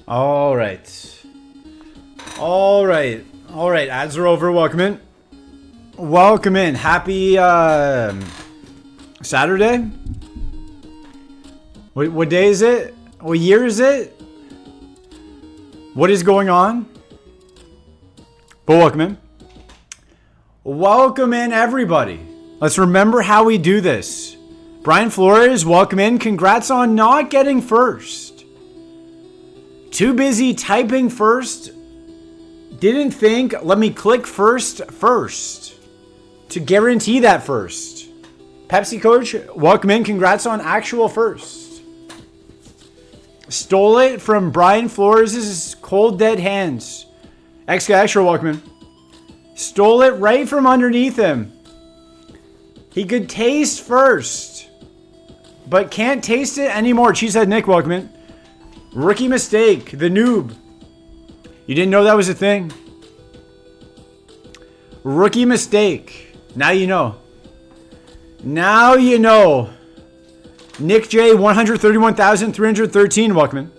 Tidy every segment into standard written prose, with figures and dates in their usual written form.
All right. All right. All right. Ads are over. Welcome in. Welcome in. Happy Saturday. What day is it? What year is it? What is going on? But welcome in. Welcome in, everybody. Let's remember how we do this. Brian Flores, welcome in. Congrats on not getting first. Too busy typing first. Didn't think, let me click first to guarantee that first. Pepsi Coach, welcome in. Congrats on actual first. Stole it from Brian Flores' cold dead hands. Extra welcome in. Stole it right from underneath him. He could taste first, but can't taste it anymore. Cheesehead Nick, welcome in. Rookie mistake, the noob. You didn't know that was a thing. Rookie mistake. Now you know. Now you know. Nick J, 131,313, welcome in.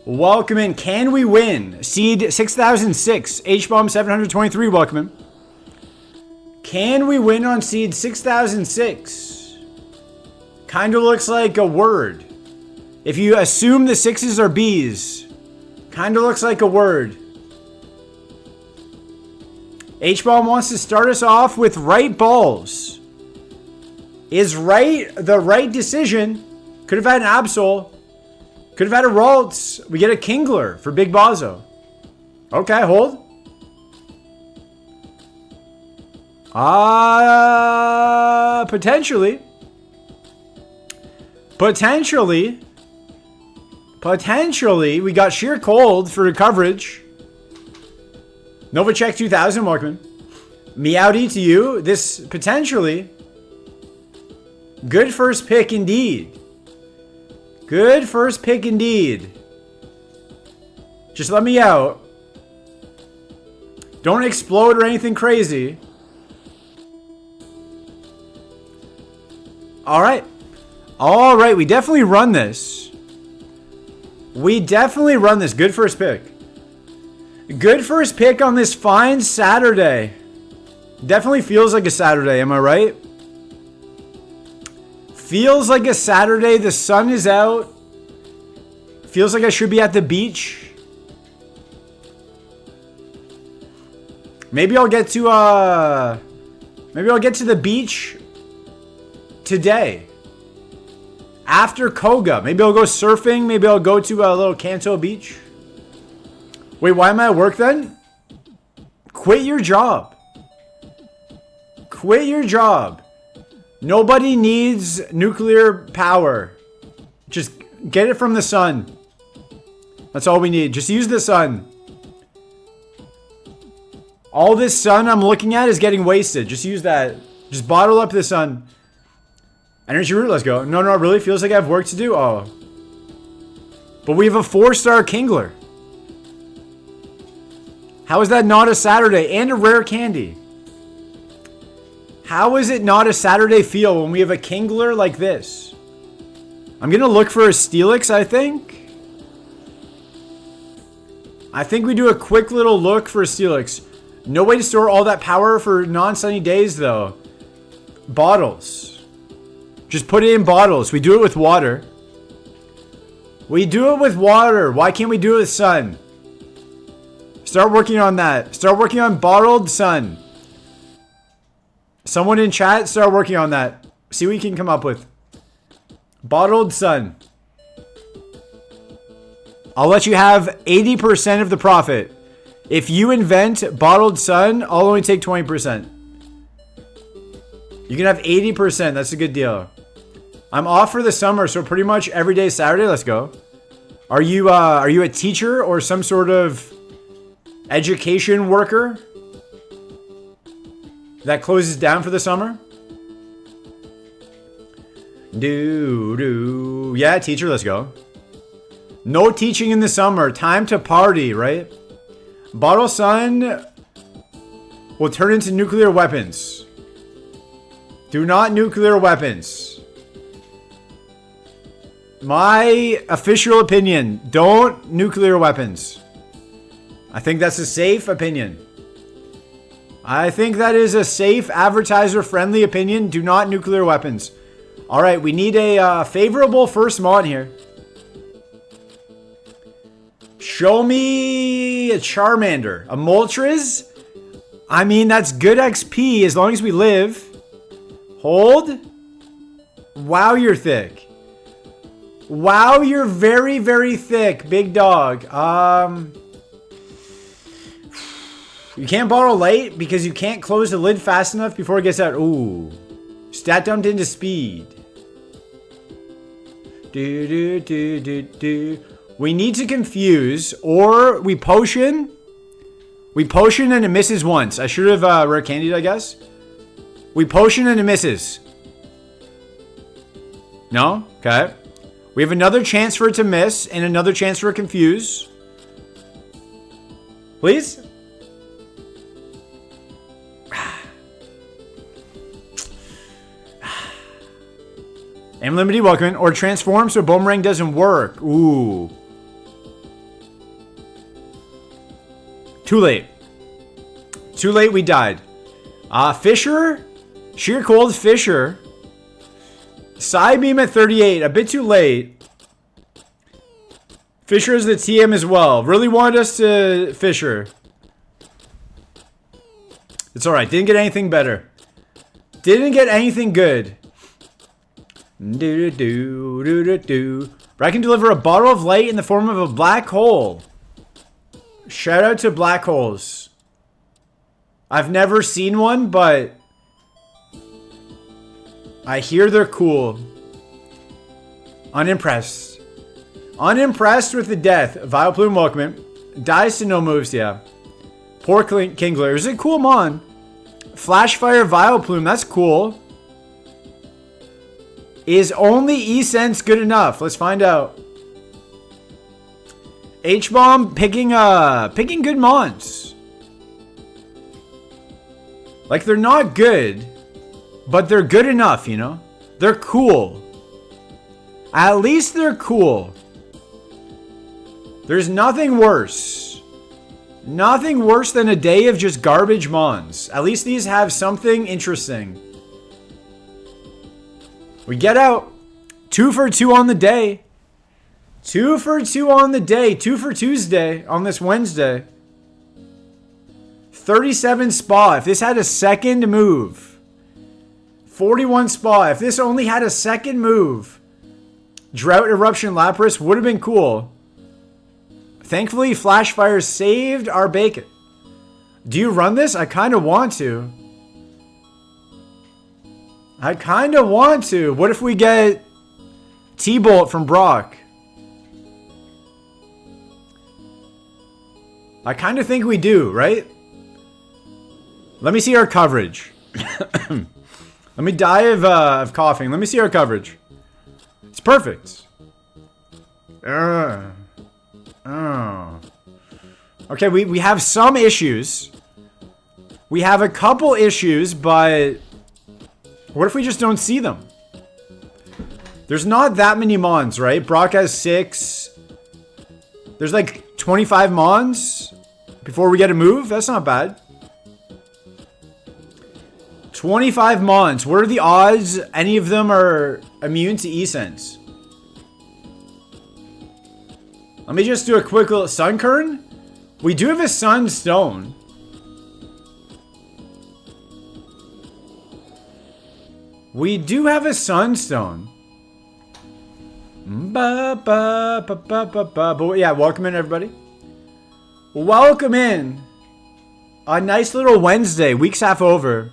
Welcome in. Can we win? Seed 6006, H-Bomb 723, welcome in. Can we win on seed 6006? Kind of looks like a word. If you assume the sixes are B's, kind of looks like a word. H-Bomb wants to start us off with right balls. Is right the right decision? Could have had an Absol. Could have had a Ralts. We get a Kingler for Big Bazo. Okay, hold. Potentially. Potentially, we got sheer cold for coverage. Novacek 2000, welcome. Meowdy to you. This potentially. Good first pick indeed. Good first pick indeed. Just let me out. Don't explode or anything crazy. Alright. Alright, we definitely run this. Good first pick. Good first pick on this fine Saturday. Definitely feels like a Saturday, am I right? Feels like a Saturday. The sun is out. Feels like I should be at the beach. Maybe I'll get to the beach today. After Koga. Maybe I'll go surfing. Maybe I'll go to a little Kanto beach. Wait, why am I at work then? Quit your job. Quit your job. Nobody needs nuclear power. Just get it from the sun. That's all we need. Just use the sun. All this sun I'm looking at is getting wasted. Just use that. Just bottle up the sun. Energy root, let's go. No, it really feels like I have work to do. Oh. But we have a 4-star Kingler. How is that not a Saturday? And a rare candy. How is it not a Saturday feel when we have a Kingler like this? I'm going to look for a Steelix, I think. I think we do a quick little look for a Steelix. No way to store all that power for non-sunny days, though. Bottles. Just put it in bottles. We do it with water. We do it with water. Why can't we do it with sun? Start working on that. Start working on bottled sun. Someone in chat, start working on that. See what you can come up with. Bottled sun. I'll let you have 80% of the profit. If you invent bottled sun, I'll only take 20%. You can have 80%. That's a good deal. I'm off for the summer, so pretty much every day is Saturday. Let's go. Are you a teacher or some sort of education worker that closes down for the summer? Yeah, teacher, let's go. No teaching in the summer. Time to party, right? Bottle sun will turn into nuclear weapons. Do not nuclear weapons. My official opinion, don't nuclear weapons. I think that's a safe opinion. I think that is a safe, advertiser-friendly opinion. Do not nuclear weapons. All right, we need a favorable first mod here. Show me a Charmander. A Moltres? I mean, that's good XP as long as we live. Hold. Wow, you're thick. Wow, you're very, very thick, big dog. You can't borrow light because you can't close the lid fast enough before it gets out. Ooh. Stat dumped into speed. We need to confuse, or we potion. We potion and it misses once. I should have rare candied, I guess. We potion and it misses. No? Okay. We have another chance for it to miss and another chance for a confuse. Please? Unlimited welcome. Or transform so boomerang doesn't work. Ooh. Too late. Too late, we died. Fisher? Sheer Cold Fisher. Psybeam at 38. A bit too late. Fisher is the TM as well. Really wanted us to Fisher. It's alright. Didn't get anything better. Didn't get anything good. But I can deliver a bottle of light in the form of a black hole. Shout out to black holes. I've never seen one, but I hear they're cool. Unimpressed. Unimpressed with the death. Vileplume, welcome. Dies to no moves, yeah. Poor Kingler. Is it cool, Mon? Flashfire Vileplume, that's cool. Is only E-Sense good enough? Let's find out. H-Bomb picking good mons. Like, they're not good, but they're good enough, you know? They're cool. At least they're cool. There's nothing worse. Nothing worse than a day of just garbage mons. At least these have something interesting. We get out. 2 for 2 on the day. 2 for 2 on the day. 2 for Tuesday on this Wednesday. 37 spa. If this had a second move. 41 spa. If this only had a second move. Drought Eruption Lapras would have been cool. Thankfully, Flashfire saved our bacon. Do you run this? I kind of want to. I kind of want to. What if we get T-Bolt from Brock? I kind of think we do, right? Let me see our coverage. Let me die of coughing. Let me see our coverage. It's perfect. Okay, we have some issues. We have a couple issues, but what if we just don't see them? There's not that many mons, right? Brock has 6. There's like 25 mons before we get a move. That's not bad. 25 mons. What are the odds any of them are immune to E-Sense? Let me just do a quick little Sunkern. We do have a Sunstone. We do have a Sunstone. But yeah, welcome in, everybody. Welcome in. A nice little Wednesday. Week's half over.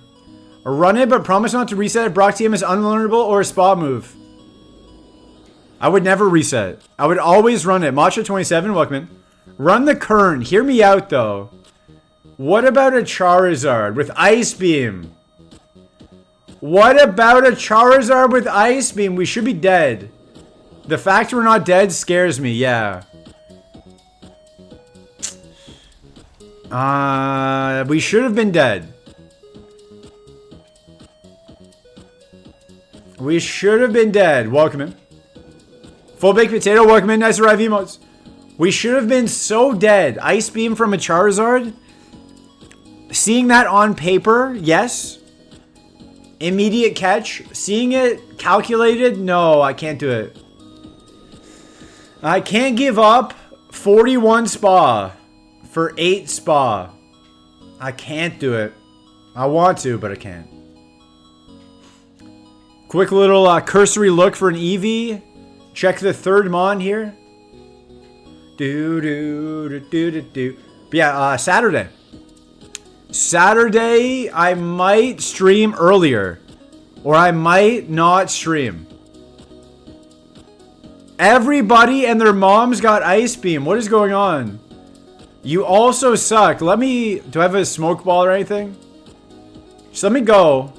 Run it, but promise not to reset if Brock TM is unlearnable or a spot move. I would never reset. I would always run it. Matcha27, welcome in. Run the Kern. Hear me out, though. What about a Charizard with Ice Beam? What about a Charizard with Ice Beam? We should be dead. The fact we're not dead scares me, yeah. We should have been dead. We should have been dead. Welcome in. Full baked potato, welcome in. Nice arrive emotes. We should have been so dead. Ice beam from a Charizard. Seeing that on paper, yes. Immediate catch. Seeing it calculated, no, I can't do it. I can't give up 41 spa for 8 spa. I can't do it. I want to, but I can't. Quick little cursory look for an Eevee. Check the third Mon here. But yeah, Saturday. Saturday, I might stream earlier. Or I might not stream. Everybody and their moms got Ice Beam. What is going on? You also suck. Let me... Do I have a smoke ball or anything? Just let me go.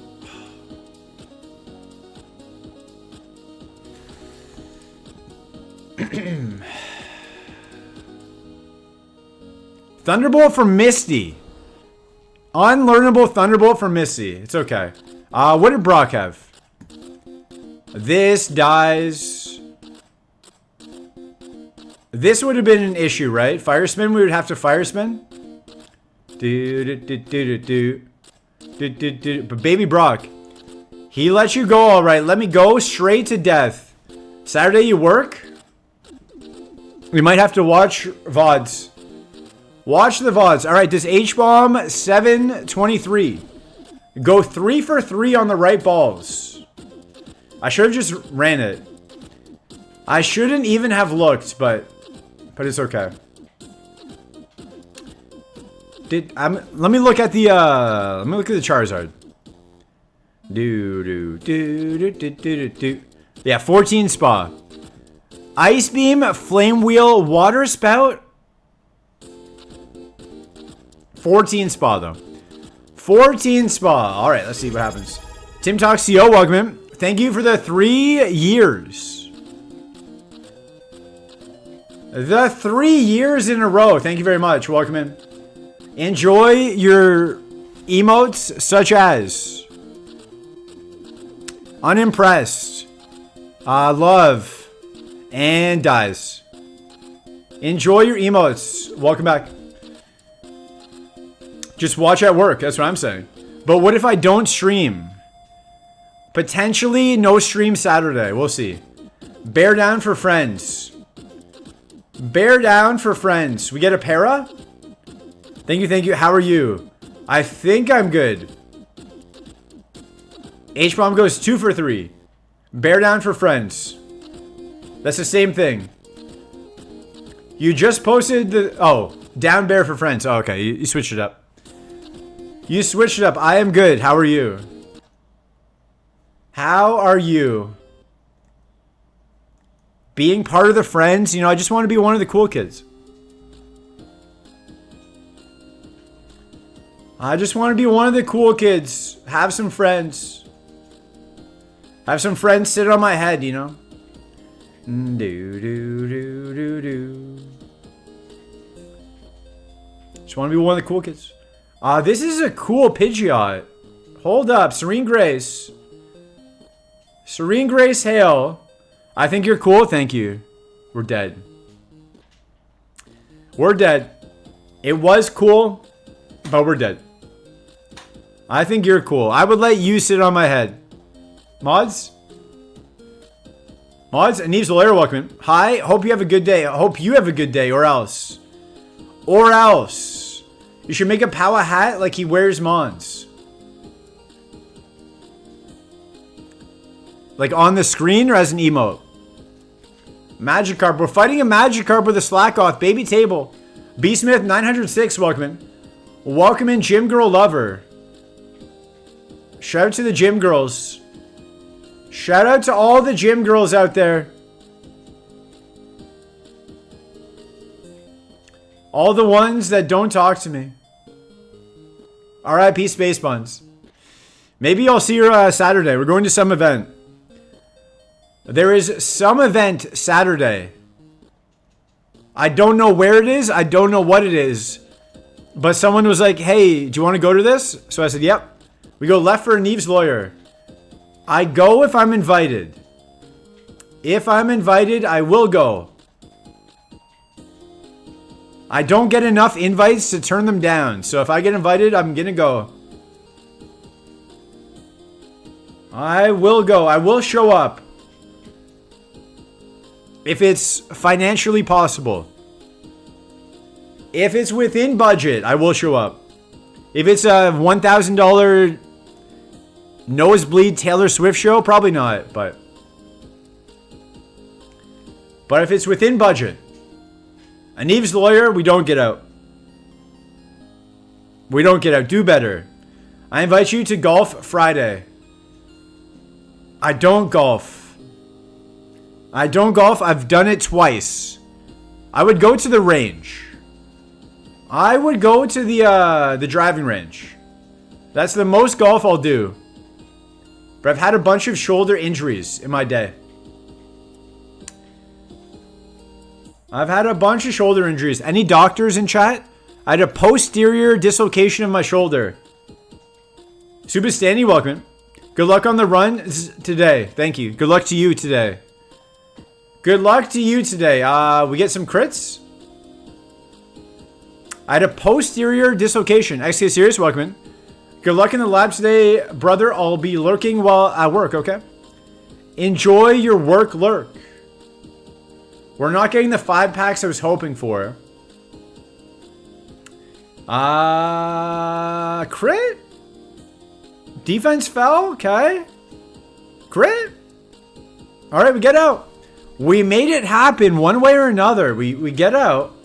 Thunderbolt for Misty. Unlearnable Thunderbolt for Misty. It's okay. What did Brock have? This dies. This would have been an issue, right? Fire spin, we would have to fire spin. But baby Brock, he let you go all right. Let me go straight to death. Saturday you work? We might have to watch VODs. Watch the VODs. All right, this H-Bomb 723. Go 3 for 3 on the right balls. I should have just ran it. I shouldn't even have looked, but it's okay. Let me look at the Charizard. Yeah, 14 spa. Ice Beam, Flame Wheel, Water Spout. 14 spa though. 14 spa. All right, let's see what happens. Tim Talk CO, welcome in. Thank you for the 3 years. The 3 years in a row. Thank you very much. Welcome in. Enjoy your emotes such as unimpressed, love, and dies. Enjoy your emotes. Welcome back. Just watch at work. That's what I'm saying. But what if I don't stream? Potentially no stream Saturday. We'll see. Bear down for friends. Bear down for friends. We get a para? Thank you, thank you. How are you? I think I'm good. H-Bomb goes 2 for 3. Bear down for friends. That's the same thing. You just posted the... Oh, down bear for friends. Oh, okay, you switched it up. You switched it up. I am good. How are you? How are you? Being part of the friends, you know, I just want to be one of the cool kids. I just want to be one of the cool kids. Have some friends. Have some friends sit on my head, you know? Just want to be one of the cool kids. This is a cool Pidgeot. Hold up. Serene Grace. Serene Grace Hale. I think you're cool. Thank you. We're dead. We're dead. It was cool, but we're dead. I think you're cool. I would let you sit on my head. Mods? Mods? Aneves Valera, welcome in. Hi. Hope you have a good day. I hope you have a good day, or else. Or else. You should make a Powa hat like he wears Mons. Like on the screen or as an emote? Magikarp. We're fighting a Magikarp with a Slakoth. Baby Table. B-Smith 906, welcome in. Welcome in, Gym Girl Lover. Shout out to the gym girls. Shout out to all the gym girls out there. All the ones that don't talk to me. R.I.P. Space Buns. Maybe I'll see you Saturday. We're going to some event. There is some event Saturday. I don't know where it is. I don't know what it is. But someone was like, hey, do you want to go to this? So I said, yep. We go left for Neve's Lawyer. I go if I'm invited. If I'm invited, I will go. I don't get enough invites to turn them down. So if I get invited, I'm gonna go. I will go. I will show up. If it's financially possible. If it's within budget, I will show up. If it's a $1,000 nosebleed Taylor Swift show, probably not, but if it's within budget. Aniv's lawyer, we don't get out. We don't get out. Do better. I invite you to golf Friday. I don't golf. I don't golf. I've done it twice. I would go to the range. I would go to the driving range. That's the most golf I'll do. But I've had a bunch of shoulder injuries in my day. I've had a bunch of shoulder injuries. Any doctors in chat? I had a posterior dislocation of my shoulder. Subastani, welcome. Good luck on the run today. Thank you. Good luck to you today. Good luck to you today. We get some crits. I had a posterior dislocation. XK Serious, welcome in. Good luck in the lab today, brother. I'll be lurking while at work, okay? Enjoy your work lurk. We're not getting the 5 packs I was hoping for. Crit? Defense fell? Okay. Crit? Alright, we get out. We made it happen one way or another. We get out.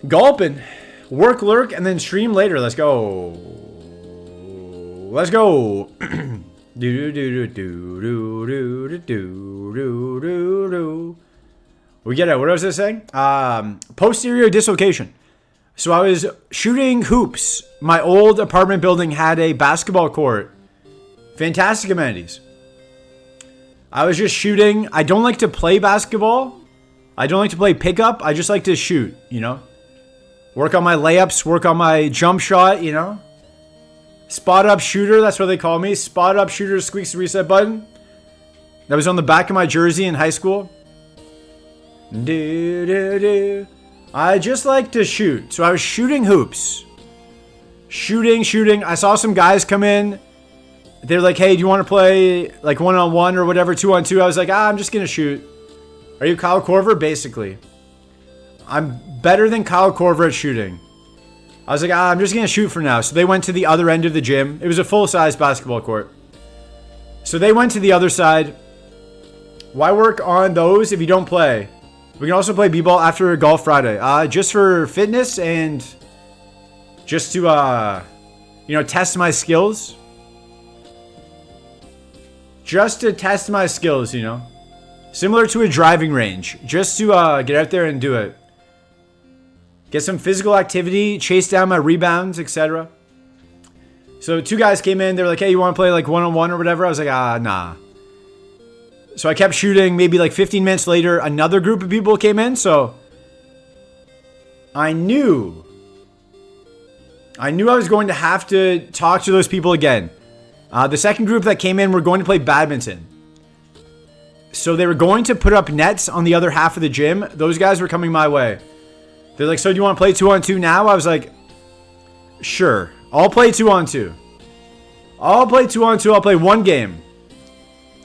Gulpin. Work lurk and then stream later. Let's go. Let's go. We get it. What was I saying? Posterior dislocation. So I was shooting hoops. My old apartment building had a basketball court. Fantastic amenities. I was just shooting. I don't like to play basketball. I don't like to play pickup. I just like to shoot, you know. Work on my layups. Work on my jump shot, you know. Spot up shooter, that's what they call me. Spot up shooter squeaks the reset button. That was on the back of my jersey in high school. I just like to shoot. So I was shooting hoops. Shooting. I saw some guys come in. They're like, hey, do you want to play like 1-on-1 or whatever, 2-on-2? I was like, I'm just going to shoot. Are you Kyle Korver? Basically. I'm better than Kyle Korver at shooting. I was like, I'm just going to shoot for now. So they went to the other end of the gym. It was a full-size basketball court. So they went to the other side. Why work on those if you don't play? We can also play b-ball after Golf Friday. Just for fitness and just to, test my skills. Just to test my skills, you know. Similar to a driving range. Just to get out there and do it. Get some physical activity, chase down my rebounds, etc. So 2 guys came in. They were like, hey, you want to play like 1-on-1 or whatever? I was like, nah. So I kept shooting. Maybe like 15 minutes later, another group of people came in. So I knew I was going to have to talk to those people again. The second group that came in were going to play badminton. So they were going to put up nets on the other half of the gym. Those guys were coming my way. They're like, so do you want to play 2-on-2 now? I was like, sure. I'll play 2-on-2. I'll play 2-on-2. I'll play 1 game.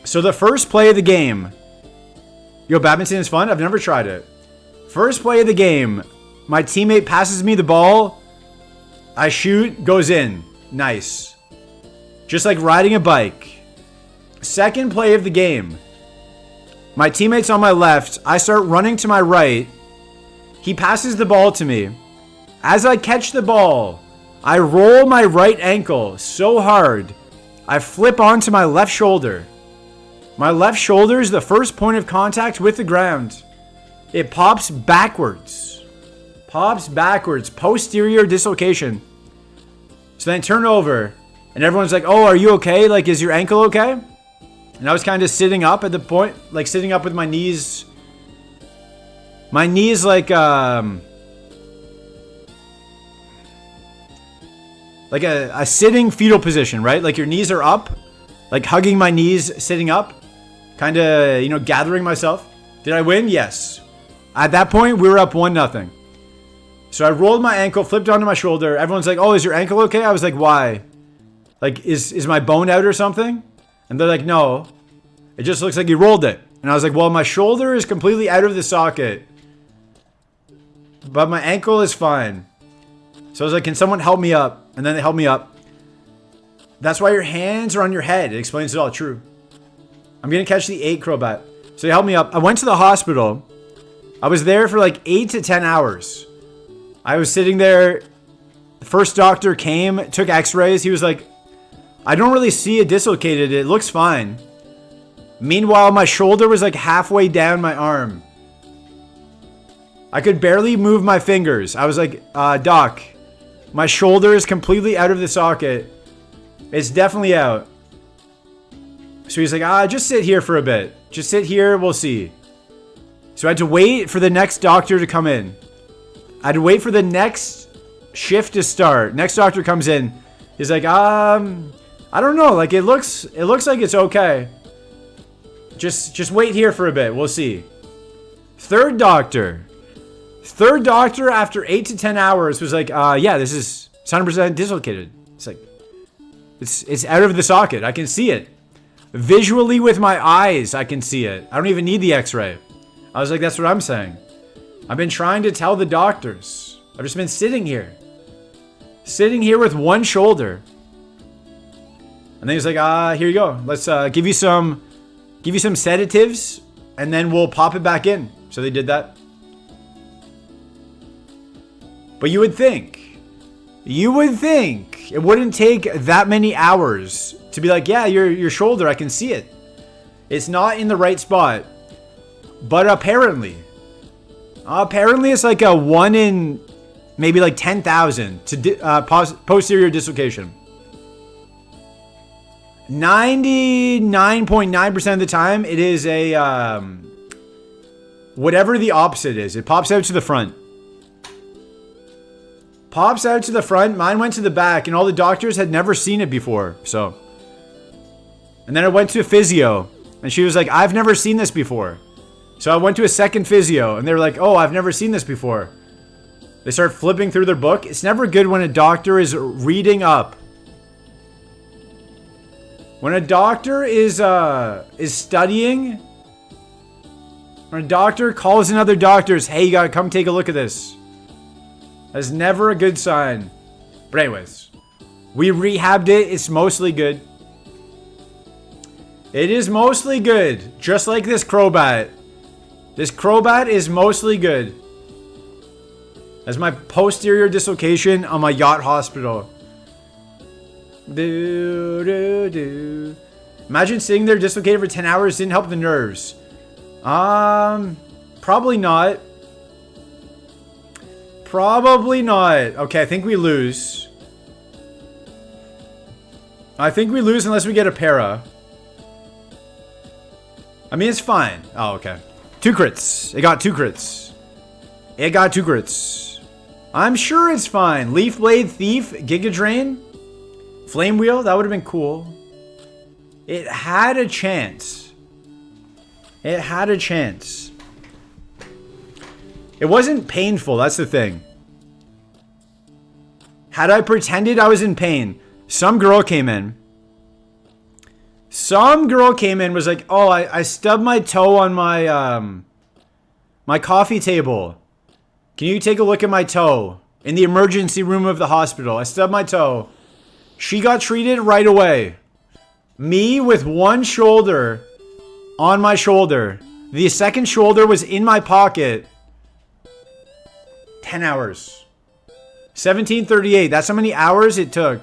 So the first play of the game. Yo, badminton is fun. I've never tried it. First play of the game. My teammate passes me the ball. I shoot. Goes in. Nice. Just like riding a bike. Second play of the game. My teammate's on my left. I start running to my right. He passes the ball to me. As I catch the ball, I roll my right ankle so hard, I flip onto my left shoulder. My left shoulder is the first point of contact with the ground. It pops backwards. Posterior dislocation. So then I turn over, and everyone's like, oh, are you okay? Like, is your ankle okay? And I was kind of sitting up at the point, like sitting up with my knees. My knees like a sitting fetal position, right? Like your knees are up, like hugging my knees, sitting up. kind of, gathering myself. Did I win? Yes. At that point, we were up 1-0. So I rolled my ankle, flipped onto my shoulder. Everyone's like, oh, is your ankle okay? I was like, why? Like, is my bone out or something? And they're like, no. It just looks like you rolled it. And I was like, well, my shoulder is completely out of the socket. But my ankle is fine. So I was like, can someone help me up? And then they helped me up. That's why your hands are on your head. It explains it all. True. I'm going to catch the 8 crowbat. So they helped me up. I went to the hospital. I was there for like 8 to 10 hours. I was sitting there. The first doctor came, took x-rays. He was like, I don't really see it dislocated. It looks fine. Meanwhile, my shoulder was like halfway down my arm. I could barely move my fingers. I was like, Doc, my shoulder is completely out of the socket. It's definitely out. So he's like, just sit here for a bit. Just sit here, we'll see. So I had to wait for the next doctor to come in. I had to wait for the next shift to start. Next doctor comes in. He's like, I don't know. Like, it looks like it's okay. Just wait here for a bit. We'll see. Third doctor after 8 to 10 hours was like, yeah, this is 100% dislocated. It's like, it's out of the socket. I can see it. Visually with my eyes, I can see it. I don't even need the x-ray. I was like, that's what I'm saying. I've been trying to tell the doctors. I've just been sitting here. Sitting here with one shoulder. And then he's like, here you go. Let's give you some sedatives, and then we'll pop it back in. So they did that. But you would think it wouldn't take that many hours to be like, yeah, your shoulder, I can see it. It's not in the right spot. But apparently it's like a 1 in maybe like 10,000 to posterior dislocation. 99.9% of the time, it is a whatever the opposite is. It pops out to the front. Mine went to the back, and all the doctors had never seen it before. So, and then I went to a physio, and she was like, I've never seen this before. So I went to a second physio, and they were like, oh, I've never seen this before. They start flipping through their book. It's never good when a doctor is reading up. When a doctor is studying, when a doctor calls in other doctors, hey, you gotta come take a look at this. That's never a good sign. But anyways, we rehabbed it. It's mostly good. It is mostly good. Just like this crowbat. This crowbat is mostly good. That's my posterior dislocation on my yacht hospital. Imagine sitting there dislocated for 10 hours didn't help the nerves. Probably not. Okay, I think we lose. Unless we get a para. I mean, it's fine. Oh, okay. 2 crits. It got 2 crits. I'm sure it's fine. Leaf Blade, Thief, Giga Drain, Flame Wheel, that would have been cool. It had a chance. It wasn't painful, that's the thing. Had I pretended I was in pain, some girl came in, was like, oh, I stubbed my toe on my coffee table. Can you take a look at my toe? In the emergency room of the hospital. I stubbed my toe. She got treated right away. Me with one shoulder on my shoulder. The second shoulder was in my pocket. 10 hours. 1738. That's how many hours it took.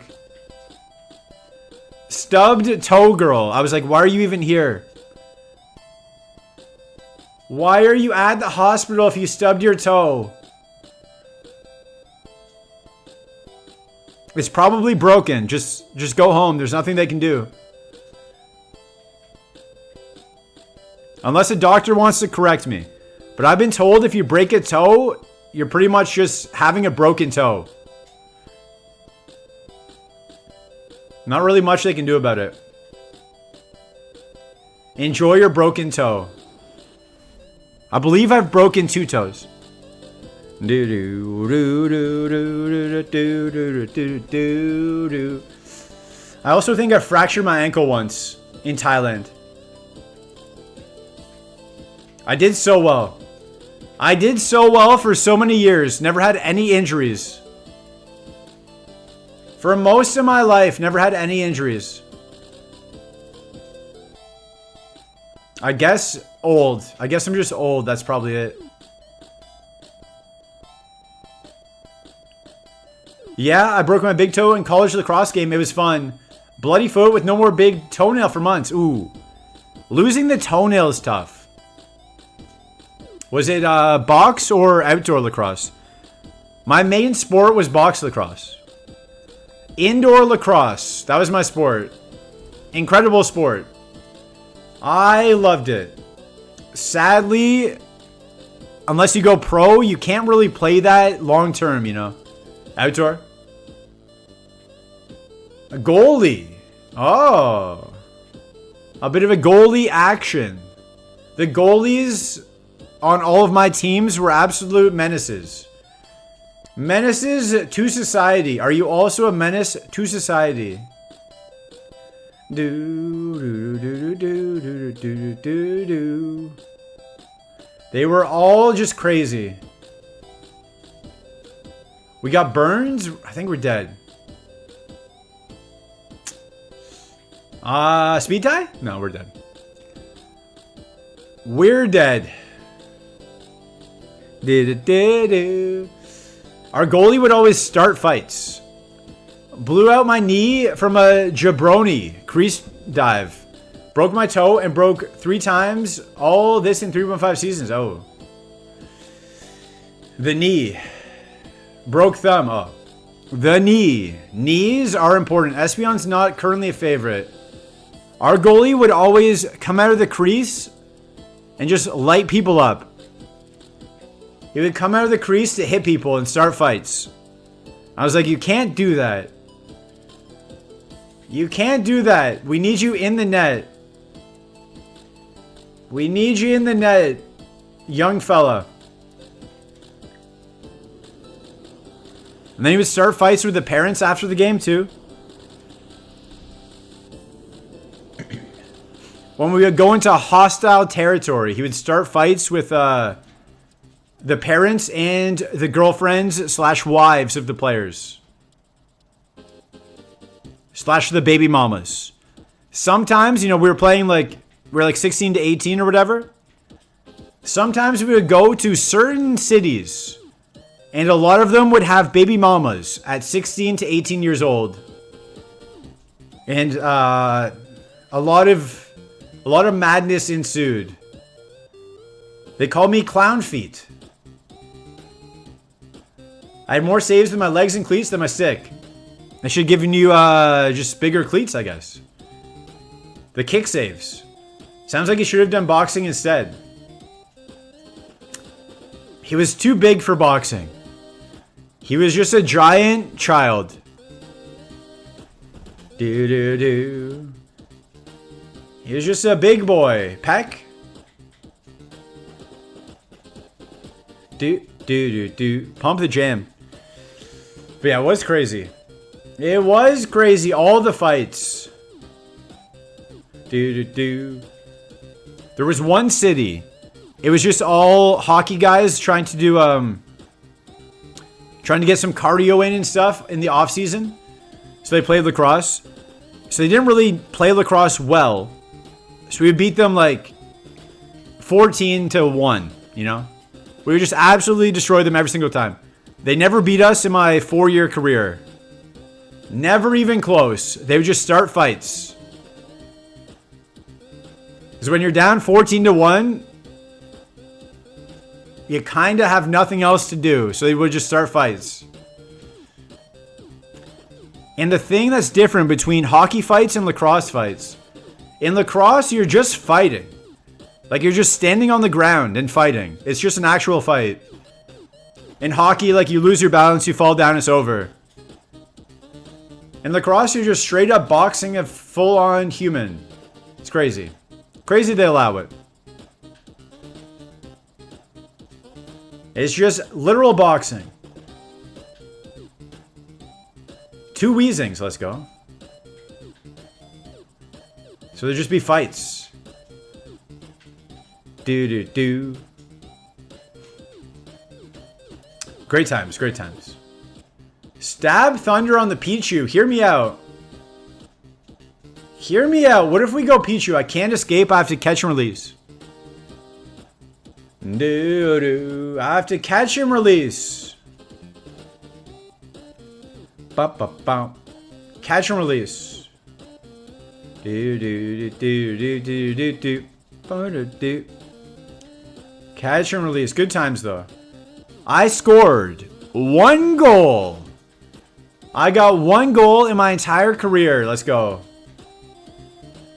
Stubbed toe girl. I was like, why are you even here? Why are you at the hospital if you stubbed your toe? It's probably broken. Just go home. There's nothing they can do. Unless a doctor wants to correct me. But I've been told if you break a toe, you're pretty much just having a broken toe. Not really much they can do about it. Enjoy your broken toe. I believe I've broken 2 toes. I also think I fractured my ankle once in Thailand. I did so well. I did so well for so many years. Never had any injuries. For most of my life, never had any injuries. I guess old. I guess I'm just old. That's probably it. Yeah, I broke my big toe in college lacrosse game. It was fun. Bloody foot with no more big toenail for months. Ooh. Losing the toenail is tough. Was it box or outdoor lacrosse? My main sport was box lacrosse. Indoor lacrosse. That was my sport. Incredible sport. I loved it. Sadly, unless you go pro, you can't really play that long term, you know. Outdoor. A goalie. Oh. A bit of a goalie action. The goalies on all of my teams were absolute menaces. Menaces to society. Are you also a menace to society? They were all just crazy. We got Burns. I think we're dead. Speed tie? No, we're dead. We're dead. Our goalie would always start fights. Blew out my knee from a jabroni crease dive. Broke my toe and broke 3 times. All this in 3.5 seasons. Oh. The knee. Broke thumb. Oh. The knee. Knees are important. Espion's not currently a favorite. Our goalie would always come out of the crease and just light people up. He would come out of the crease to hit people and start fights. I was like, you can't do that. You can't do that. We need you in the net. We need you in the net, young fella. And then he would start fights with the parents after the game too. When we would go into hostile territory, he would start fights with the parents and the girlfriends / wives of the players. / the baby mamas. Sometimes, you know, we were playing like, we were like 16 to 18 or whatever. Sometimes we would go to certain cities and a lot of them would have baby mamas at 16 to 18 years old. And a lot of madness ensued. They called me clown feet. I had more saves with my legs and cleats than my stick. I should have given you just bigger cleats, I guess. The kick saves. Sounds like he should have done boxing instead. He was too big for boxing. He was just a giant child. He was just a big boy. Peck. Pump the jam. But yeah, it was crazy. It was crazy. All the fights. There was one city. It was just all hockey guys trying to do trying to get some cardio in and stuff in the off season. So they played lacrosse. So they didn't really play lacrosse well. So we would beat them like 14-1, you know? We would just absolutely destroy them every single time. They never beat us in my 4-year career. Never even close. They would just start fights. Because when you're down 14-1, you kind of have nothing else to do. So they would just start fights. And the thing that's different between hockey fights and lacrosse fights. In lacrosse, you're just fighting. Like you're just standing on the ground and fighting. It's just an actual fight. In hockey, like you lose your balance, you fall down, it's over. In lacrosse, you're just straight up boxing a full-on human. It's crazy. crazy they allow it. It's just literal boxing. 2 Weezings, let's go. So there'll just be fights. Do. Great times, great times. Stab Thunder on the Pichu. Hear me out. Hear me out. What if we go Pichu? I can't escape. I have to catch and release. I have to catch and release. Catch and release. Catch and release. Good times though. I scored 1 goal. I got 1 goal in my entire career. Let's go.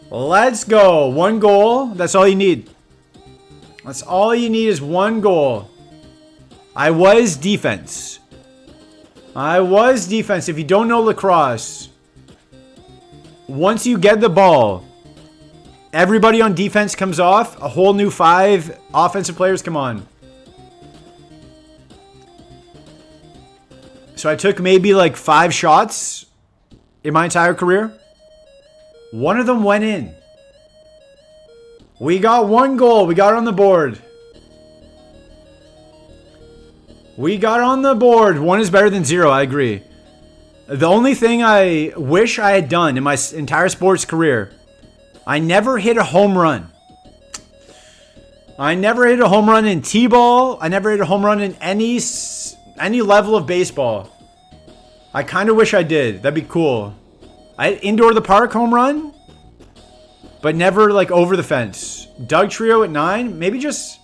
Let's go. 1 goal. That's all you need. That's all you need is 1 goal. I was defense. I was defense. If you don't know lacrosse, once you get the ball, everybody on defense comes off. A whole new 5 offensive players come on. So I took maybe like 5 shots in my entire career. 1 of them went in. We got 1 goal. We got it on the board. We got on the board. 1 is better than 0. I agree. The only thing I wish I had done in my entire sports career, I never hit a home run. I never hit a home run in T-ball. I never hit a home run in any level of baseball. I kind of wish I did. That'd be cool. I hit indoor the park home run, but never like over the fence. Doug Trio at 9. Maybe just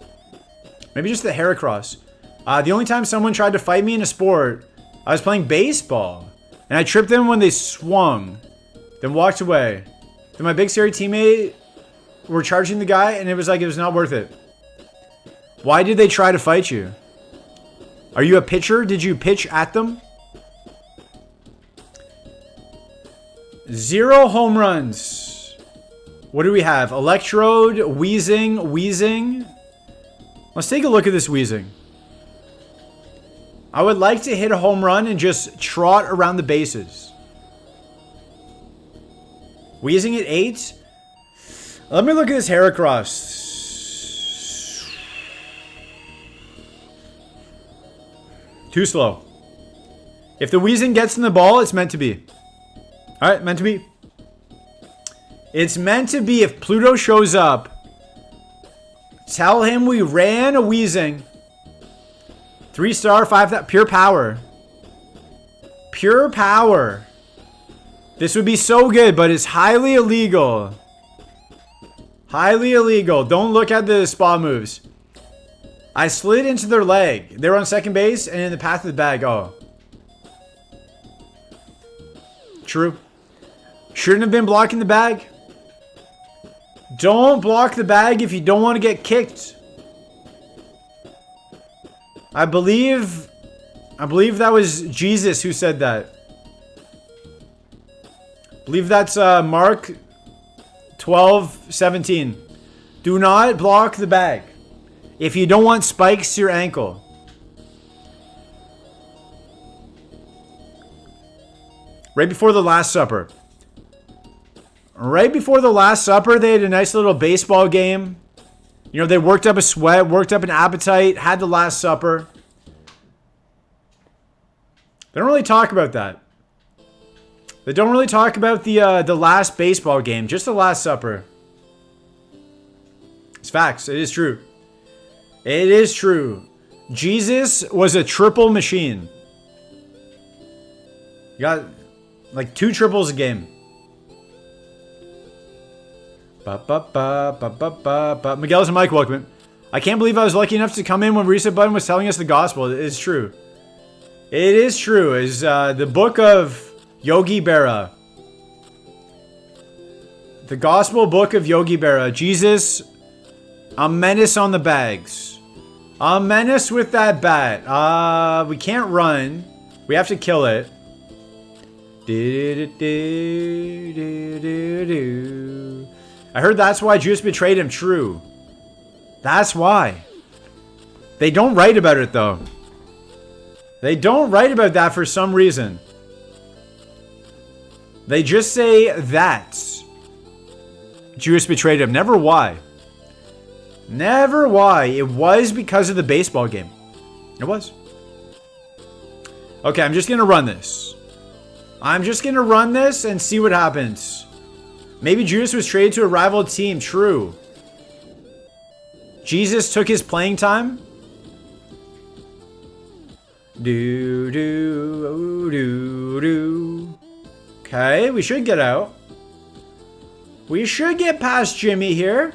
the Heracross. The only time someone tried to fight me in a sport, I was playing baseball. And I tripped them when they swung. Then walked away. Then my big scary teammate were charging the guy, and it was not worth it. Why did they try to fight you? Are you a pitcher? Did you pitch at them? 0 home runs. What do we have? Electrode, Weezing. Let's take a look at this Weezing. I would like to hit a home run and just trot around the bases. Weezing at 8. Let me look at this Heracross. Too slow. If the Weezing gets in the ball, it's meant to be. Alright, meant to be. It's meant to be. If Pluto shows up, tell him we ran a Weezing. 3-star, 5, pure power. Pure power. This would be so good, but it's highly illegal. Highly illegal. Don't look at the spa moves. I slid into their leg. They were on second base and in the path of the bag. Oh. True. Shouldn't have been blocking the bag. Don't block the bag if you don't want to get kicked. I believe that was Jesus who said that. I believe that's Mark 12:17. Do not block the bag if you don't want spikes to your ankle. Right before the Last Supper. Right before the Last Supper, they had a nice little baseball game. You know, they worked up a sweat, worked up an appetite, had the Last Supper. They don't really talk about that. They don't really talk about the last baseball game, just the Last Supper. It's facts. It is true. It is true. Jesus was a triple machine. You got like 2 triples a game. Miguel's and Mike, welcome in. I can't believe I was lucky enough to come in when Reset Button was telling us the gospel. It is true. It is true. It's the book of Yogi Berra. The gospel book of Yogi Berra. Jesus, a menace on the bags. A menace with that bat. We can't run. We have to kill it. I heard that's why Juice betrayed him. True. That's why. They don't write about it, though. They don't write about that for some reason. They just say that Juice betrayed him. Never why. Never why. It was because of the baseball game. It was. Okay, I'm just going to run this. I'm just going to run this and see what happens. Maybe Judas was traded to a rival team. True. Jesus took his playing time. Do. Okay, we should get out. We should get past Jimmy here.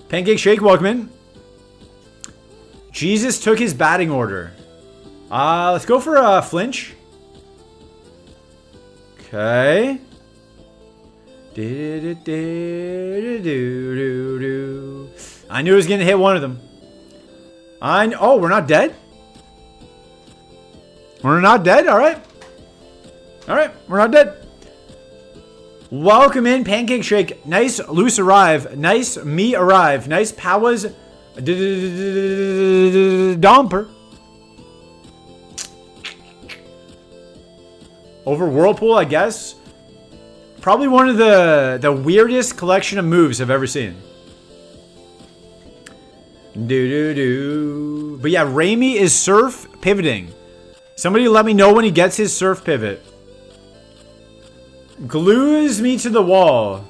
Pancake Shake, welcome in. Jesus took his batting order. Let's go for a flinch. Okay. I knew it was gonna hit one of them. Oh, we're not dead? We're not dead? Alright. Alright, we're not dead. Welcome in, Pancake Shake. Nice loose arrive. Nice me arrive. Nice powers domper. Over Whirlpool, I guess. Probably one of the weirdest collection of moves I've ever seen. But yeah, Raimi is surf pivoting. Somebody let me know when he gets his surf pivot. Glues me to the wall.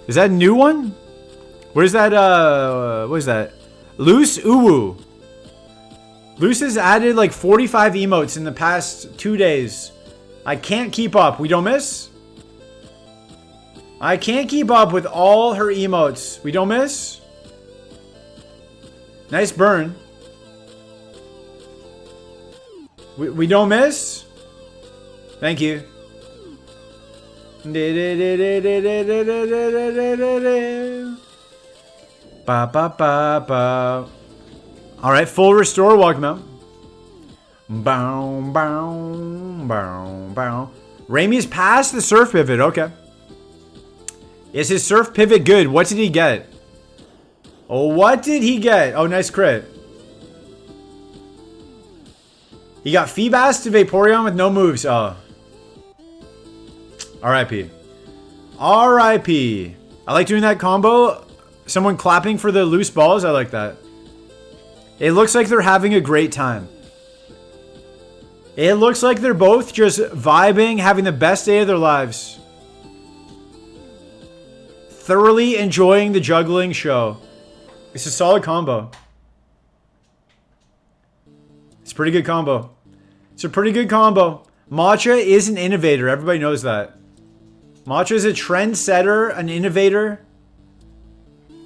Is that a new one? What is that? What is that? Loose Uwu. Loose has added like 45 emotes in the past 2 days. I can't keep up. We don't miss? I can't keep up with all her emotes. We don't miss? Nice burn. We don't miss? Thank you. Ba ba ba ba. Alright, full restore, welcome out. Bow, bow, bow, bow. Raimi's past the surf pivot, okay. Is his surf pivot good? What did he get? Oh, what did he get? Oh, nice crit. He got Feebas to Vaporeon with no moves. Oh. R.I.P. R.I.P. I like doing that combo. Someone clapping for the loose balls. I like that. It looks like they're having a great time. It looks like they're both just vibing, having the best day of their lives. Thoroughly enjoying the juggling show. It's a solid combo. It's a pretty good combo. It's a pretty good combo. Matcha is an innovator. Everybody knows that. Matcha is a trendsetter, an innovator.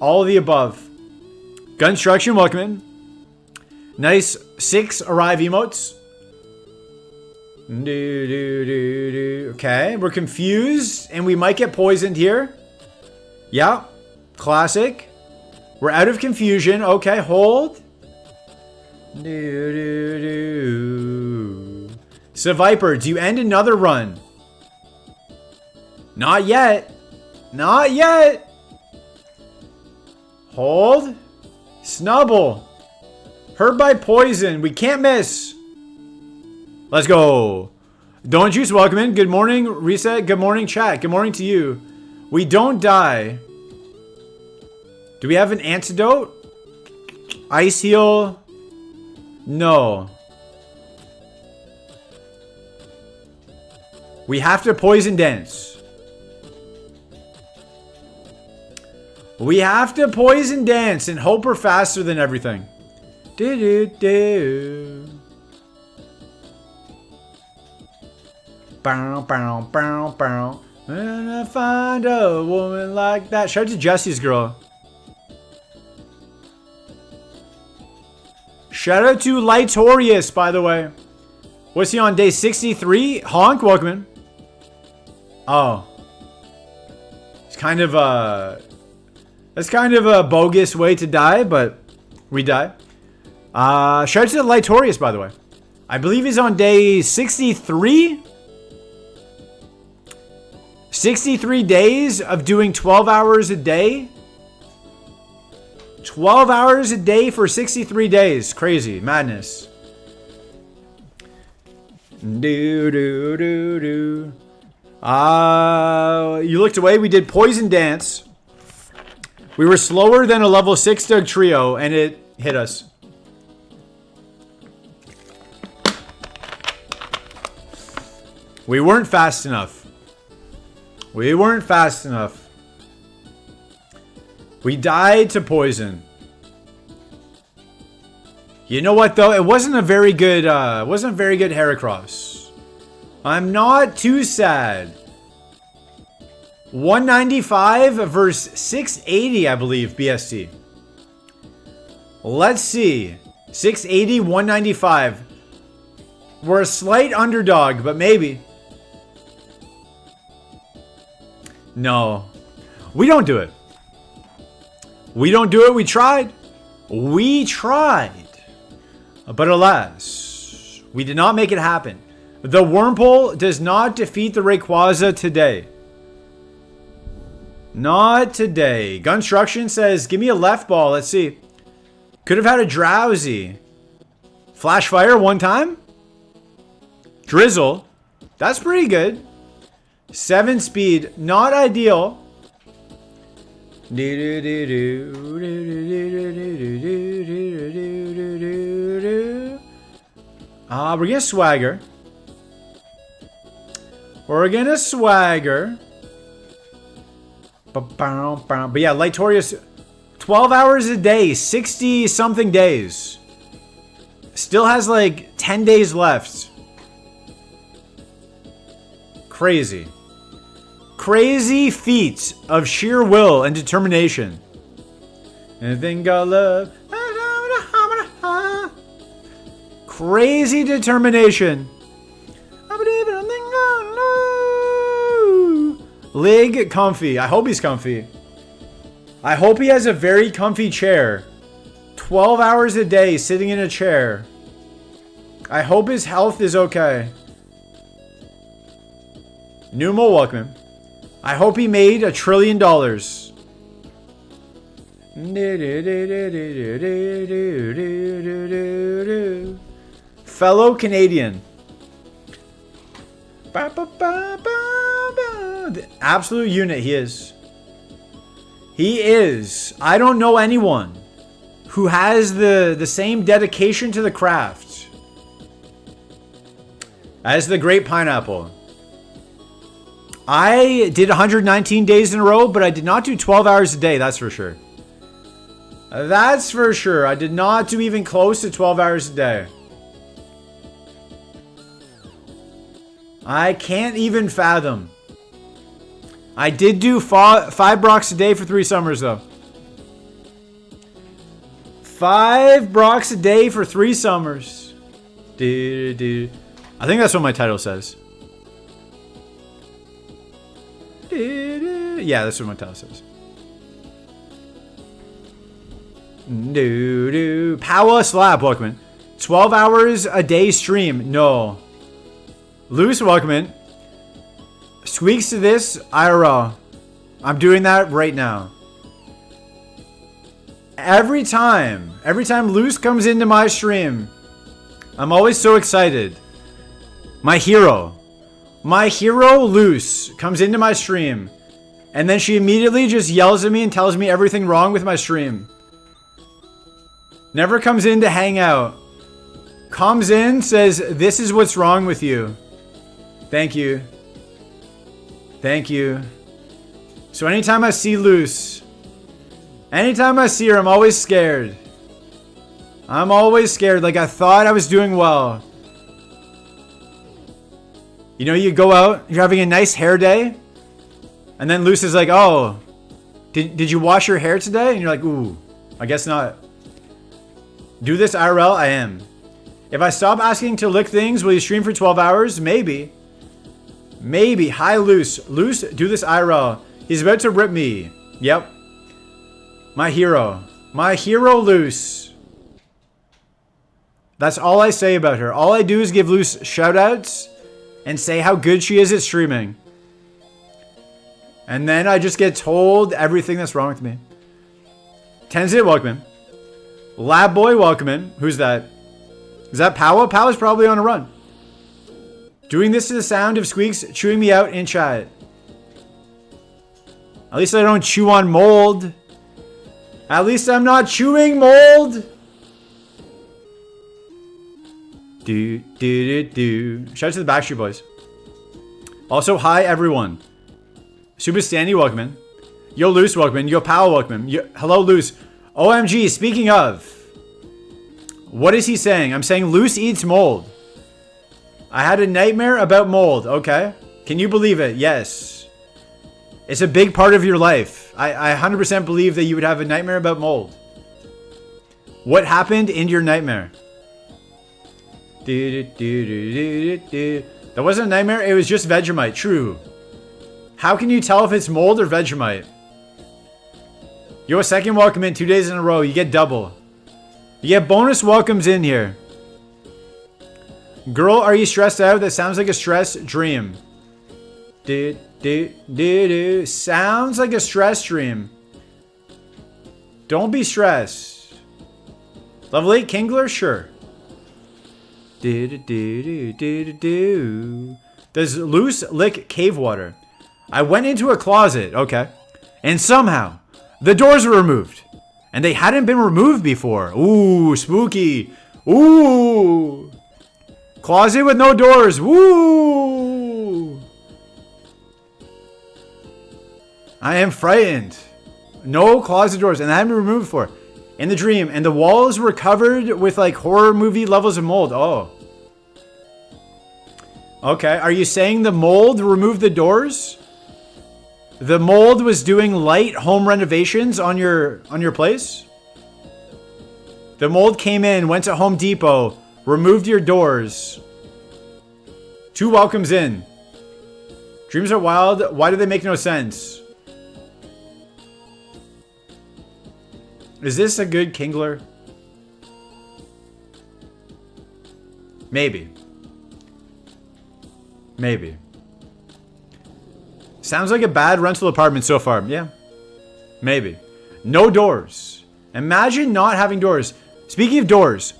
All of the above. Gunstruction, welcome in. Nice 6 arrive emotes. Okay, we're confused and we might get poisoned here. Yeah, classic. We're out of confusion. Okay, hold. So Viper, do you end another run? Not yet. Not yet. Hold. Snubble. Hurt by poison. We can't miss. Let's go. Don't Juice, welcome in. Good morning, Reset. Good morning, chat. Good morning to you. We don't die. Do we have an antidote? Ice heal? No. We have to poison dance. We have to poison dance and hope we're faster than everything. Do. Bow, bow, bow, bow. When I find a woman like that. Shout out to Jesse's girl. Shout out to Lightorius, by the way. What's he on? Day 63? Honk, welcome in. Oh. It's kind of a... That's kind of a bogus way to die, but we die. Shout out to Lightorius, by the way. I believe he's on day 63. 63 days of doing 12 hours a day. 12 hours a day for 63 days. Crazy. Madness. Do, do, do, do. You looked away. We did Poison Dance. We were slower than a level 6 Doug Trio, and it hit us. We weren't fast enough. We weren't fast enough. We died to poison. You know what though? It wasn't a very good Heracross. I'm not too sad. 195 versus 680, I believe, BST. Let's see. 680, 195. We're a slight underdog, but maybe. No. We don't do it. We don't do it. We tried. We tried. But alas, we did not make it happen. The Wurmple does not defeat the Rayquaza today. Not today. Gunstruction says, give me a left ball. Let's see. Could have had a Drowsy. Flash Fire one time. Drizzle. That's pretty good. 7 speed. Not ideal. We're gonna swagger. We're gonna swagger. But yeah, Lightorius, 12 hours a day, 60 something days. Still has like 10 days left. Crazy. Crazy feats of sheer will and determination. Anything got love. Crazy determination. Lig comfy. I hope he's comfy. I hope he has a very comfy chair. 12 hours a day sitting in a chair. I hope his health is okay. Numo, welcome him. I hope he made $1 trillion. Fellow Canadian. The absolute unit he is. He is. I don't know anyone who has the same dedication to the craft as the Great Pineapple. I did 119 days in a row, but I did not do 12 hours a day, that's for sure. That's for sure. I did not do even close to 12 hours a day. I can't even fathom. I did do 5 Brocks a day for 3 summers, though. 5 Brocks a day for 3 summers. I think that's what my title says. Yeah, that's what my title says. Power Slap, welcome in. 12 hours a day stream. No. Loose, welcome in. Squeaks to this, IRL. I'm doing that right now. Every time Loose comes into my stream, I'm always so excited. My hero Loose comes into my stream, and then she immediately just yells at me and tells me everything wrong with my stream. Never comes in to hang out. Comes in, says, this is what's wrong with you. Thank you. Thank you. So anytime I see Loose, anytime I see her, I'm always scared. I'm always scared. Like I thought I was doing well. You know, you go out, you're having a nice hair day, and then Luce is like, oh, did you wash your hair today? And you're like, ooh, I guess not. Do this IRL? I am. If I stop asking to lick things, will you stream for 12 hours? Maybe. Maybe. Hi, Luce. Luce, do this IRL. He's about to rip me. Yep. My hero. My hero, Luce. That's all I say about her. All I do is give Luce shoutouts and say how good she is at streaming. And then I just get told everything that's wrong with me. Tenzit, welcome in. Lab Boy, welcome in. Who's that? Is that Powa? Powa's probably on a run. Doing this to the sound of Squeaks chewing me out in chat. At least I don't chew on mold. At least I'm not chewing mold. Shout out to the Backstreet Boys. Also, hi everyone. Super Standy, welcome in. Yo, Luce, welcome in. Yo, Powell, welcome in. Hello, Luce. OMG, speaking of. What is he saying? I'm saying Luce eats mold. I had a nightmare about mold. Okay. Can you believe it? Yes. It's a big part of your life. I 100% believe that you would have a nightmare about mold. What happened in your nightmare? That wasn't a nightmare. It was just Vegemite. True. How can you tell if it's mold or Vegemite? Yo, a second welcome in 2 days in a row. You get double. You get bonus welcomes in here. Girl, are you stressed out? That sounds like a stress dream. Sounds like a stress dream. Don't be stressed. Level 8 Kingler? Sure. Does Luce lick cave water? I went into a closet, okay, and somehow the doors were removed, and they hadn't been removed before. Ooh, spooky. Ooh, closet with no doors. Woo! I am frightened. No closet doors, and they hadn't been removed before. In the dream, and the walls were covered with like horror movie levels of mold. Oh. Okay, are you saying the mold removed the doors? The mold was doing light home renovations on your place? The mold came in, went to Home Depot, removed your doors. 2 welcomes in. Dreams are wild. Why do they make no sense? Is this a good Kingler? Maybe. Maybe. Sounds like a bad rental apartment so far. Yeah. Maybe. No doors. Imagine not having doors. Speaking of doors,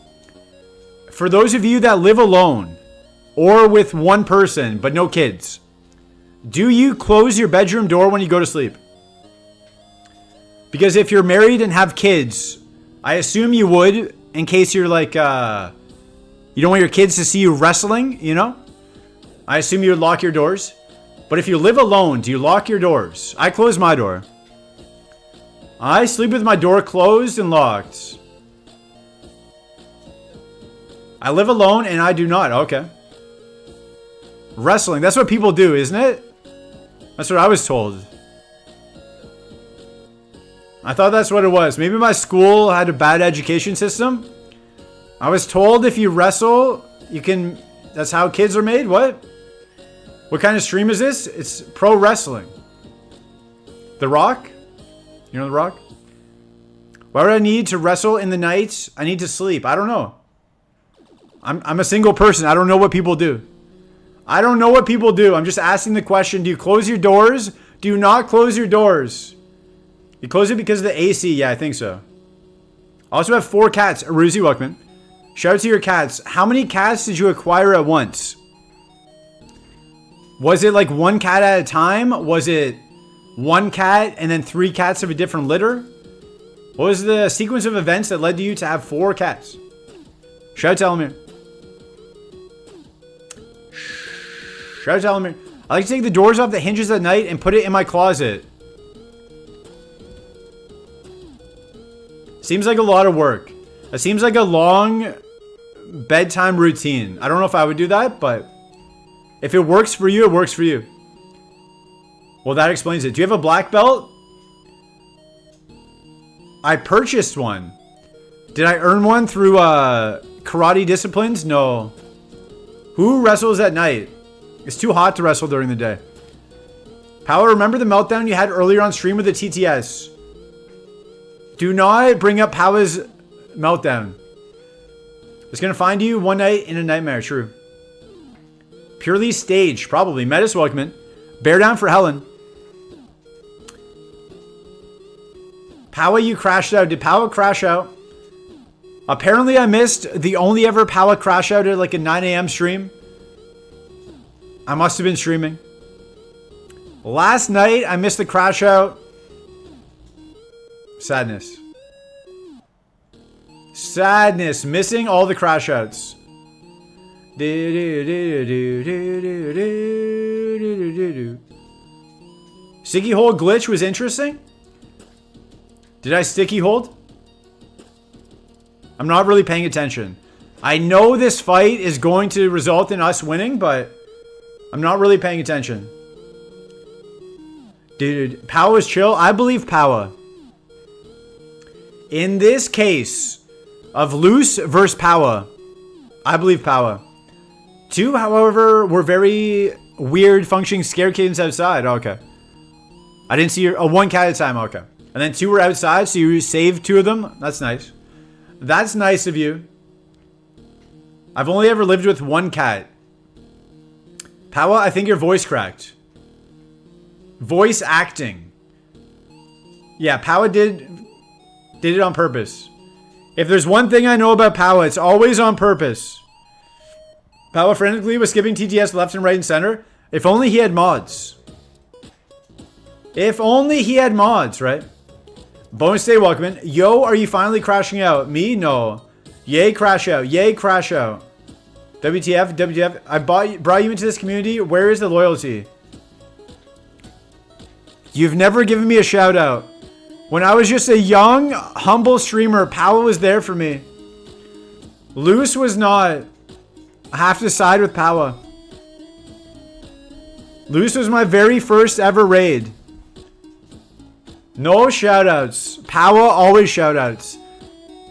for those of you that live alone or with one person but no kids, do you close your bedroom door when you go to sleep? Because if you're married and have kids, I assume you would, in case you're like, you don't want your kids to see you wrestling, you know? I assume you would lock your doors. But if you live alone, do you lock your doors? I close my door. I sleep with my door closed and locked. I live alone and I do not. Okay. Wrestling. That's what people do, isn't it? That's what I was told. I thought that's what it was. Maybe my school had a bad education system. I was told if you wrestle, you can... That's how kids are made? What? What kind of stream is this? It's pro wrestling. The Rock? You know The Rock? Why would I need to wrestle in the night? I need to sleep. I don't know. I'm a single person. I don't know what people do. I don't know what people do. I'm just asking the question. Do you close your doors? Do you not close your doors? You close it because of the AC? Yeah, I think so. I also have 4 cats. Aruzi, welcome in. Shout out to your cats. How many cats did you acquire at once? Was it like 1 cat at a time? Was it 1 cat and then 3 cats of a different litter? What was the sequence of events that led you to have 4 cats? Shout out to Elamir. Shout out to Elamir. I like to take the doors off the hinges at night and put it in my closet. Seems like a lot of work. It seems like a long bedtime routine. I don't know if I would do that, but if it works for you, it works for you. Well, that explains it. Do you have a black belt? I purchased one. Did I earn one through karate disciplines? No. Who wrestles at night? It's too hot to wrestle during the day. Power, remember the meltdown you had earlier on stream with the TTS? Do not bring up Power's meltdown. It's gonna find you one night in a nightmare. True. Purely staged, probably. Metis, welcome in. Bear down for Helen. Powa, you crashed out. Did Powa crash out? Apparently I missed the only ever Powa crash out at like a 9 a.m. stream. I must have been streaming. Last night I missed the crash out. Sadness. Sadness. Missing all the crash outs. Sticky hold glitch was interesting. Did I sticky hold? I'm not really paying attention. I know this fight is going to result in us winning, but I'm not really paying attention. Dude, Powa is chill. I believe Powa. In this case of Loose versus Powa, I believe Powa. Two, however, were very weird functioning scare kittens outside. Oh, okay. I didn't see your... one cat at a time. Okay. And then two were outside, so you saved two of them. That's nice. That's nice of you. I've only ever lived with one cat. Powa, I think your voice cracked. Voice acting. Yeah, Powa did it on purpose. If there's one thing I know about Powa, it's always on purpose. Powa frantically was skipping TTS left and right and center. If only he had mods. If only he had mods, right? Bonus day, welcome in. Yo, are you finally crashing out? Me? No. Yay, crash out. Yay, crash out. WTF, WTF. I brought you into this community. Where is the loyalty? You've never given me a shout out. When I was just a young, humble streamer, Powa was there for me. Loose was not. I have to side with Powa. Loose was my very first ever raid. No shoutouts. Powa always shoutouts.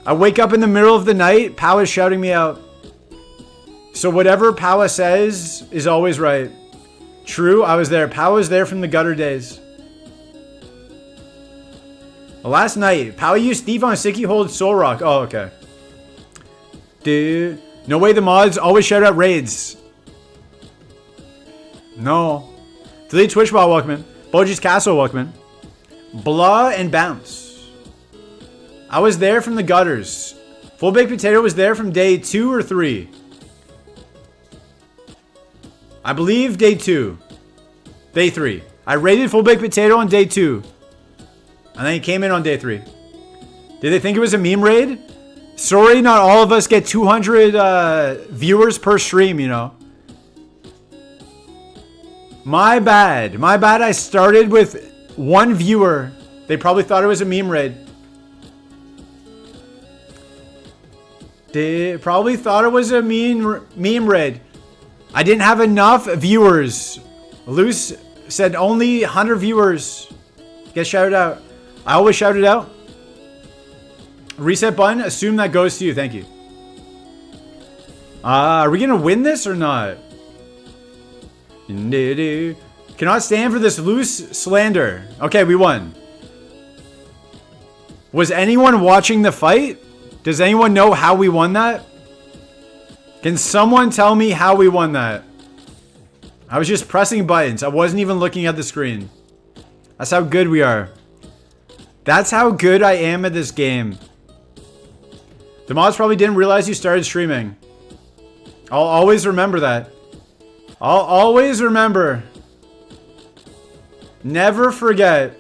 I wake up in the middle of the night, Powa's shouting me out. So whatever Powa says is always right. True, I was there. Powa was there from the gutter days. Last night, Powa used Thief on Sticky Hold Soul Rock. Oh, okay. Dude. No way the mods always shout out raids. No. Delete Twitch ball, welcome in. Boji's Castle, welcome in. Blah and Bounce. I was there from the gutters. Full Baked Potato was there from day 2 or 3. I believe day 2. Day 3. I raided Full Baked Potato on day 2. And then he came in on day 3. Did they think it was a meme raid? Sorry, not all of us get 200 viewers per stream, you know. My bad. My bad. I started with 1 viewer. They probably thought it was a meme raid. They probably thought it was a meme raid. I didn't have enough viewers. Loose said only 100 viewers get shouted out. I always shout it out. Reset button. Assume that goes to you. Thank you. Are we going to win this or not? Cannot stand for this loose slander. Okay, we won. Was anyone watching the fight? Does anyone know how we won that? Can someone tell me how we won that? I was just pressing buttons. I wasn't even looking at the screen. That's how good we are. That's how good I am at this game. The mods probably didn't realize you started streaming. I'll always remember that. I'll always remember. Never forget.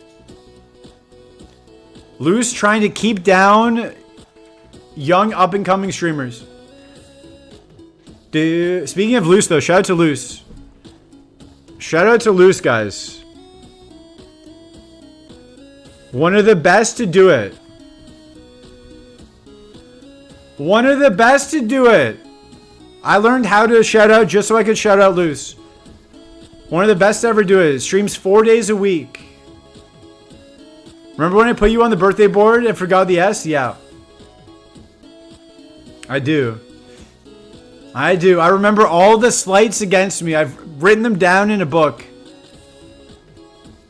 Loose trying to keep down young up-and-coming streamers. Dude, speaking of Loose, though, shout out to Loose. Shout out to Loose, guys. One of the best to do it. One of the best to do it. I learned how to shout out just so I could shout out Loose. One of the best to ever do it. Streams 4 days a week. Remember when I put you on the birthday board and forgot the S? Yeah. I do. I do. I remember all the slights against me. I've written them down in a book.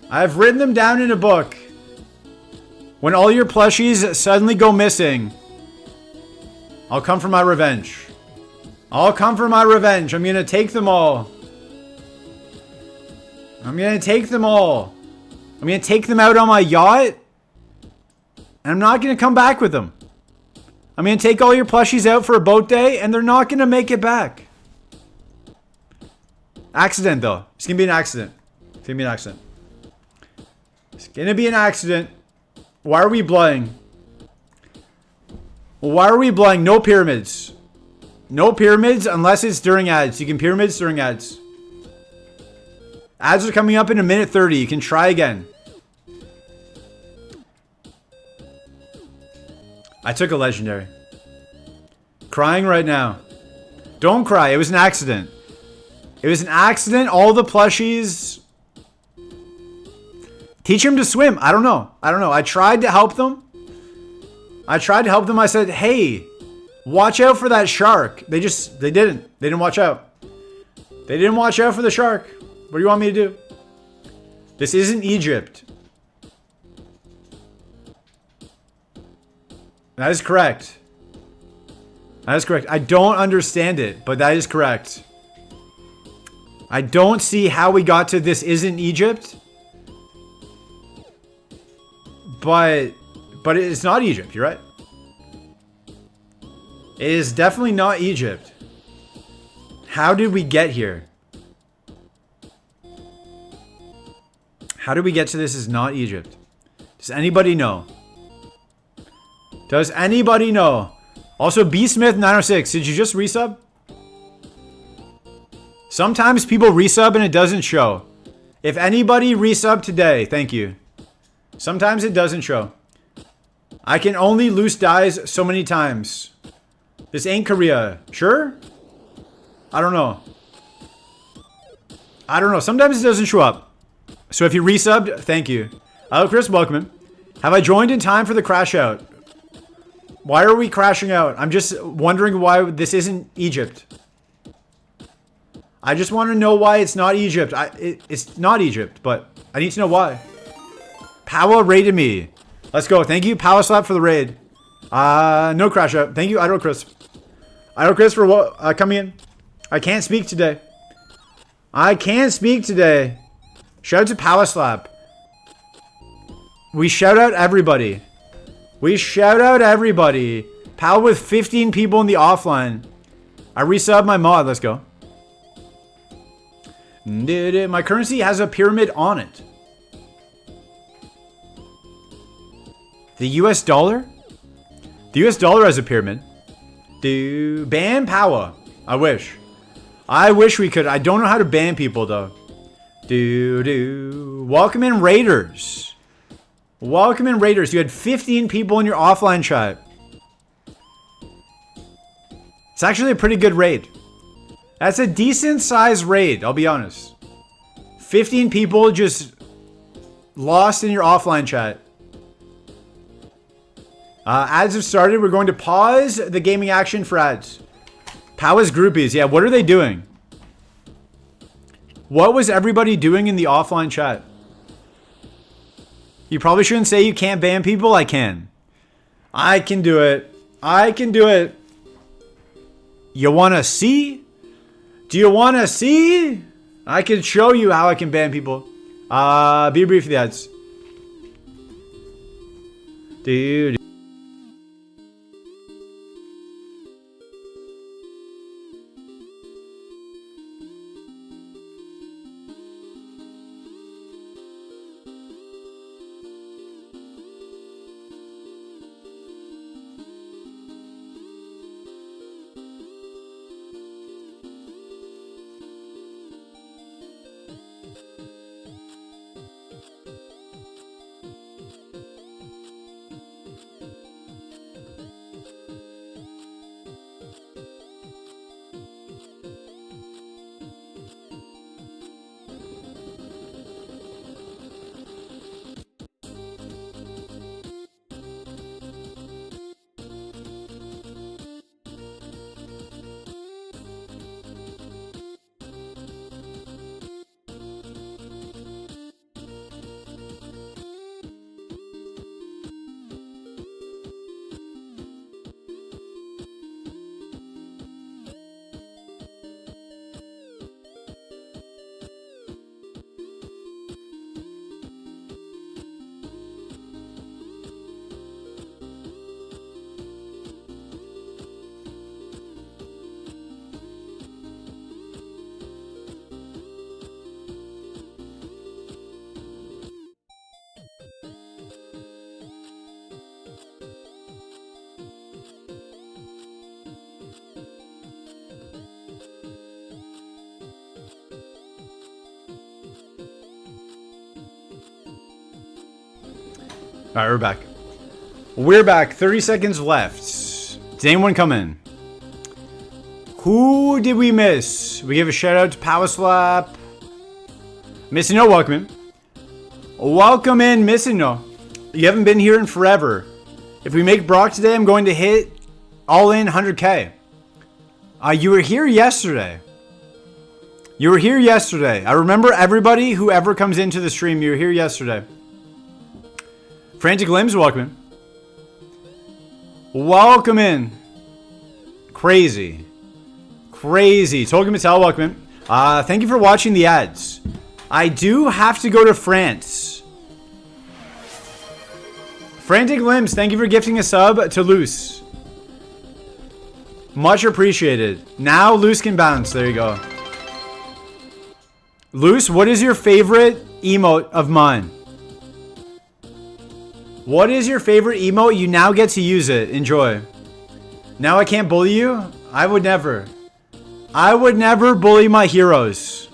I've written them down in a book. When all your plushies suddenly go missing. I'll come for my revenge. I'll come for my revenge. I'm gonna take them all. I'm gonna take them all. I'm gonna take them out on my yacht. And I'm not gonna come back with them. I'm gonna take all your plushies out for a boat day, and they're not gonna make it back. Accident, though. It's gonna be an accident. It's gonna be an accident. It's gonna be an accident. Why are we blooding? Why are we blooding? No pyramids. No pyramids unless it's during ads. You can pyramids during ads. Ads are coming up in a minute 30. You can try again. I took a legendary. Crying right now. Don't cry. It was an accident. It was an accident. All the plushies. Teach him to swim. I don't know. I tried to help them. I said, hey, watch out for that shark. They didn't. They didn't watch out. They didn't watch out for the shark. What do you want me to do? This isn't Egypt. That is correct. That is correct. I don't understand it, but that is correct. I don't see how we got to this isn't Egypt. But it's not Egypt, you're right. It is definitely not Egypt. How did we get here? How did we get to this is not Egypt? Does anybody know? Does anybody know? Also, BSmith906, did you just resub? Sometimes people resub and it doesn't show. If anybody resub today, thank you. Sometimes it doesn't show. I can only loose dies so many times. This ain't Korea. Sure? I don't know. Sometimes it doesn't show up. So if you resubbed, thank you. Hello, Chris. Welcome in. Have I joined in time for the crash out? Why are we crashing out? I'm just wondering why this isn't Egypt. I just want to know why it's not Egypt. It's not Egypt, but I need to know why. Powa raided me. Let's go. Thank you, Power Slap, for the raid. No crash out. Thank you, Idol Chris. Idol Chris for coming in. I can't speak today. Shout out to Power Slap. We shout out everybody. Pal with 15 people in the offline. I resub my mod. Let's go. My currency has a pyramid on it. The US dollar? The US dollar has a pyramid. Ban power. I wish we could. I don't know how to ban people though. Welcome in Raiders. Welcome in Raiders. You had 15 people in your offline chat. It's actually a pretty good raid. That's a decent sized raid, I'll be honest. 15 people just lost in your offline chat. Ads have started. We're going to pause the gaming action for ads. Powa's groupies. Yeah, what are they doing? What was everybody doing in the offline chat? You probably shouldn't say you can't ban people. I can. I can do it. You want to see? Do you want to see? I can show you how I can ban people. Be brief for the ads. Dude. All right, we're back. We're back. 30 seconds left. Did anyone come in? Who did we miss? We give a shout out to Power Slap. Missing no, welcome in. Welcome in, Missing no. You haven't been here in forever. If we make Brock today, I'm going to hit all in 100K. You were here yesterday. You were here yesterday. I remember everybody who ever comes into the stream. You were here yesterday. Frantic Limbs, welcome in. Welcome in. Crazy. Crazy. Tolkien Mattel, welcome in. Thank you for watching the ads. I do have to go to France. Frantic Limbs, thank you for gifting a sub to Luce. Much appreciated. Now Luce can bounce. There you go. Luce, what is your favorite emote of mine? What is your favorite emote? You now get to use it. Enjoy. Now I can't bully you? I would never. I would never bully my heroes.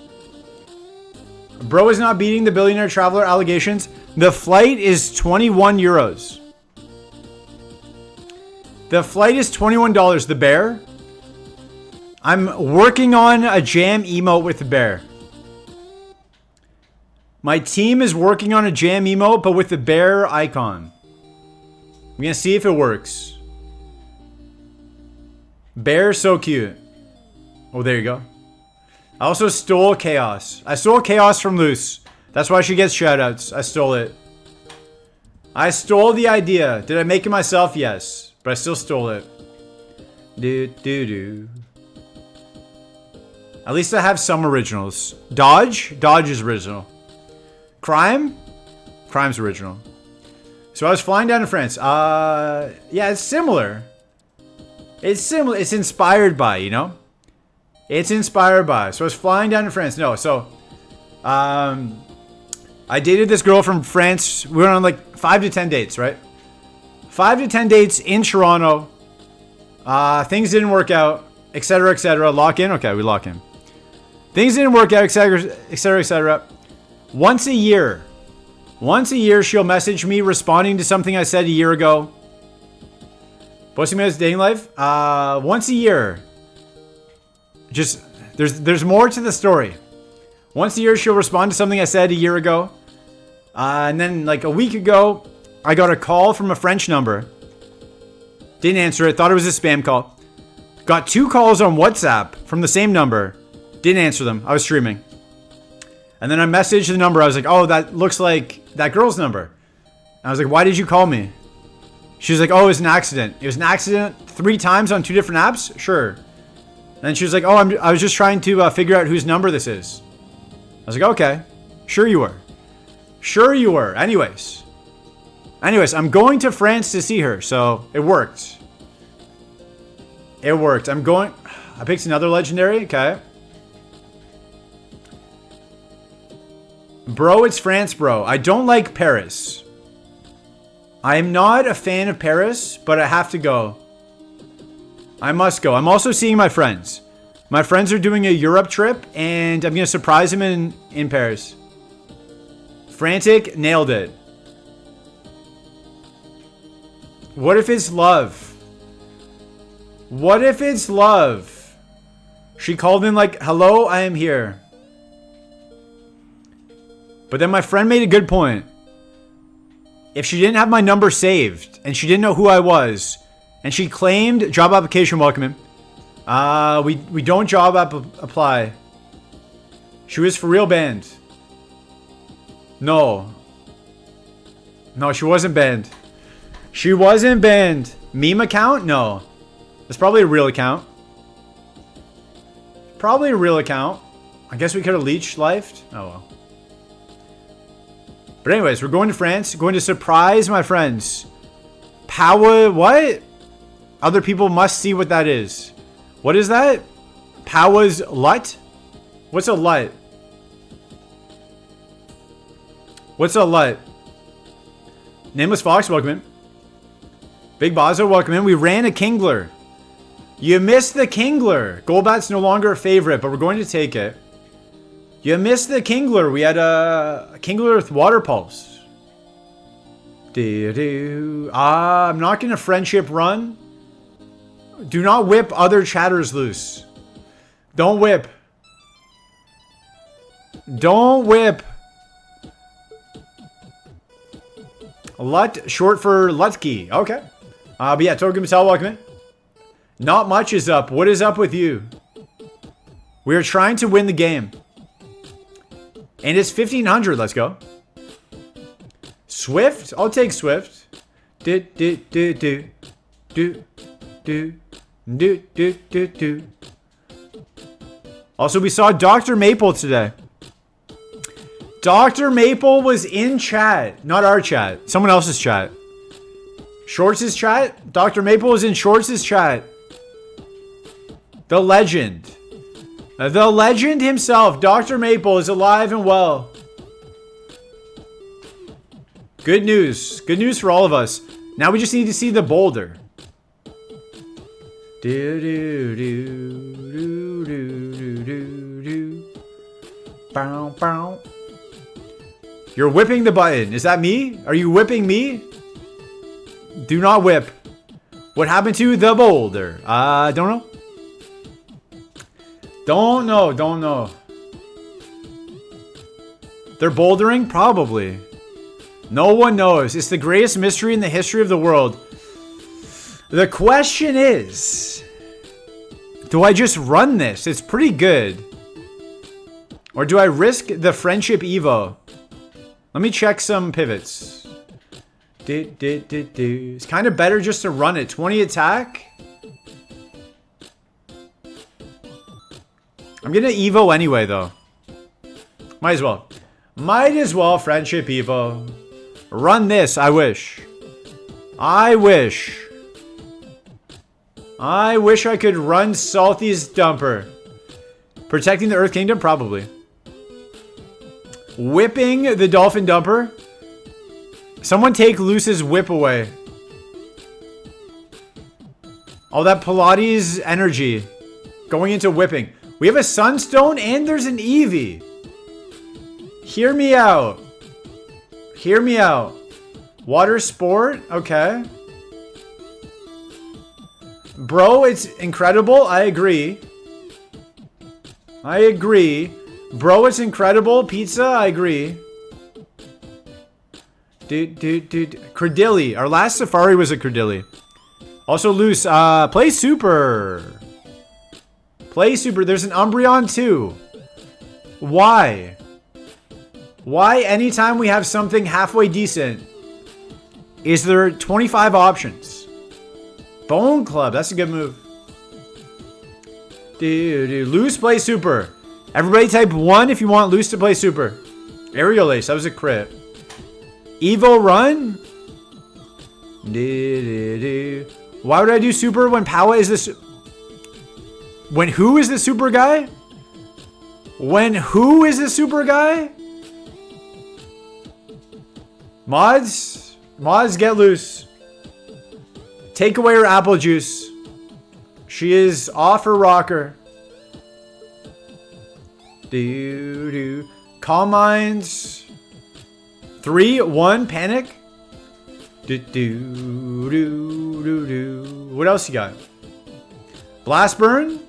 Bro is not beating the billionaire traveler allegations. The flight is 21 euros. The flight is $21. The bear? I'm working on a jam emote with the bear. My team is working on a jam emote, but with the bear icon. I'm gonna see if it works. Bear, so cute. Oh, there you go. I also stole Chaos. I stole Chaos from Luce. That's why she gets shoutouts. I stole it. I stole the idea. Did I make it myself? Yes. But I still stole it. Do. At least I have some originals. Dodge? Dodge is original. Crime? Crime's original. So I was flying down to France. Yeah, it's similar. It's similar. It's inspired by, you know? It's inspired by. So I was flying down to France. No, so... I dated this girl from France. We went on like 5 to 10 dates, right? 5 to 10 dates in Toronto. Things didn't work out, etc., etc. Lock in? Okay, we lock in. Things didn't work out, etc., etc., etc. Once a year, she'll message me responding to something I said a year ago. Posting my dating life. Once a year. Just, there's more to the story. Once a year, she'll respond to something I said a year ago. And then, like a week ago, I got a call from a French number. Didn't answer it. Thought it was a spam call. Got 2 calls on WhatsApp from the same number. Didn't answer them. I was streaming. And then I messaged the number. I was like, oh, that looks like that girl's number. And I was like, why did you call me? She was like, oh, it was an accident. It was an accident 3 times on 2 different apps? Sure. And then she was like, oh, I was just trying to figure out whose number this is. I was like, okay. Sure you were. Sure you were. Anyways, I'm going to France to see her, so it worked. It worked. I picked another legendary. Okay. Bro, it's France, bro. I don't like Paris. I am not a fan of Paris, but I have to go. I must go. I'm also seeing my friends. My friends are doing a Europe trip, and I'm going to surprise them in Paris. Frantic, nailed it. What if it's love? What if it's love? She called in like, hello, I am here. But then my friend made a good point. If she didn't have my number saved, and she didn't know who I was, and she claimed job application welcome in, we don't job apply. She was for real banned. No, she wasn't banned. She wasn't banned. Meme account? No. It's probably a real account. Probably a real account. I guess we could have leech lifed. Oh well. But anyways, we're going to France. Going to surprise my friends. Power, what? Other people must see what that is. What is that? Power's LUT? What's a LUT? What's a LUT? Nameless Fox, welcome in. Big Bazo, welcome in. We ran a Kingler. You missed the Kingler. Golbat's no longer a favorite, but we're going to take it. You missed the Kingler. We had a Kingler with Water Pulse. I'm not going to friendship run. Do not whip other chatters loose. Don't whip. Don't whip. Lut, short for Lutke. Okay. But yeah, Torgum Masal, welcome in. Not much is up. What is up with you? We are trying to win the game. And it's 1500. Let's go. Swift? I'll take Swift. Do. Also, we saw Dr. Maple today. Dr. Maple was in chat. Not our chat. Someone else's chat. Shorts' chat? Dr. Maple was in Shorts' chat. The legend. The legend himself, Dr. Maple, is alive and well. Good news. Good news for all of us. Now we just need to see the boulder. Do do do do do do do. Bow bow. You're whipping the button. Is that me? Are you whipping me? Do not whip. What happened to the boulder? Don't know. Don't know. Don't know. They're bouldering? Probably. No one knows. It's the greatest mystery in the history of the world. The question is, do I just run this? It's pretty good. Or do I risk the friendship Evo? Let me check some pivots. It's kind of better just to run it. 20 attack. I'm gonna Evo anyway, though. Might as well. Might as well friendship Evo. Run this, I wish. I wish. I wish I could run Salty's Dumper. Protecting the Earth Kingdom? Probably. Whipping the Dolphin Dumper? Someone take Luce's whip away. All that Pilates energy going into whipping. We have a Sunstone and there's an Eevee. Hear me out. Hear me out. Water Sport? Okay. Bro, it's incredible. I agree. I agree. Bro, it's incredible. Pizza? I agree. Dude. Credilli. Our last Safari was a Credilli. Also loose. Play Super. Play Super. There's an Umbreon too. Why? Why anytime we have something halfway decent, is there 25 options? Bone Club. That's a good move. Dude. Loose, play Super. Everybody type 1 if you want Loose to play Super. Aerial Ace. That was a crit. Evo Run? Why would I do Super when Powa is this? When who is the Super guy? When who is the Super guy? Mods? Mods, get loose. Take away her apple juice. She is off her rocker. Calm Minds. 3, 1, Panic. What else you got? Blast Burn?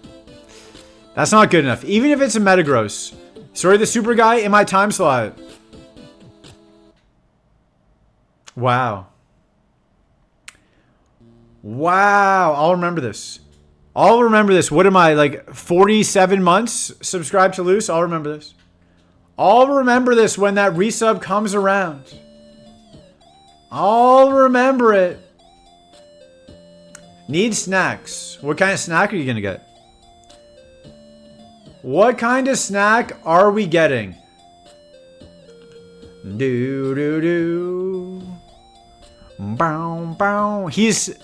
That's not good enough. Even if it's a Metagross. Sorry, the Super guy in my time slot. Wow. Wow. I'll remember this. I'll remember this. What am I, like 47 months subscribed to Loose? I'll remember this. I'll remember this when that resub comes around. I'll remember it. Need snacks. What kind of snack are you going to get? What kind of snack are we getting? Bow, bow. He's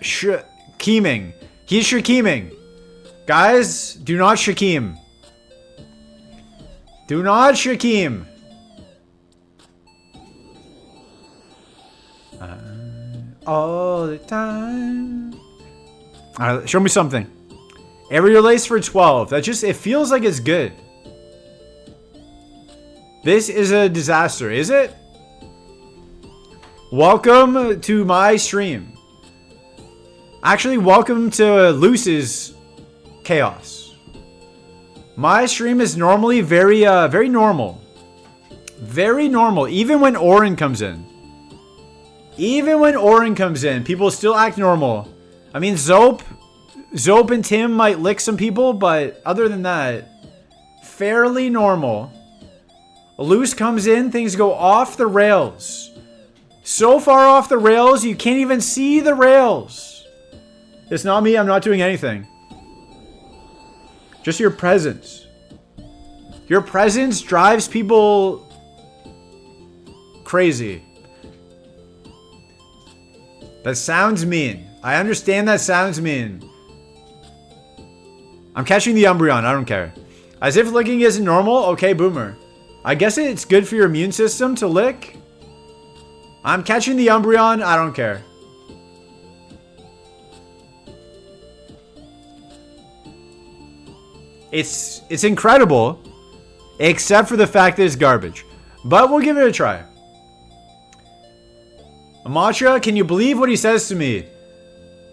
Shakiming. He's Shakiming. Guys, do not Shakim. Do not Shakim. all the time. All right, show me something. Aerial lace for 12. That just, it feels like it's good. This is a disaster, is it? Welcome to my stream. Actually, welcome to Luce's chaos. My stream is normally very normal. Very normal, even when Oren comes in. Even when Oren comes in, people still act normal. I mean, Zope and Tim might lick some people, but other than that, fairly normal. Luce comes in, things go off the rails. So far off the rails, you can't even see the rails. It's not me, I'm not doing anything. Just your presence. Your presence drives people crazy. That sounds mean. I understand that sounds mean. I'm catching the Umbreon, I don't care. As if licking isn't normal? Okay, boomer. I guess it's good for your immune system to lick. I'm catching the Umbreon, I don't care. It's incredible, except for the fact that it's garbage. But we'll give it a try. Amatra, can you believe what he says to me?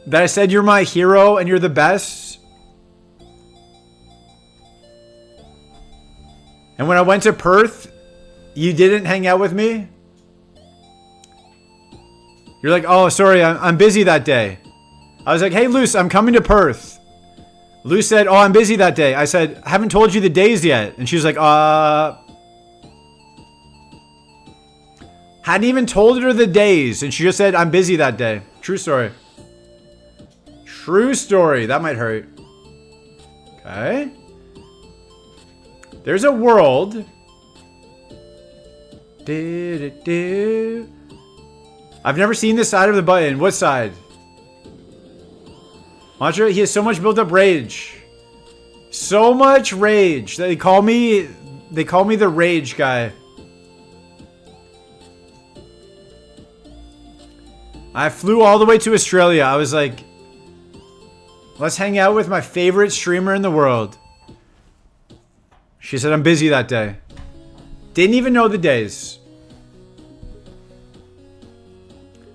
That I said you're my hero and you're the best? And when I went to Perth, you didn't hang out with me? You're like, oh, sorry, I'm busy that day. I was like, hey, Luce, I'm coming to Perth. Luce said, oh, I'm busy that day. I said, I haven't told you the days yet. And she was like, hadn't even told her the days. And she just said, I'm busy that day. True story. True story. That might hurt. Okay. There's a world. I've never seen this side of the button. What side? Mantra, he has so much built up rage. So much rage. They call me the rage guy. I flew all the way to Australia. I was like, let's hang out with my favorite streamer in the world. She said, I'm busy that day. Didn't even know the days.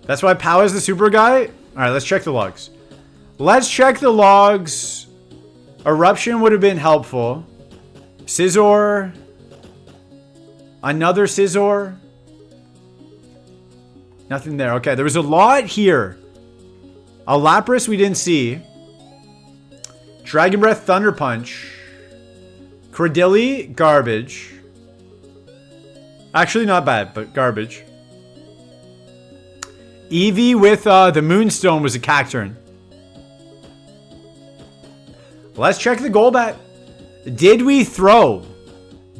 That's why Pow is the super guy? Alright, let's check the logs. Let's check the logs. Eruption would have been helpful. Scizor. Another Scizor. Nothing there. Okay, there was a lot here. A Lapras we didn't see. Dragon Breath, Thunder Punch. Credilli, garbage. Actually, not bad, but garbage. Eevee with the Moonstone was a Cacturn. Let's check the Golbat. Did we throw?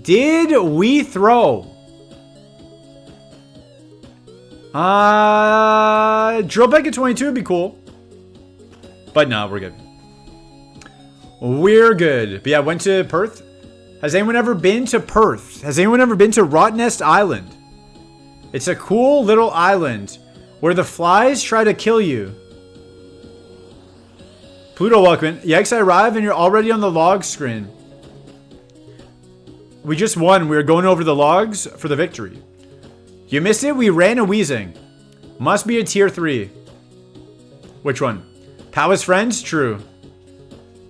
Did we throw? Drill Peck at 22 would be cool. But no, we're good. We're good. But yeah, went to Perth. Has anyone ever been to Perth? Has anyone ever been to Rottnest Island? It's a cool little island where the flies try to kill you. Pluto, welcome. Yikes, I arrive and you're already on the log screen. We just won. We were going over the logs for the victory. You missed it? We ran a wheezing. Must be a tier 3. Which one? Powa's friends? True.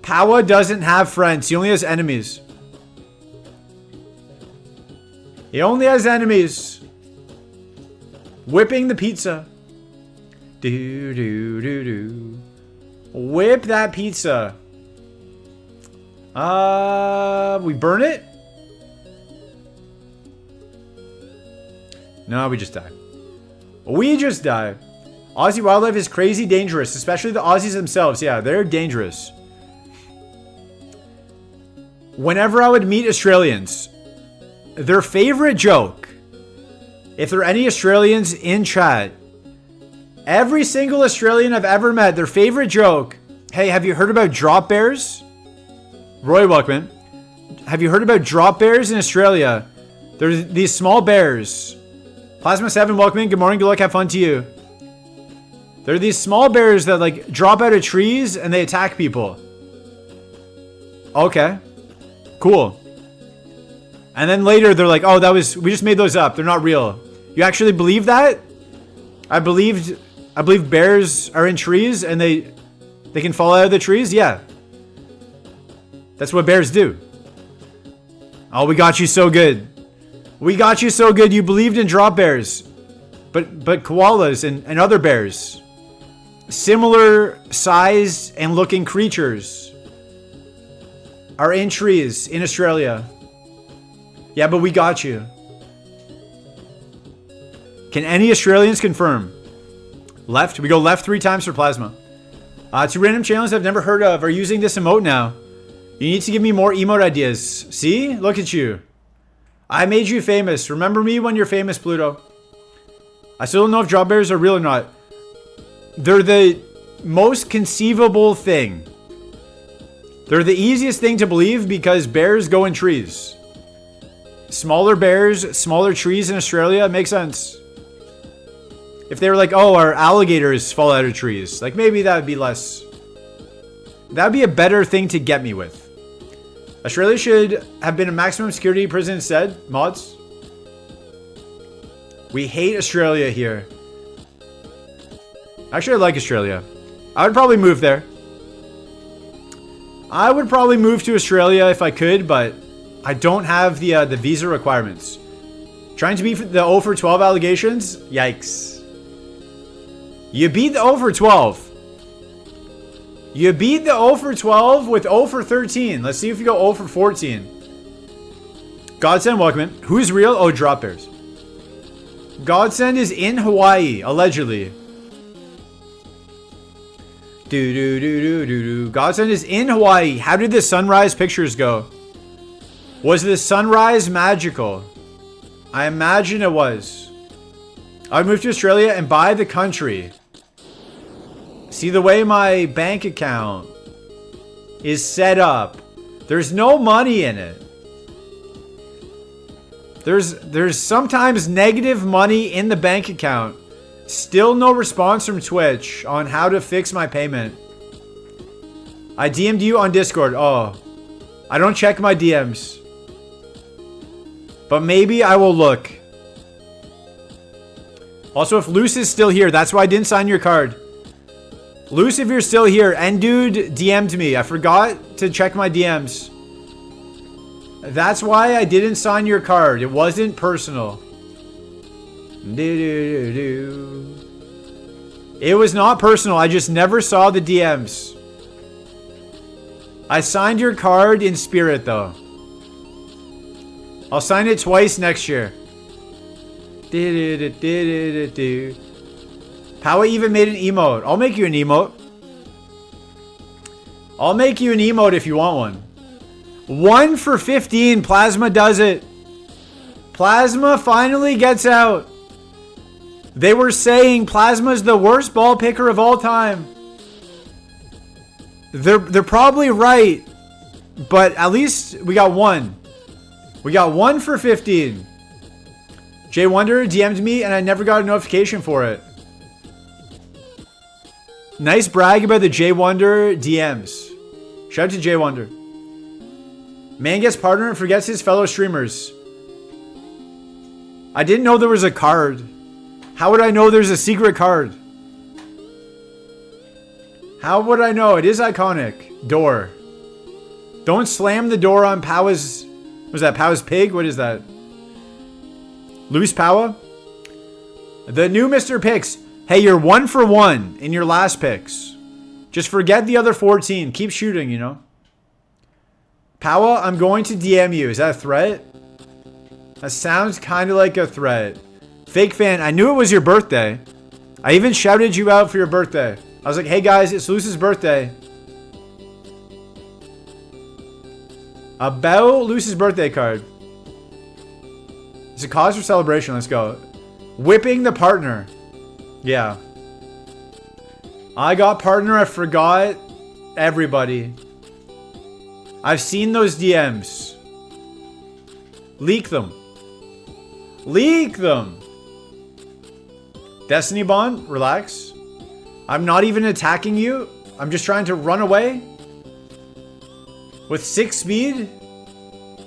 Powa doesn't have friends. He only has enemies. He only has enemies. Whipping the pizza. Do do do do. Whip that pizza. We burn it? No, we just die. We just die. Aussie wildlife is crazy dangerous, especially the Aussies themselves. Yeah, they're dangerous. Whenever I would meet Australians, their favorite joke, if there are any Australians in chat, every single Australian I've ever met, their favorite joke, hey, have you heard about drop bears? Roy Welkman, have you heard about drop bears in Australia? There's these small bears. Plasma 7, welcome in. Good morning, good luck, have fun to you. They're these small bears that like drop out of trees and they attack people. Okay. Cool. And then later they're like, oh, we just made those up. They're not real. You actually believe that? I believe bears are in trees and they can fall out of the trees? Yeah. That's what bears do. Oh, we got you so good. We got you so good. You believed in drop bears. But koalas and other bears. Similar sized and looking creatures are in trees in Australia. Yeah, but we got you. Can any Australians confirm? Left? We go left 3 times for plasma. 2 random channels I've never heard of are using this emote now. You need to give me more emote ideas. See? Look at you. I made you famous. Remember me when you're famous, Pluto. I still don't know if drop bears are real or not. They're the most conceivable thing. They're the easiest thing to believe because bears go in trees. Smaller bears, smaller trees in Australia, makes sense. If they were like, oh, our alligators fall out of trees, like maybe that would be less. That would be a better thing to get me with. Australia should have been a maximum security prison instead. Mods. We hate Australia here. Actually, I like Australia. I would probably move there. I would probably move to Australia if I could, but I don't have the visa requirements. Trying to beat the 0 for 12 allegations? Yikes. You beat the 0 for 12. You beat the 0 for 12 with 0 for 13. Let's see if you go 0 for 14. Godsend, welcome in. Who's real? Oh, drop bears. Godsend is in Hawaii, allegedly. Godsend is in Hawaii. How did the sunrise pictures go? Was the sunrise magical? I imagine it was. I would move to Australia and buy the country. See the way my bank account is set up. There's no money in it. There's sometimes negative money in the bank account. Still no response from Twitch on how to fix my payment. I DM'd you on Discord. Oh, I don't check my DMs. But maybe I will look. Also, if Luce is still here, that's why I didn't sign your card. Luce, if you're still here, and dude DM'd me. I forgot to check my DMs. That's why I didn't sign your card. It wasn't personal. It was not personal. I just never saw the DMs. I signed your card in spirit, though. I'll sign it twice next year. Powa even made an emote. I'll make you an emote. I'll make you an emote if you want one. 1 for 15. Plasma does it. Plasma finally gets out. They were saying Plasma's the worst ball picker of all time. They're probably right. But at least we got 1. We got 1 for 15. Jay Wonder DM'd me and I never got a notification for it. Nice brag about the Jay Wonder DMs. Shout out to Jay Wonder. Man gets partner and forgets his fellow streamers. I didn't know there was a card. How would I know there's a secret card? How would I know? It is iconic. Door. Don't slam the door on Powa's... Was that Powa's pig? What is that? Luis Powa? The new Mr. Picks. Hey, you're 1 for 1 in your last picks. Just forget the other 14. Keep shooting, you know? Powa, I'm going to DM you. Is that a threat? That sounds kind of like a threat. Fake fan, I knew it was your birthday. I even shouted you out for your birthday. I was like, hey guys, it's Luce's birthday. About Luce's birthday card. It's a cause for celebration. Let's go. Whipping the partner. Yeah. I got partner. I forgot everybody. I've seen those DMs. Leak them. Leak them. Destiny Bond, relax. I'm not even attacking you. I'm just trying to run away. With 6 speed.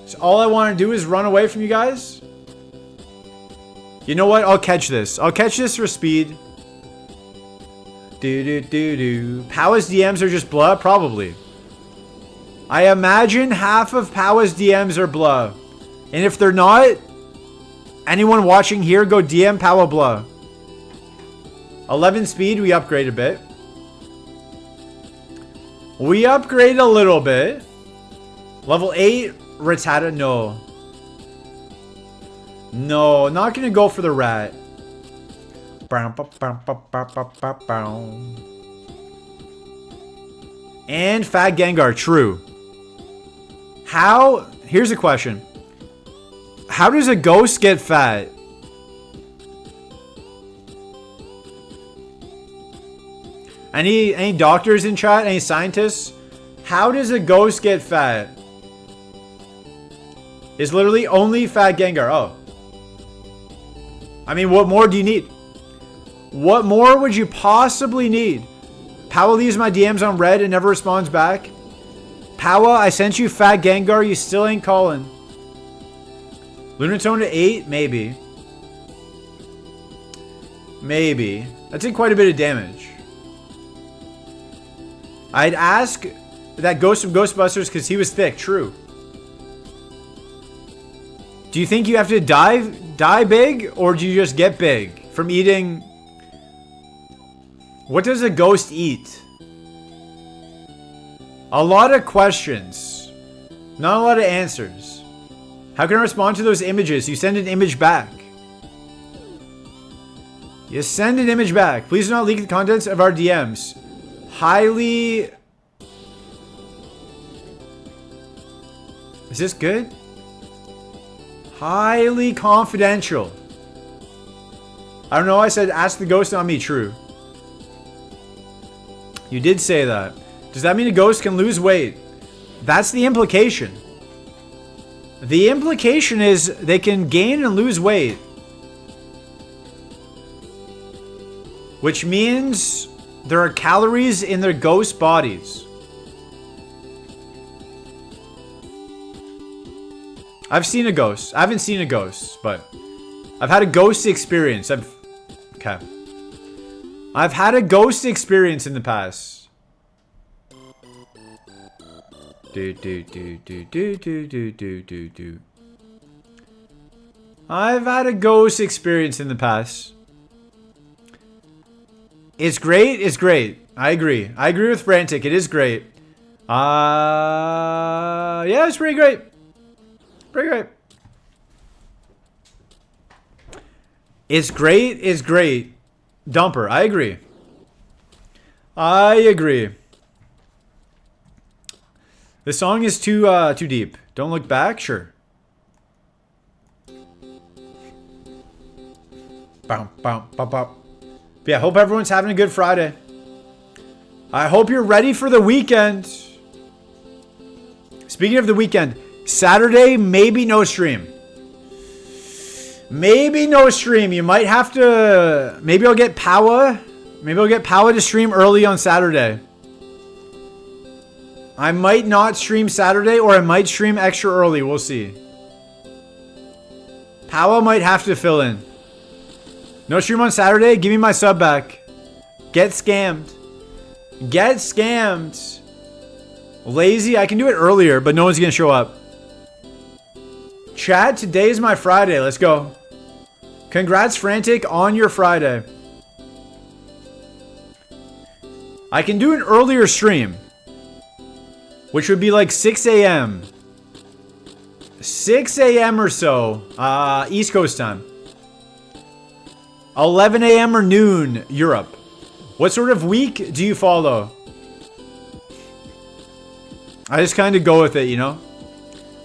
So all I want to do is run away from you guys. You know what? I'll catch this. I'll catch this for speed. Powa's DMs are just blah? Probably. I imagine half of Powa's DMs are blah. And if they're not, anyone watching here, go DM Powa blah. 11 speed, we upgrade a bit. We upgrade a little bit. Level 8, Rattata, no. No, not gonna go for the rat. And Fat Gengar, true. How? Here's a question. How does a ghost get fat? Any doctors in chat? Any scientists? How does a ghost get fat? It's literally only Fat Gengar. Oh. I mean, what more do you need? What more would you possibly need? Powa leaves my DMs on red and never responds back. Powa, I sent you Fat Gengar. You still ain't calling. Lunatone to 8? Maybe. Maybe. That did quite a bit of damage. I'd ask that ghost from Ghostbusters because he was thick. True. Do you think you have to die big? Or do you just get big from eating? What does a ghost eat? A lot of questions. Not a lot of answers. How can I respond to those images? You send an image back. You send an image back. Please do not leak the contents of our DMs. Highly... Is this good? Highly confidential. I don't know. I said ask the ghost on me. True. You did say that. Does that mean a ghost can lose weight? That's the implication. The implication is they can gain and lose weight. Which means there are calories in their ghost bodies. I've seen a ghost. I haven't seen a ghost, but I've had a ghost experience. Okay. I've had a ghost experience in the past. I've had a ghost experience in the past. It's great. It's great. I agree. I agree with Frantic. It is great. Yeah, it's pretty great. Pretty great. It's great. It's great. Dumper. I agree. I agree. The song is too deep. Don't look back. Sure. Bow, bow, bow, bow. But yeah, hope everyone's having a good Friday. I hope you're ready for the weekend. Speaking of the weekend, Saturday, maybe no stream. Maybe no stream. You might have to... Maybe I'll get Powa. Maybe I'll get Powa to stream early on Saturday. I might not stream Saturday, or I might stream extra early. We'll see. Powa might have to fill in. No stream on Saturday? Give me my sub back. Get scammed. Get scammed. Lazy? I can do it earlier, but no one's going to show up. Chat, today's my Friday. Let's go. Congrats, Frantic, on your Friday. I can do an earlier stream, which would be like 6 a.m. 6 a.m. or so, East Coast time. 11 a.m. or noon, Europe. What sort of week do you follow? I just kind of go with it, you know?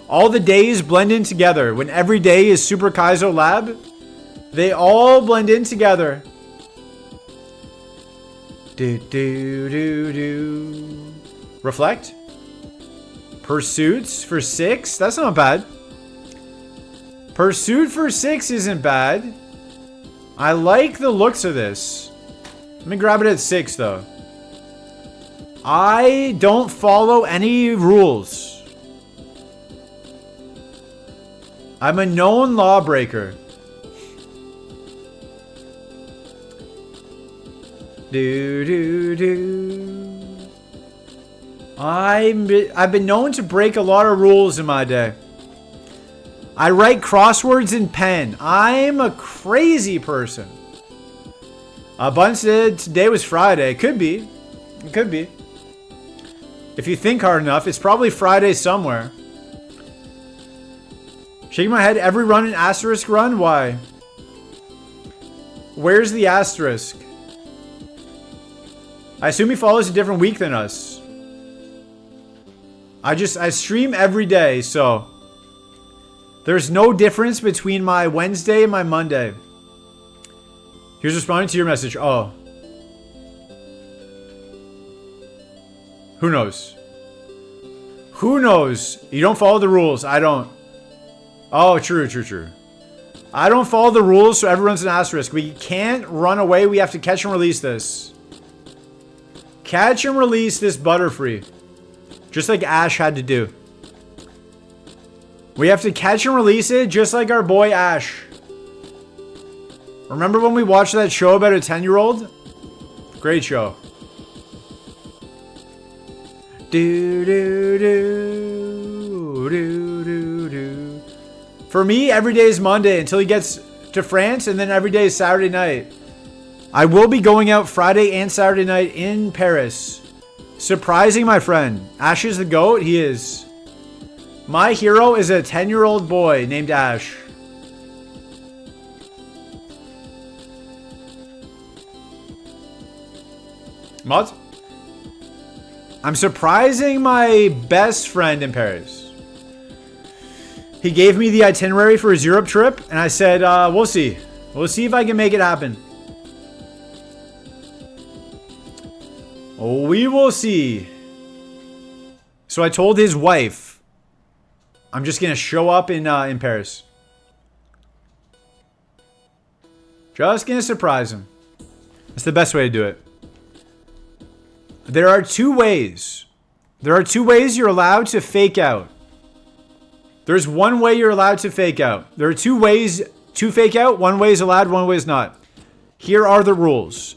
All the days blend in together. When every day is Super Kaizo Lab, they all blend in together. Reflect. Pursuits for 6? That's not bad. Pursuit for 6 isn't bad. I like the looks of this. Let me grab it at 6, though. I don't follow any rules. I'm a known lawbreaker. I've been known to break a lot of rules in my day. I write crosswords in pen. I'm a crazy person. Bun said today was Friday. It could be. It could be. If you think hard enough, it's probably Friday somewhere. Shaking my head. Every run an asterisk run? Why? Where's the asterisk? I assume he follows a different week than us. I stream every day, so there's no difference between my Wednesday and my Monday. Here's responding to your message. Oh. Who knows? Who knows? You don't follow the rules. I don't. Oh, true. I don't follow the rules, so everyone's an asterisk. We can't run away. We have to catch and release this. Catch and release this Butterfree. Just like Ash had to do. We have to catch and release it just like our boy Ash. Remember when we watched that show about a 10-year-old? Great show. For me, every day is Monday until he gets to France, and then every day is Saturday night. I will be going out Friday and Saturday night in Paris. Surprising my friend. Ash is the GOAT? He is. My hero is a 10-year-old boy named Ash. Mods? I'm surprising my best friend in Paris. He gave me the itinerary for his Europe trip, and I said, we'll see. We'll see if I can make it happen. We will see. So I told his wife, I'm just going to show up in Paris. Just going to surprise him. That's the best way to do it. There are two ways. There are two ways you're allowed to fake out. There's one way you're allowed to fake out. There are two ways to fake out. One way is allowed, one way is not. Here are the rules.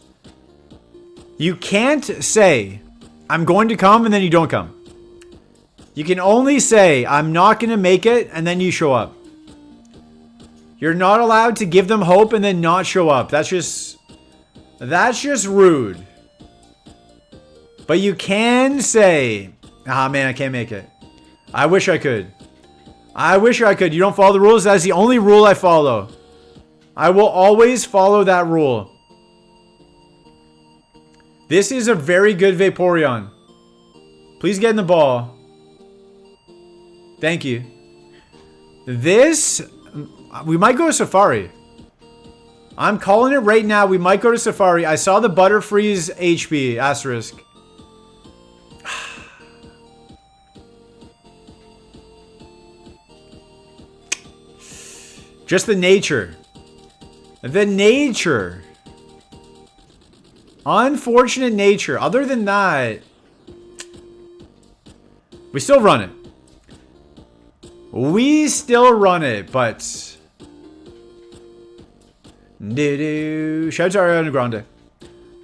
You can't say, I'm going to come, and then you don't come. You can only say, I'm not going to make it, and then you show up. You're not allowed to give them hope and then not show up. That's just rude. But you can say, man, I can't make it. I wish I could. I wish I could. You don't follow the rules? That's the only rule I follow. I will always follow that rule. This is a very good Vaporeon. Please get in the ball. Thank you. This, we might go to Safari. I'm calling it right now. We might go to Safari. I saw the Butterfree's HP asterisk. Just the nature. The nature. Unfortunate nature. Other than that, we still run it. We still run it, but... Shout out to Ariana Grande.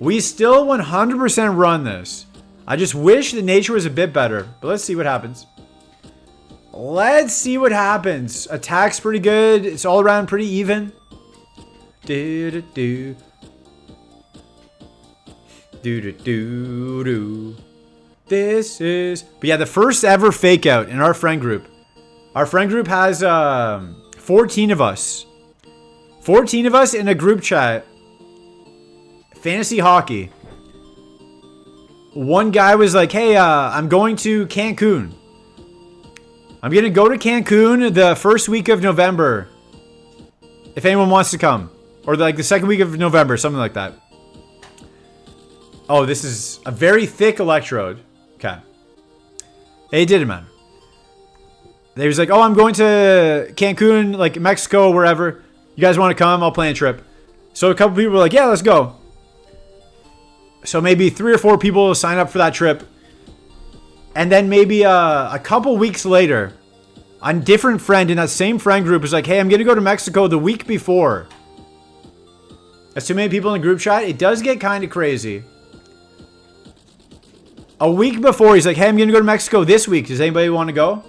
We still 100% run this. I just wish the nature was a bit better, but let's see what happens. Let's see what happens. Attack's pretty good. It's all around pretty even. This is... But yeah, the first ever fake out in our friend group. Our friend group has 14 of us. 14 of us in a group chat. Fantasy hockey. One guy was like, hey, I'm going to Cancun. I'm going to go to Cancun the first week of November. If anyone wants to come. Or like the second week of November, something like that. Oh, this is a very thick electrode. Okay. It didn't matter. They was like, oh, I'm going to Cancun, like Mexico, wherever. You guys want to come? I'll plan a trip. So a couple people were like, yeah, let's go. So maybe 3 or 4 people will sign up for that trip. And then maybe a couple weeks later, a different friend in that same friend group is like, hey, I'm going to go to Mexico the week before. That's too many people in the group chat. It does get kind of crazy. A week before, he's like, hey, I'm going to go to Mexico this week. Does anybody want to go?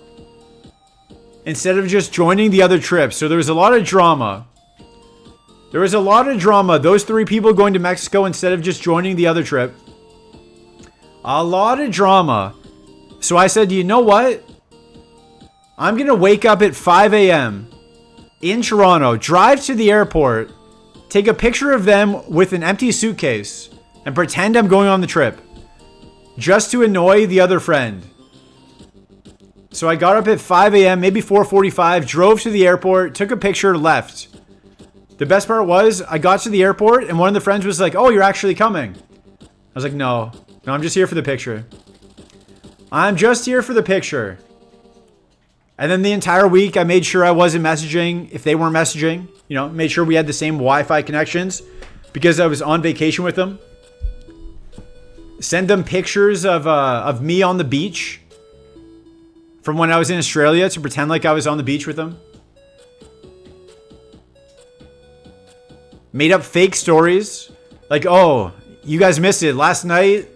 Instead of just joining the other trips. So there was a lot of drama. There was a lot of drama. Those 3 people going to Mexico instead of just joining the other trip. A lot of drama. So I said, you know what? I'm going to wake up at 5 a.m. in Toronto, drive to the airport, take a picture of them with an empty suitcase, and pretend I'm going on the trip. Just to annoy the other friend. So I got up at 5 a.m., maybe 4:45, drove to the airport, took a picture, left. The best part was, I got to the airport, and one of the friends was like, oh, you're actually coming. I was like, no, I'm just here for the picture. I'm just here for the picture. And then the entire week, I made sure I wasn't messaging if they weren't messaging. You know, made sure we had the same Wi-Fi connections because I was on vacation with them. Send them pictures of me on the beach from when I was in Australia to pretend like I was on the beach with them. Made up fake stories. Like, oh, you guys missed it. Last night.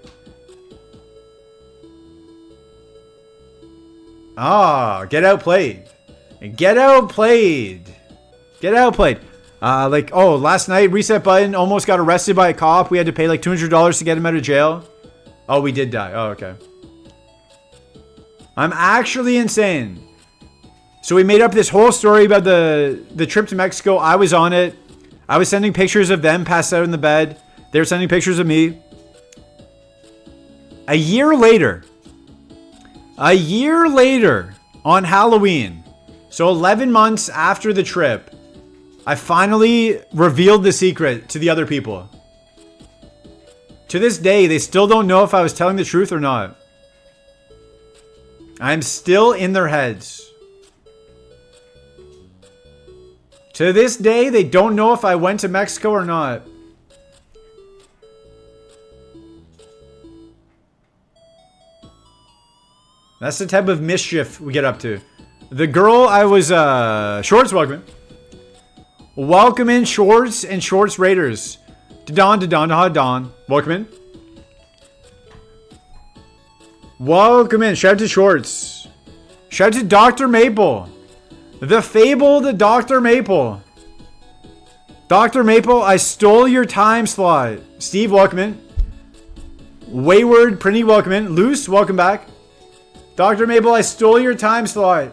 Get outplayed. Get outplayed. Get outplayed. Like, oh, last night, Reset Button almost got arrested by a cop. We had to pay like $200 to get him out of jail. Oh, we did die. Oh, okay. I'm actually insane. So we made up this whole story about the trip to Mexico. I was on it. I was sending pictures of them passed out in the bed. They were sending pictures of me. A year later, on Halloween, so 11 months after the trip, I finally revealed the secret to the other people. To this day, they still don't know if I was telling the truth or not. I'm still in their heads. To this day, they don't know if I went to Mexico or not. That's the type of mischief we get up to. The girl I was, Shorts, welcome in. Welcome in, Shorts and Shorts Raiders. Don. Welcome in. Welcome in. Shout out to Shorts. Shout out to Dr. Maple. The fabled Dr. Maple. Dr. Maple, I stole your time slot. Steve, welcome in. Wayward, Prinny, welcome in. Loose, welcome back. Dr. Maple, I stole your time slot.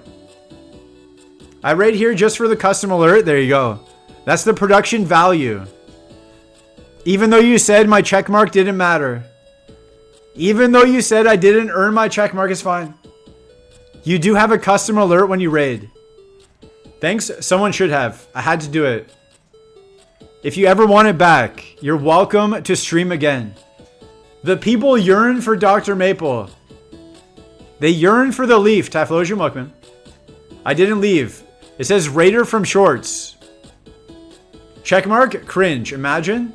I read here just for the custom alert. There you go. That's the production value. Even though you said my checkmark didn't matter. Even though you said I didn't earn my checkmark, it's fine. You do have a custom alert when you raid. Thanks. Someone should have. I had to do it. If you ever want it back, you're welcome to stream again. The people yearn for Dr. Maple. They yearn for the leaf. Typhlosion, welcome in. I didn't leave. It says Raider from Shorts. Checkmark? Cringe. Imagine.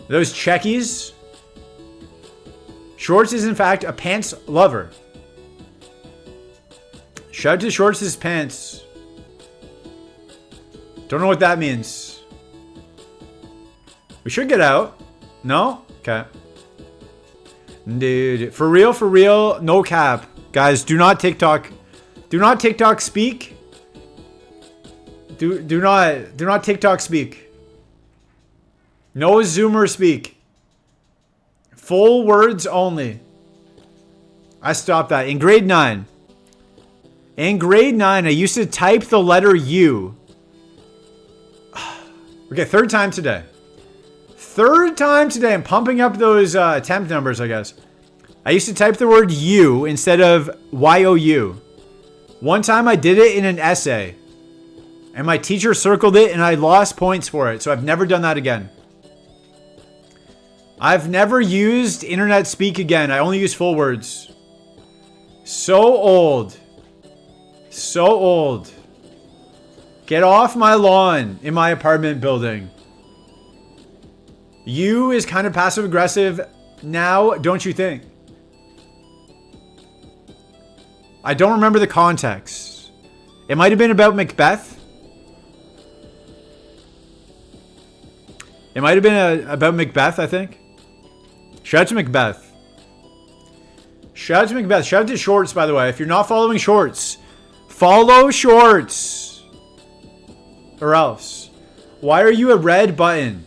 Those checkies. Shorts is in fact a pants lover. Shout out to Shorts' pants. Don't know what that means. We should get out. No? Okay. Dude, for real, no cap. Guys, do not TikTok. Do not TikTok speak. Do not TikTok speak. No Zoomer speak. Full words only. I stopped that. In grade 9. In grade 9, I used to type the letter U. Okay, third time today. Third time today. I'm pumping up those temp numbers, I guess. I used to type the word U instead of Y-O-U. One time I did it in an essay. And my teacher circled it and I lost points for it. So I've never done that again. I've never used internet speak again. I only use full words. So old. So old. Get off my lawn in my apartment building. You is kind of passive aggressive now, don't you think? I don't remember the context. It might have been about Macbeth. It might have been about Macbeth, I think. Shout out to Macbeth. Shout out to Macbeth. Shout out to Shorts, by the way. If you're not following Shorts, follow Shorts. Or else. Why are you a red button?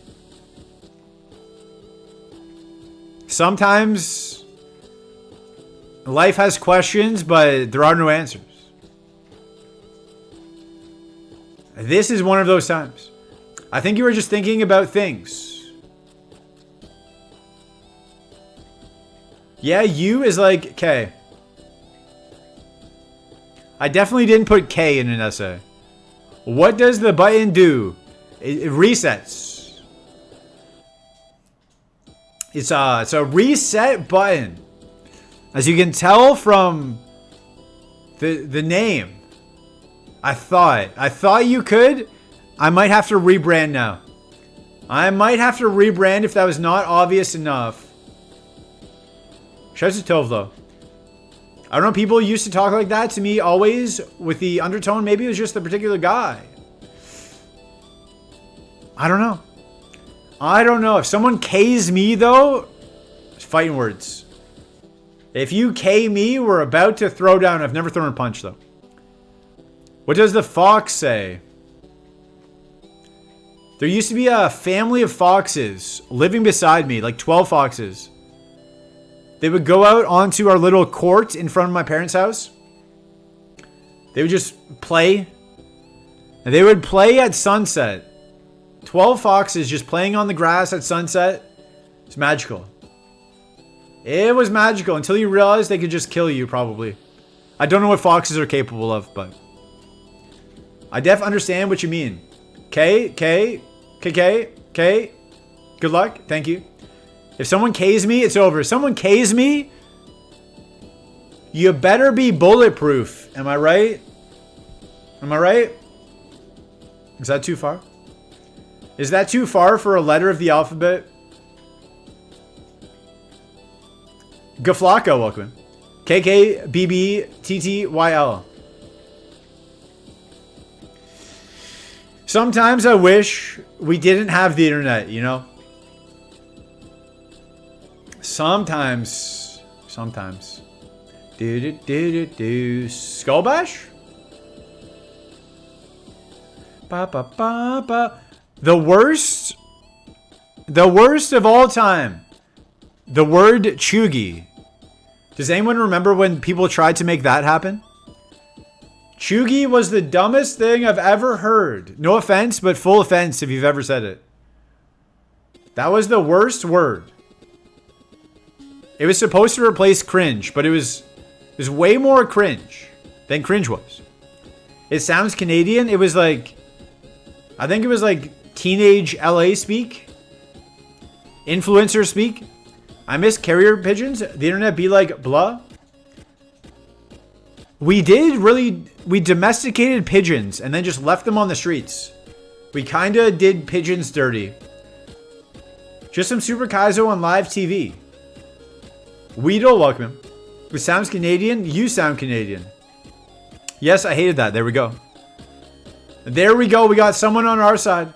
Sometimes life has questions, but there are no answers. This is one of those times. I think you were just thinking about things. Yeah, you is like K. I definitely didn't put K in an essay. What does the button do? It resets. It's a reset button. As you can tell from the name. I thought you could. I might have to rebrand now. I might have to rebrand if that was not obvious enough. Shout out to Tove though. I don't know, people used to talk like that to me always with the undertone. Maybe it was just the particular guy. I don't know. I don't know. If someone K's me though, it's fighting words. If you K me, we're about to throw down. I've never thrown a punch though. What does the fox say? There used to be a family of foxes living beside me, like 12 foxes. They would go out onto our little court in front of my parents' house. They would just play. And they would play at sunset. 12 foxes just playing on the grass at sunset. It's magical. It was magical until you realized they could just kill you, probably. I don't know what foxes are capable of, but I understand what you mean. K. Good luck. Thank you. If someone K's me, it's over. If someone K's me, you better be bulletproof. Am I right? Am I right? Is that too far? Is that too far for a letter of the alphabet? Gaflaco, welcome. KKBBTTYL. Sometimes I wish we didn't have the internet, you know? Sometimes. Skull Bash? The worst of all time. The word chuggy. Does anyone remember when people tried to make that happen? Chuggy was the dumbest thing I've ever heard. No offense, but full offense if you've ever said it. That was the worst word. It was supposed to replace cringe, but it was way more cringe than cringe was. It sounds Canadian. It was like, I think it was like teenage LA speak. Influencer speak. I miss carrier pigeons. The internet be like blah. We domesticated pigeons and then just left them on the streets. We kind of did pigeons dirty. Just some Super Kaizo on live TV. Weedle, welcome. It sounds Canadian. You sound Canadian. Yes, I hated that. There we go. There we go. We got someone on our side.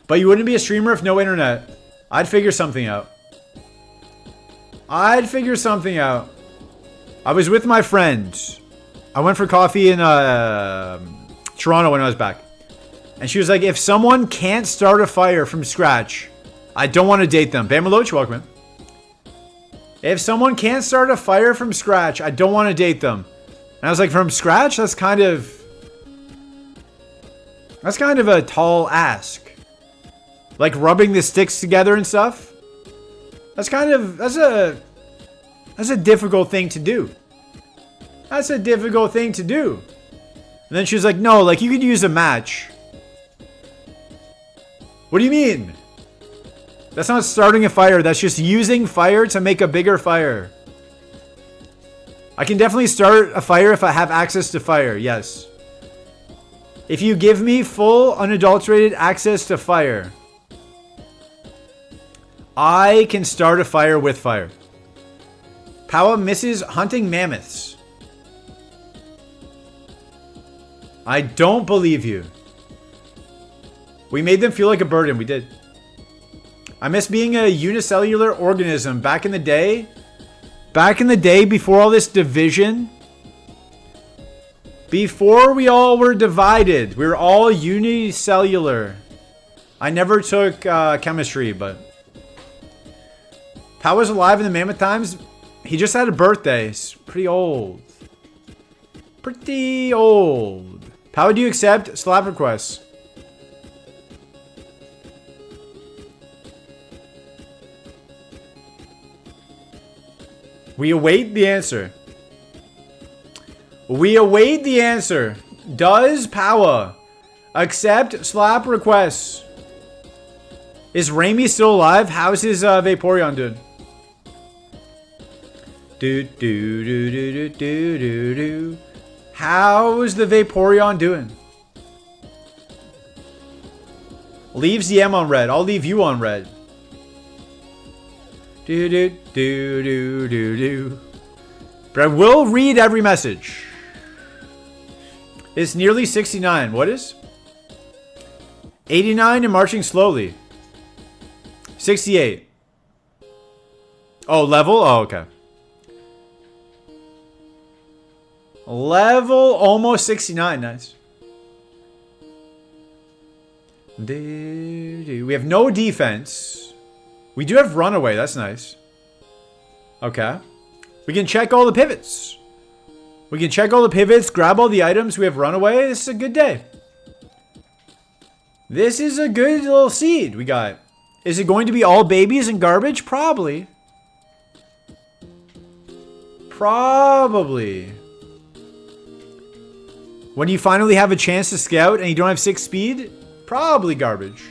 But you wouldn't be a streamer if no internet. I'd figure something out. I was with my friend. I went for coffee in Toronto when I was back. And she was like, if someone can't start a fire from scratch, I don't want to date them. Bamaloach, welcome in. If someone can't start a fire from scratch, I don't want to date them. And I was like, from scratch? That's kind of a tall ask. Like rubbing the sticks together and stuff. That's a difficult thing to do. That's a difficult thing to do. And then she was like, no, like you could use a match. What do you mean? That's not starting a fire. That's just using fire to make a bigger fire. I can definitely start a fire if I have access to fire. Yes. If you give me full unadulterated access to fire, I can start a fire with fire. Powa misses hunting mammoths. I don't believe you. We made them feel like a burden. We did. I miss being a unicellular organism back in the day. Back in the day before all this division. Before we all were divided. We were all unicellular. I never took chemistry, but... Powa's alive in the mammoth times. He just had a birthday. He's pretty old. Pretty old. Powa, do you accept slap requests? We await the answer. We await the answer. Does Powa accept slap requests? Is Raimi still alive? How's his Vaporeon doing? Do. How's the Vaporeon doing? Leaves the M on red. I'll leave you on red. Do. But I will read every message. It's nearly 69. What is? 89 and marching slowly. 68. Oh, level? Oh, okay. Level almost 69. Nice. We have no defense. We do have runaway. That's nice. Okay. We can check all the pivots. We can check all the pivots, grab all the items. We have runaway. This is a good day. This is a good little seed we got. Is it going to be all babies and garbage? Probably. Probably. When you finally have a chance to scout and you don't have 6 speed, probably garbage.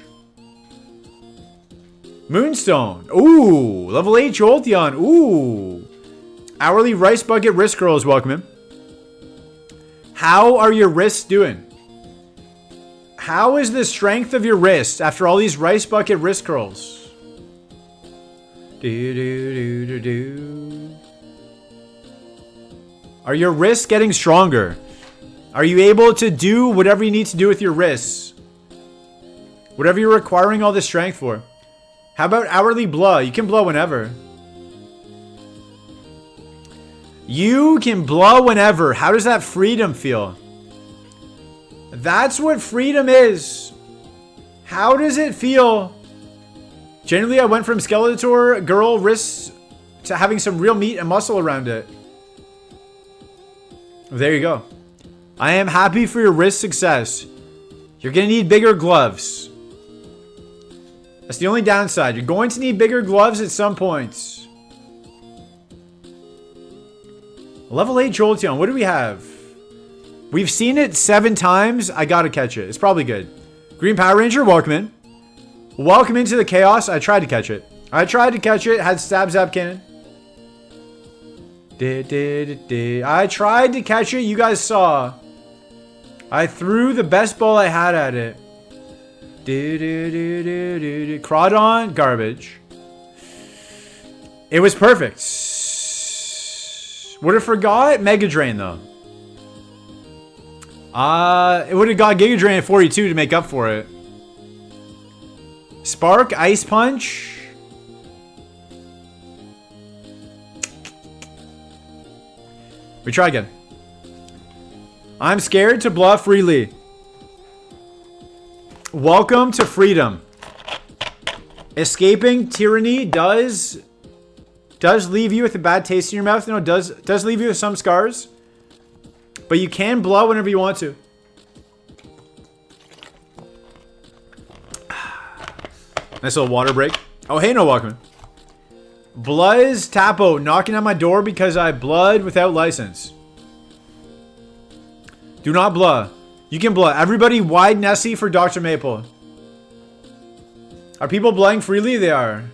Moonstone. Ooh. Level 8 Jolteon. Ooh. Hourly Rice Bucket Wrist Curls. Welcome in. How are your wrists doing? How is the strength of your wrist after all these Rice Bucket Wrist Curls? Are your wrists getting stronger? Are you able to do whatever you need to do with your wrists? Whatever you're requiring all this strength for. How about hourly blow? You can blow whenever. You can blow whenever. How does that freedom feel? That's what freedom is. How does it feel? Generally, I went from Skeletor girl wrists to having some real meat and muscle around it. There you go. I am happy for your wrist success. You're going to need bigger gloves. That's the only downside. You're going to need bigger gloves at some points. Level 8 Jolteon. What do we have? We've seen it 7 times. I got to catch it. It's probably good. Green Power Ranger, welcome in. Welcome into the chaos. I tried to catch it. Had Stab Zap Cannon. I tried to catch it. You guys saw. I threw the best ball I had at it. Crawdon, garbage. It was perfect. Would have forgot Mega Drain though. It would have got Giga Drain at 42 to make up for it. Spark, Ice Punch. We try again. I'm scared to bluff freely. Welcome to freedom. Escaping tyranny does leave you with a bad taste in your mouth. No, it does leave you with some scars. But you can blow whenever you want to. Nice little water break. Oh, hey, no, welcome. Bluzz Tapo knocking on my door because I blood without license. Do not blah. You can blah. Everybody wide Nessie for Dr. Maple. Are people blowing freely? They are.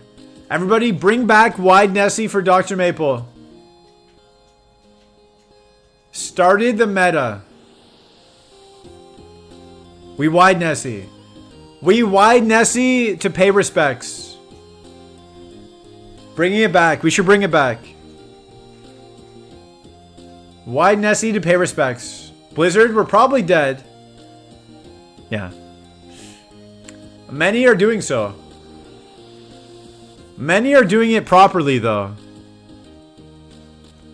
Everybody bring back wide Nessie for Dr. Maple. Started the meta. We wide Nessie. We wide Nessie to pay respects. Bringing it back. We should bring it back. Why Nessie to pay respects? Blizzard, we're probably dead. Yeah. Many are doing so. Many are doing it properly, though.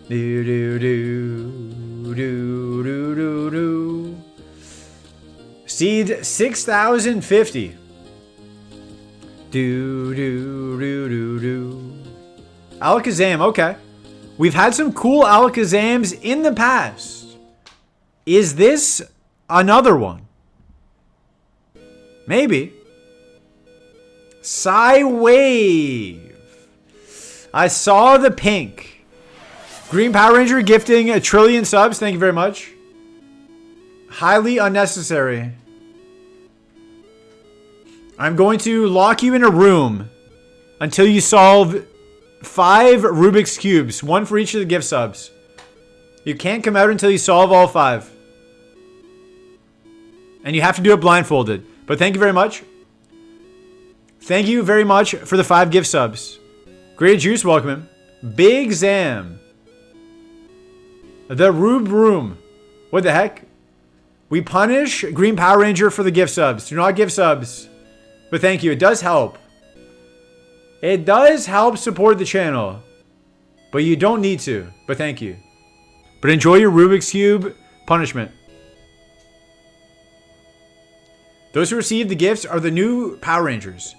Do do do do do do do. Seed 6,050. Do do do do do. Alakazam, okay. We've had some cool Alakazams in the past. Is this another one? Maybe. Psywave. I saw the pink. Green Power Ranger gifting 1 trillion subs. Thank you very much. Highly unnecessary. I'm going to lock you in a room until you solve 5 Rubik's Cubes. 1 for each of the gift subs. You can't come out until you solve all 5. And you have to do it blindfolded. But thank you very much. Thank you very much for the 5 gift subs. Great Juice, welcome him. Big Zam. The Rube Room. What the heck? We punish Green Power Ranger for the gift subs. Do not give subs. But thank you. It does help. It does help support the channel. But you don't need to. But thank you. But enjoy your Rubik's Cube punishment. Those who receive the gifts are the new Power Rangers.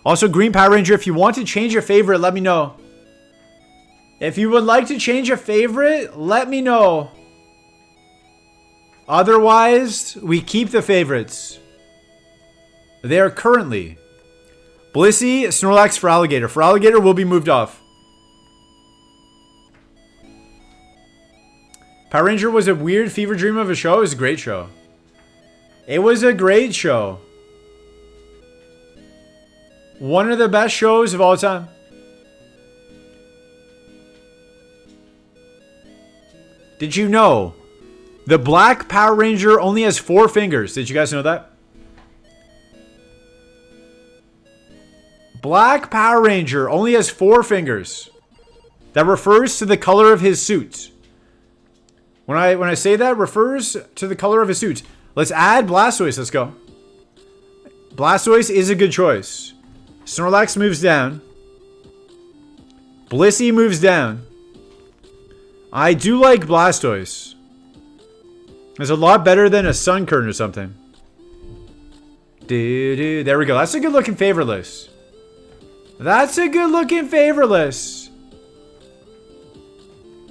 Also, Green Power Ranger, if you want to change your favorite, let me know. If you would like to change a favorite, let me know. Otherwise, we keep the favorites. They are currently Blissey, Snorlax for Alligator. For Alligator will be moved off. Power Ranger was a weird fever dream of a show. It was a great show. It was a great show. One of the best shows of all time. Did you know the Black Power Ranger only has 4 fingers? Did you guys know that? Black Power Ranger only has 4 fingers. That refers to the color of his suit. When I say that, refers to the color of his suit. Let's add Blastoise. Let's go. Blastoise is a good choice. Snorlax moves down. Blissey moves down. I do like Blastoise. It's a lot better than a Sunkern or something. There we go. That's a good looking favorite list. That's a good looking favorite list.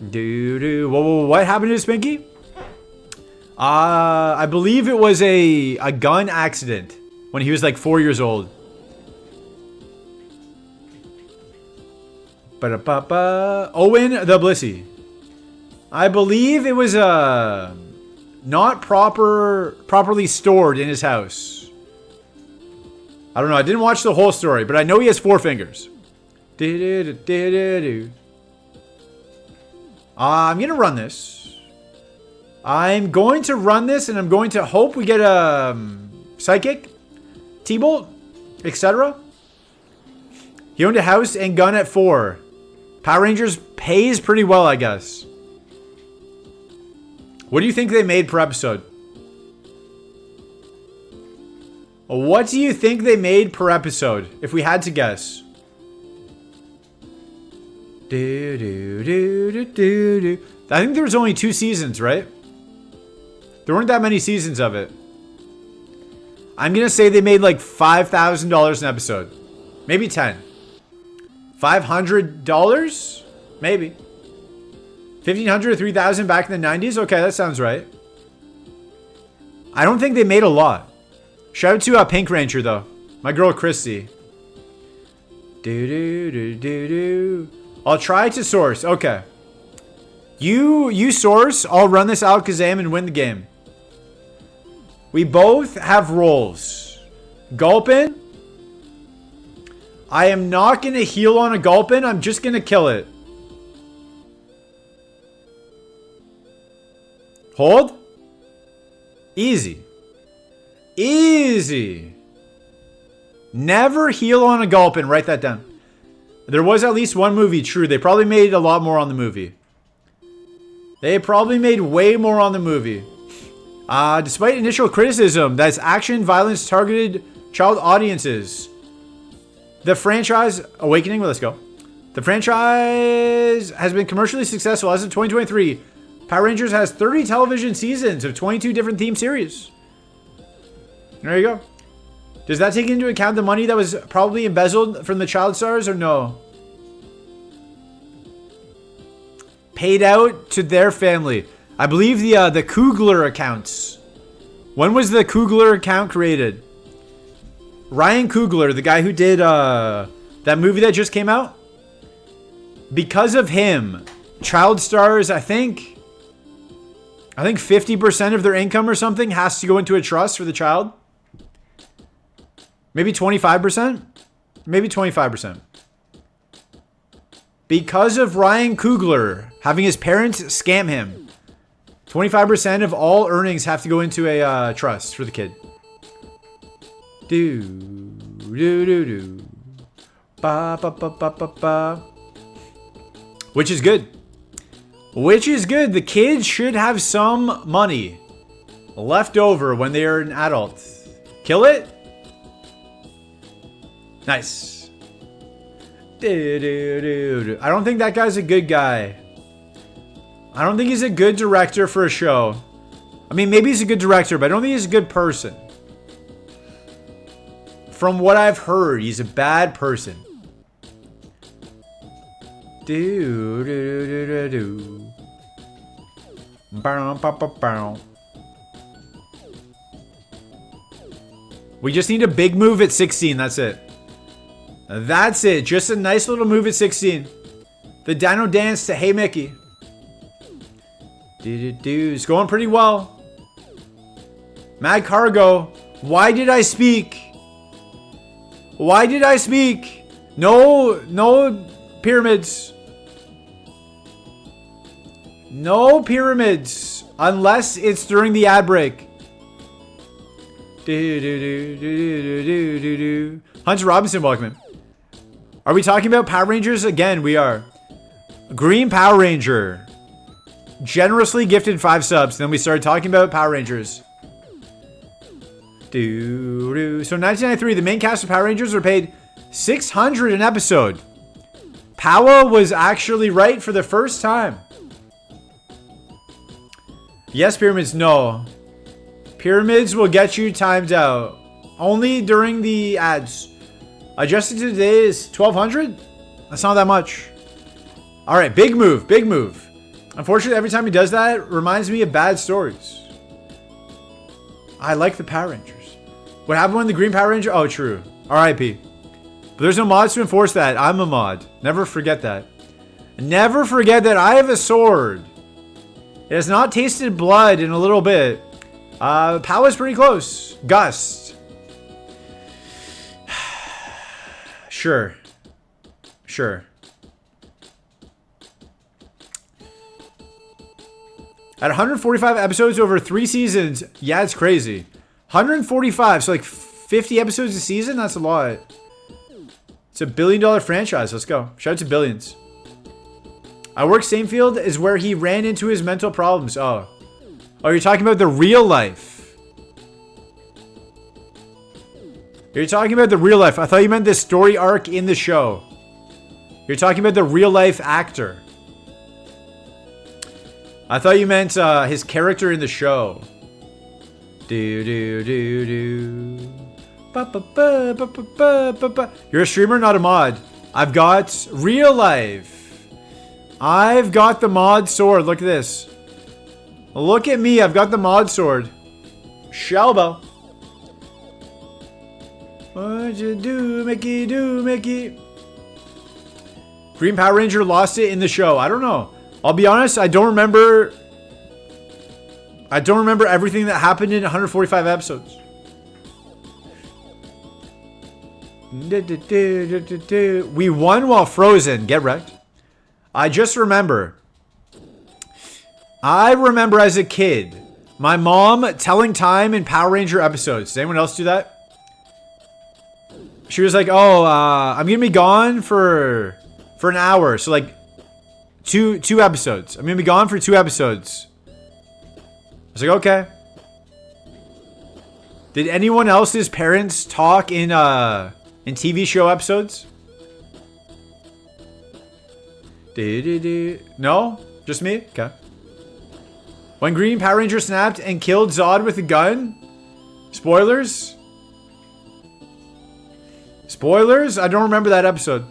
Whoa, what happened to Spinky? I believe it was a gun accident when he was like 4 years old. Owen the Blissey. I believe it was not properly stored in his house. I don't know. I didn't watch the whole story, but I know he has 4 fingers. I'm going to run this. I'm going to run this, and I'm going to hope we get a Psychic, T-Bolt, etc. He owned a house and gun at 4. Power Rangers pays pretty well, I guess. What do you think they made per episode? What do you think they made per episode, if we had to guess? I think there was only 2 seasons, right? There weren't that many seasons of it. I'm going to say they made like $5,000 an episode. Maybe 10. $500? Maybe. 1,500 or 3,000 back in the 90s? Okay, that sounds right. I don't think they made a lot. Shout out to Pink Ranger, though. My girl, Christy. I'll try to source. Okay. You source. I'll run this Alakazam and win the game. We both have roles. Gulpin. I am not going to heal on a Gulpin. I'm just going to kill it. Hold. Easy. Easy. Never heal on a Gulpin. Write that down. There was at least one movie, true. They probably made a lot more on the movie. They probably made way more on the movie. Despite initial criticism that its action violence targeted child audiences, the franchise... Awakening, well, let's go. The franchise has been commercially successful. As of 2023, Power Rangers has 30 television seasons of 22 different theme series. There you go. Does that take into account the money that was probably embezzled from the child stars or no? Paid out to their family. I believe the Coogler accounts. When was the Coogler account created? Ryan Coogler, the guy who did that movie that just came out. Because of him, child stars, I think 50% of their income or something has to go into a trust for the child. Maybe 25%? Maybe 25%. Because of Ryan Coogler having his parents scam him, 25% of all earnings have to go into a trust for the kid. Ba ba ba ba ba ba. Which is good. Which is good. The kids should have some money left over when they are an adult. Kill it? Nice. I don't think that guy's a good guy. I don't think he's a good director for a show. I mean, maybe he's a good director, but I don't think he's a good person. From what I've heard, he's a bad person. We just need a big move at 16. That's it. That's it. Just a nice little move at 16. The Dino Dance to Hey Mickey. It's going pretty well. Mad Cargo. Why did I speak? Why did I speak? No pyramids. No pyramids. Unless it's during the ad break. Hunter Robinson, welcome in. Are we talking about Power Rangers? Again, we are. Green Power Ranger. Generously gifted 5 subs. Then we started talking about Power Rangers. So 1993, the main cast of Power Rangers were paid $600 an episode. Power was actually right for the first time. Yes, pyramids, no. Pyramids will get you timed out. Only during the ads. Adjusted to today is 1,200? That's not that much. Alright, big move, big move. Unfortunately, every time he does that, it reminds me of bad stories. I like the Power Rangers. What happened when the Green Power Ranger? Oh, true. R.I.P. But there's no mods to enforce that. I'm a mod. Never forget that. Never forget that I have a sword. It has not tasted blood in a little bit. Pow is pretty close. Gust. Sure. At 145 episodes over 3 seasons, yeah, it's crazy. 145, so like 50 episodes a season? That's a lot. It's $1 billion franchise. Let's go. Shout out to Billions. I work same field as where he ran into his mental problems. Oh, you're talking about the real life. You're talking about the real life. I thought you meant the story arc in the show. You're talking about the real life actor. I thought you meant his character in the show. You're a streamer, not a mod. I've got real life. I've got the mod sword. Look at this. Look at me. I've got the mod sword. Shelbo. What'd you do, Mickey? Do, Mickey? Green Power Ranger lost it in the show. I don't know. I'll be honest, I don't remember everything that happened in 145 episodes. We won while frozen. Get wrecked. I remember as a kid, my mom telling time in Power Ranger episodes. Does anyone else do that? She was like, I'm going to be gone for for an hour. So like two episodes. I'm gonna be gone for 2 episodes. I was like, okay. Did anyone else's parents talk in TV show episodes? No? Just me? Okay. When Green Power Ranger snapped and killed Zod with a gun? Spoilers? Spoilers? I don't remember that episode.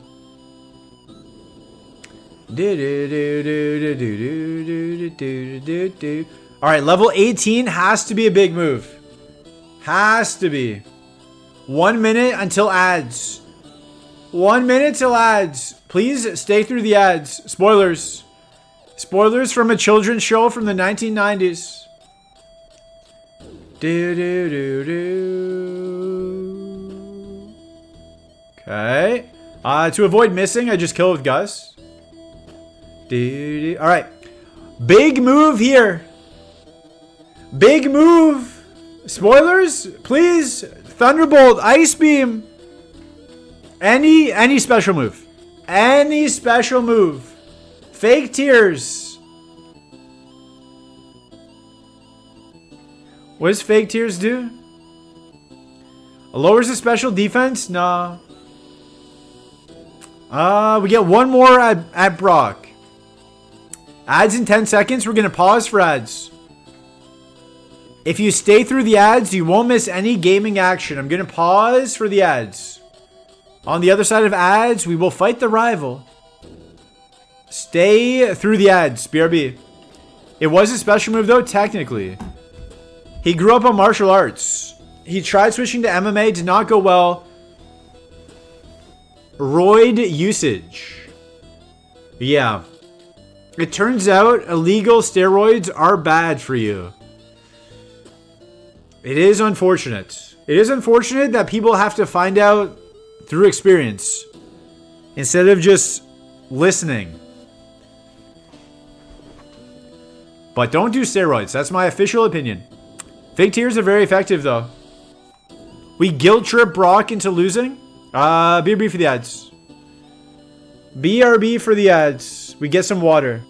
Alright, level 18 has to be a big move. Has to be. 1 minute until ads. 1 minute till ads. Please stay through the ads. Spoilers. Spoilers from a children's show from the 1990s. Okay. To avoid missing, I just kill with Gus. Alright. Big move here. Big move. Spoilers? Please. Thunderbolt. Ice Beam. Any special move. Any special move. Fake tears. What does fake tears do? Lowers the special defense? Nah. We get one more at Brock. Ads in 10 seconds. We're going to pause for ads. If you stay through the ads, you won't miss any gaming action. I'm going to pause for the ads. On the other side of ads, we will fight the rival. Stay through the ads, BRB. It was a special move though, technically. He grew up on martial arts. He tried switching to MMA, did not go well. Roid usage. Yeah. It turns out illegal steroids are bad for you. It is unfortunate. It is unfortunate that people have to find out through experience instead of just listening. But don't do steroids. That's my official opinion. Fake tears are very effective though. We guilt trip Brock into losing. BRB for the ads. BRB for the ads. We get some water.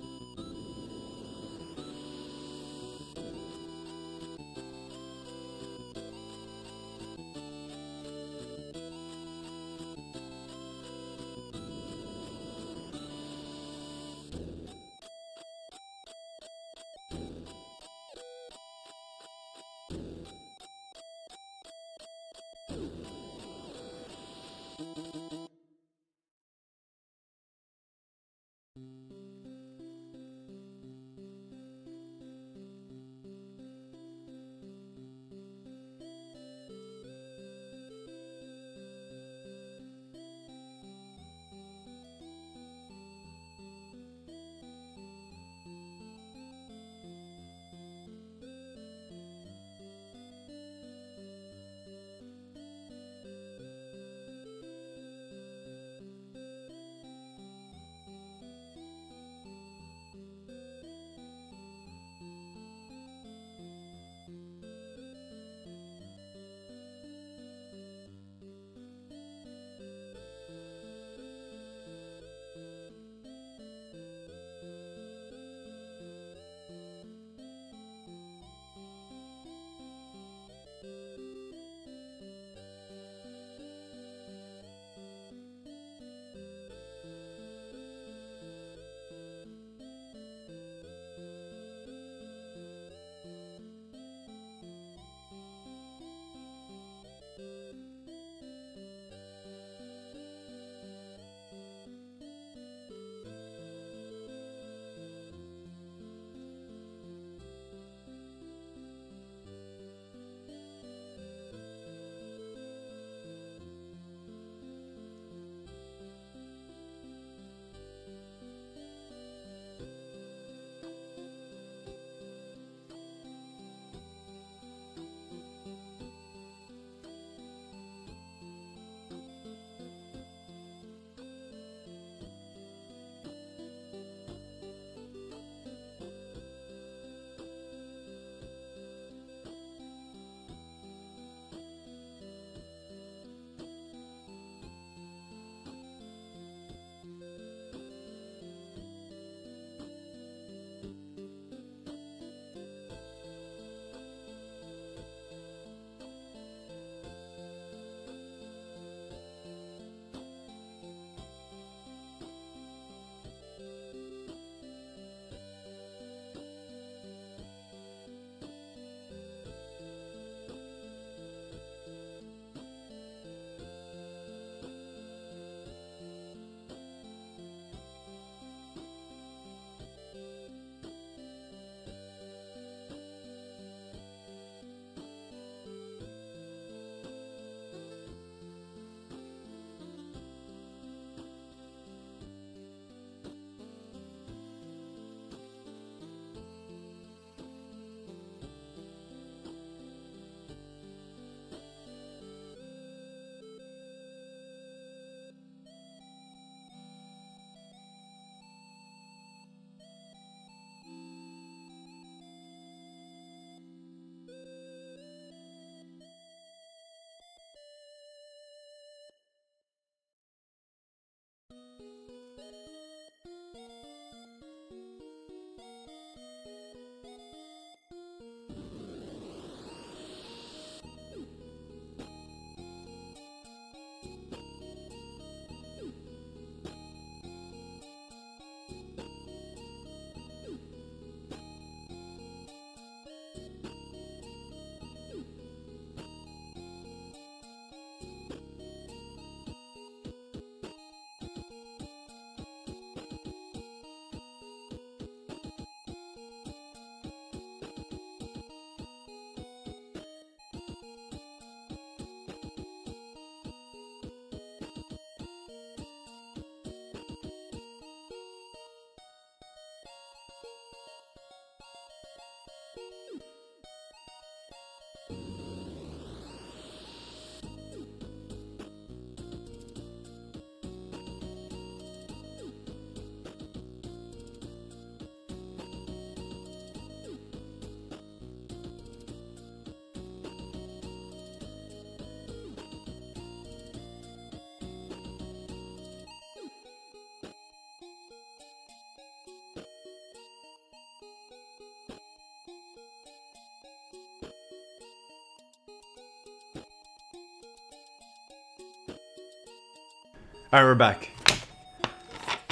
All right, we're back.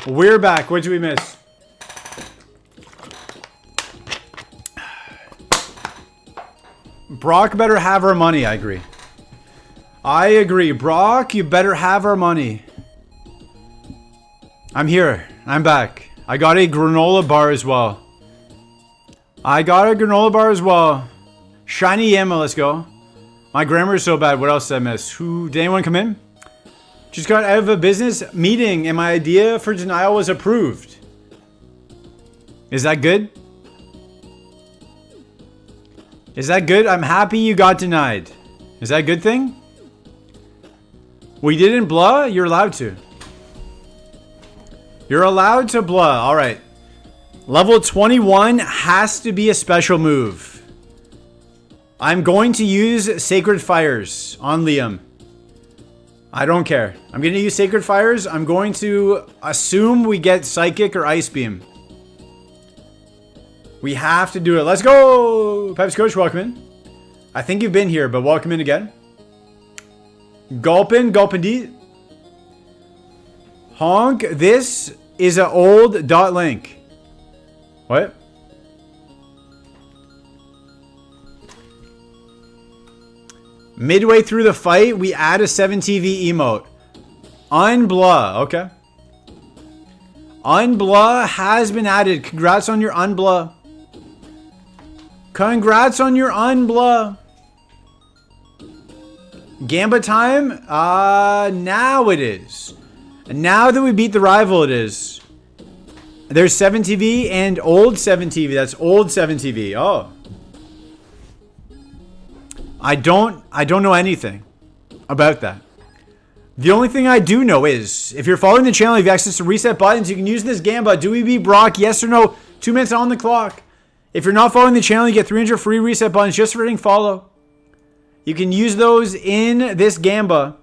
We're back. What did we miss? Brock better have our money. I agree. I agree. Brock, you better have our money. I'm here. I'm back. I got a granola bar as well. Shiny Yama, let's go. My grammar is so bad. What else did I miss? Did anyone come in? Just got out of a business meeting and my idea for denial was approved. Is that good? Is that good? I'm happy you got denied. Is that a good thing? We didn't blah? You're allowed to. You're allowed to blah. All right. Level 21 has to be a special move. I'm going to use Sacred Fires on Liam. I don't care. I'm going to use Sacred Fires. I'm going to assume we get Psychic or Ice Beam. We have to do it. Let's go! Peps Coach, welcome in. I think you've been here, but welcome in again. Gulpin D. Honk, this is an old dot link. What? Midway through the fight, we add a 7TV emote. Unblah, okay. Unblah has been added. Congrats on your unblah. Congrats on your unblah. Gamba time? Now it is. Now that we beat the rival, it is. There's 7TV and old 7TV. That's old 7TV. Oh. I don't know anything about that. The only thing I do know is, if you're following the channel, you have access to reset buttons. You can use this Gamba. Do we beat Brock? Yes or no? 2 minutes on the clock. If you're not following the channel, you get 300 free reset buttons just for hitting follow. You can use those in this Gamba.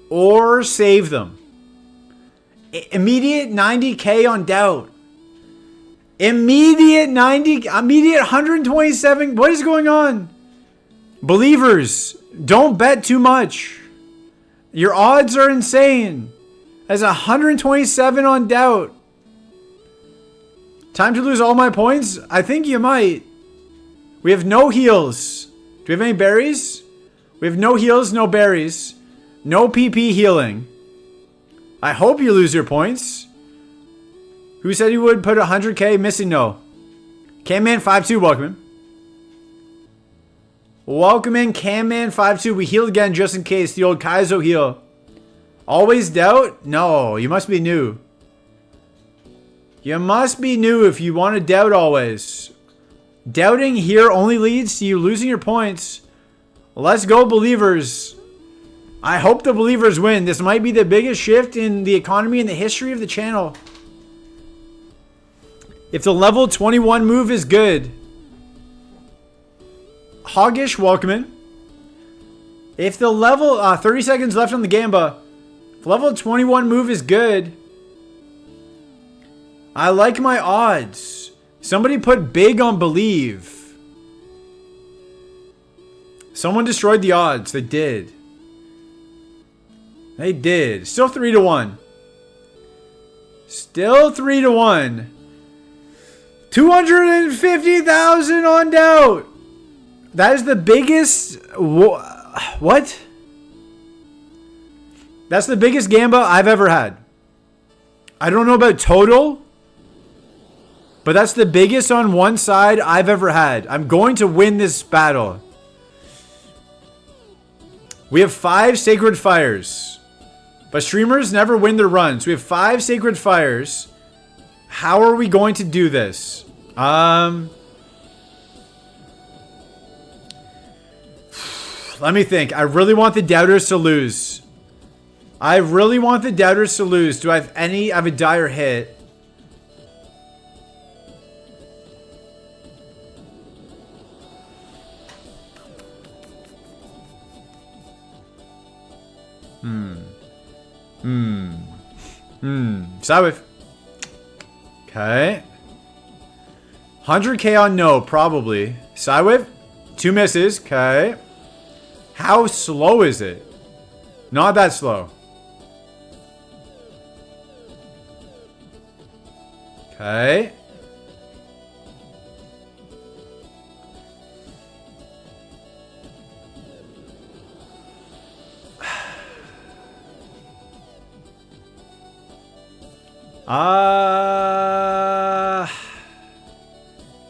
Or save them. Immediate 90k on doubt. Immediate 127. What is going on? Believers, don't bet too much. Your odds are insane. As 127 on doubt. Time to lose all my points? I think you might. We have no heals. Do we have any berries? We have no heals, no berries. No PP healing. I hope you lose your points. Who said he would put 100k? Missing no. Camman52, welcome in. Welcome in, Camman52. We heal again just in case. The old Kaizo heal. Always doubt? No, you must be new. You must be new if you want to doubt always. Doubting here only leads to you losing your points. Let's go, believers. I hope the believers win. This might be the biggest shift in the economy in the history of the channel. If the level 21 move is good. Hoggish, welcome in. If the level, 30 seconds left on the Gamba. If level 21 move is good. I like my odds. Somebody put big on believe. Someone destroyed the odds. They did. They did. Still 3-1. Still 3-1. 250,000 on doubt. That is the biggest. What? That's the biggest Gamba I've ever had. I don't know about total, but that's the biggest on one side I've ever had. I'm going to win this battle. We have 5 Sacred Fires. But streamers never win their runs. We have 5 Sacred Fires. How are we going to do this? Let me think. I really want the Doubters to lose. I really want the Doubters to lose. Do I have any? I have a dire hit. Sidewave. Okay. 100k on no, probably. Sidewave. 2 misses. Okay. How slow is it? Not that slow. Okay.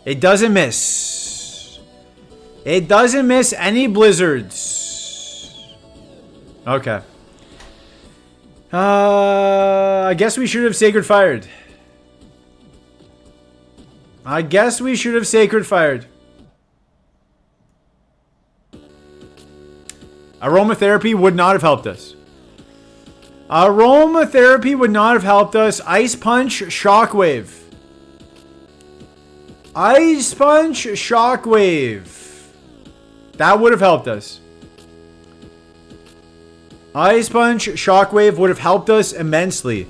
It doesn't miss. It doesn't miss any blizzards. Okay. I guess we should have Sacred Fired. Aromatherapy would not have helped us. Aromatherapy would not have helped us. Ice Punch, Shockwave. Ice Punch, Shockwave. That would have helped us. Ice Punch, Shockwave would have helped us immensely.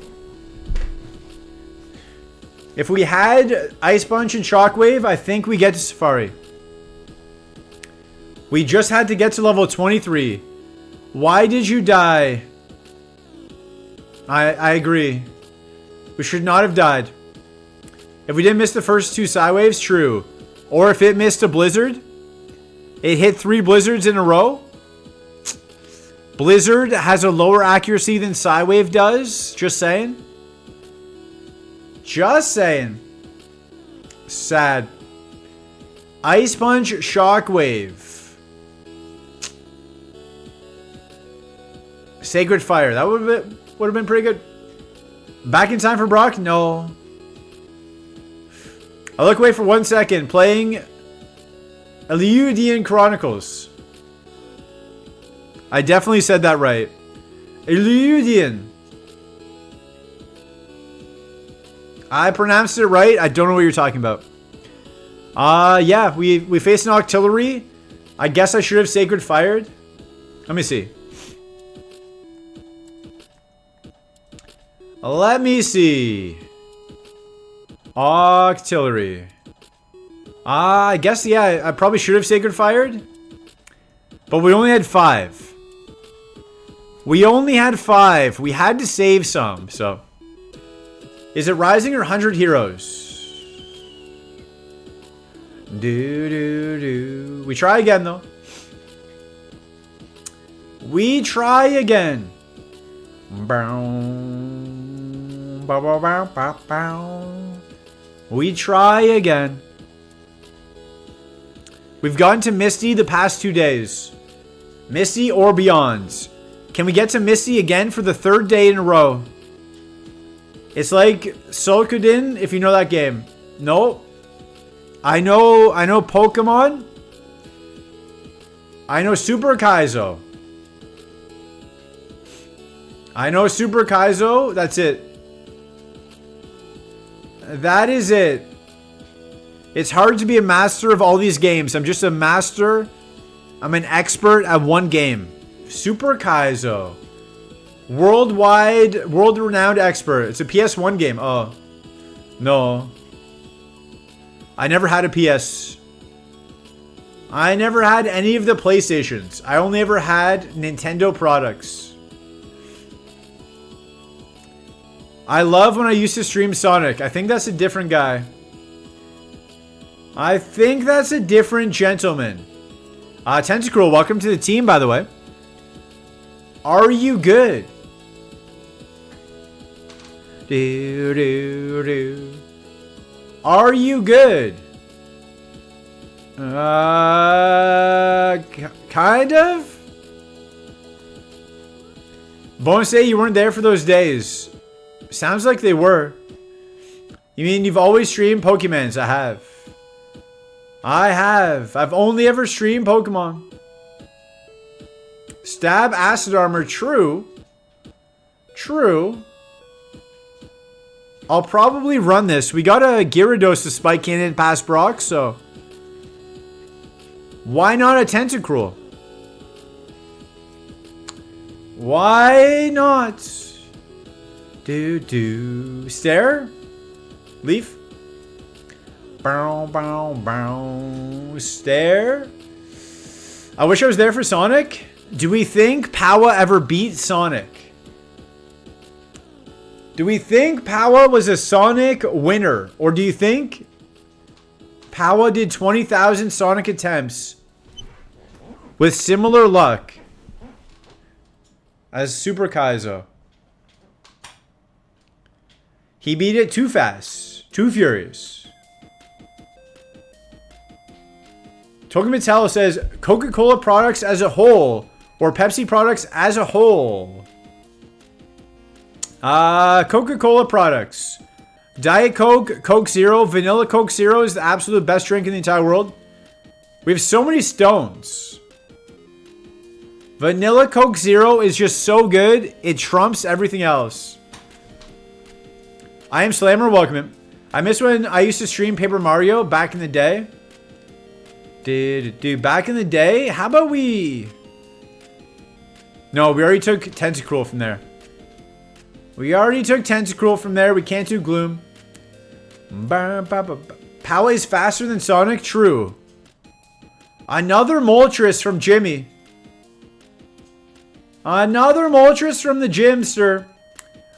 If we had Ice Punch and Shockwave, I think we get to Safari. We just had to get to level 23. Why did you die? I agree. We should not have died. If we didn't miss the first 2 Psywaves, true. Or if it missed a Blizzard. It hit 3 Blizzards in a row. Blizzard has a lower accuracy than Psywave does. Just saying. Just saying. Sad. Ice Punch, Shockwave. Sacred Fire. That would have been pretty good. Back in time for Brock? No. I look away for 1 second. Playing Eleudian Chronicles. I definitely said that right. Eleudian. I pronounced it right. I don't know what you're talking about. Yeah, we faced an Octillery. I guess I should have Sacred Fired. Let me see. Let me see. Octillery. I guess, yeah, I probably should have Sacred Fired. But we only had 5. We only had 5. We had to save some, so. Is it Rising or 100 Heroes? We try again, though. We try again. We try again. We've gotten to Misty the past 2 days. Misty or beyond. Can we get to Misty again for the 3rd day in a row? It's like Solkudin, if you know that game. No. I know Pokemon. I know Super Kaizo. I know Super Kaizo. That's it. That is it. It's hard to be a master of all these games. I'm just a master. I'm an expert at one game. Super Kaizo. Worldwide, world-renowned expert. It's a PS1 game. Oh. No. I never had a PS. I never had any of the PlayStations. I only ever had Nintendo products. I love when I used to stream Sonic. I think that's a different guy. I think that's a different gentleman. Tentacruel, welcome to the team, by the way. Are you good? Are you good? Kind of? Bonus day, you weren't there for those days. Sounds like they were. You mean you've always streamed Pokemons? I have. I have. I've only ever streamed Pokemon. Stab acid armor. True. True. I'll probably run this. We got a Gyarados to Spike Cannon past Brock, so... Why not a Tentacruel? Why not? Stare? Leaf? Bow, bow, bow. Stare? I wish I was there for Sonic. Do we think Powa ever beat Sonic? Do we think Powa was a Sonic winner? Or do you think Powa did 20,000 Sonic attempts with similar luck as Super Kaizo? He beat it too fast. Too furious. Token Mattel says Coca-Cola products as a whole or Pepsi products as a whole. Coca-Cola products. Diet Coke, Coke Zero, Vanilla Coke Zero is the absolute best drink in the entire world. We have so many stones. Vanilla Coke Zero is just so good, it trumps everything else. I am Slammer, welcome him. I miss when I used to stream Paper Mario back in the day. Dude, back in the day? How about we... No, we already took Tentacruel from there. We already took Tentacruel from there. We can't do Gloom. Powa is faster than Sonic? True. Another Moltres from Jimmy. Another Moltres from the Gymster.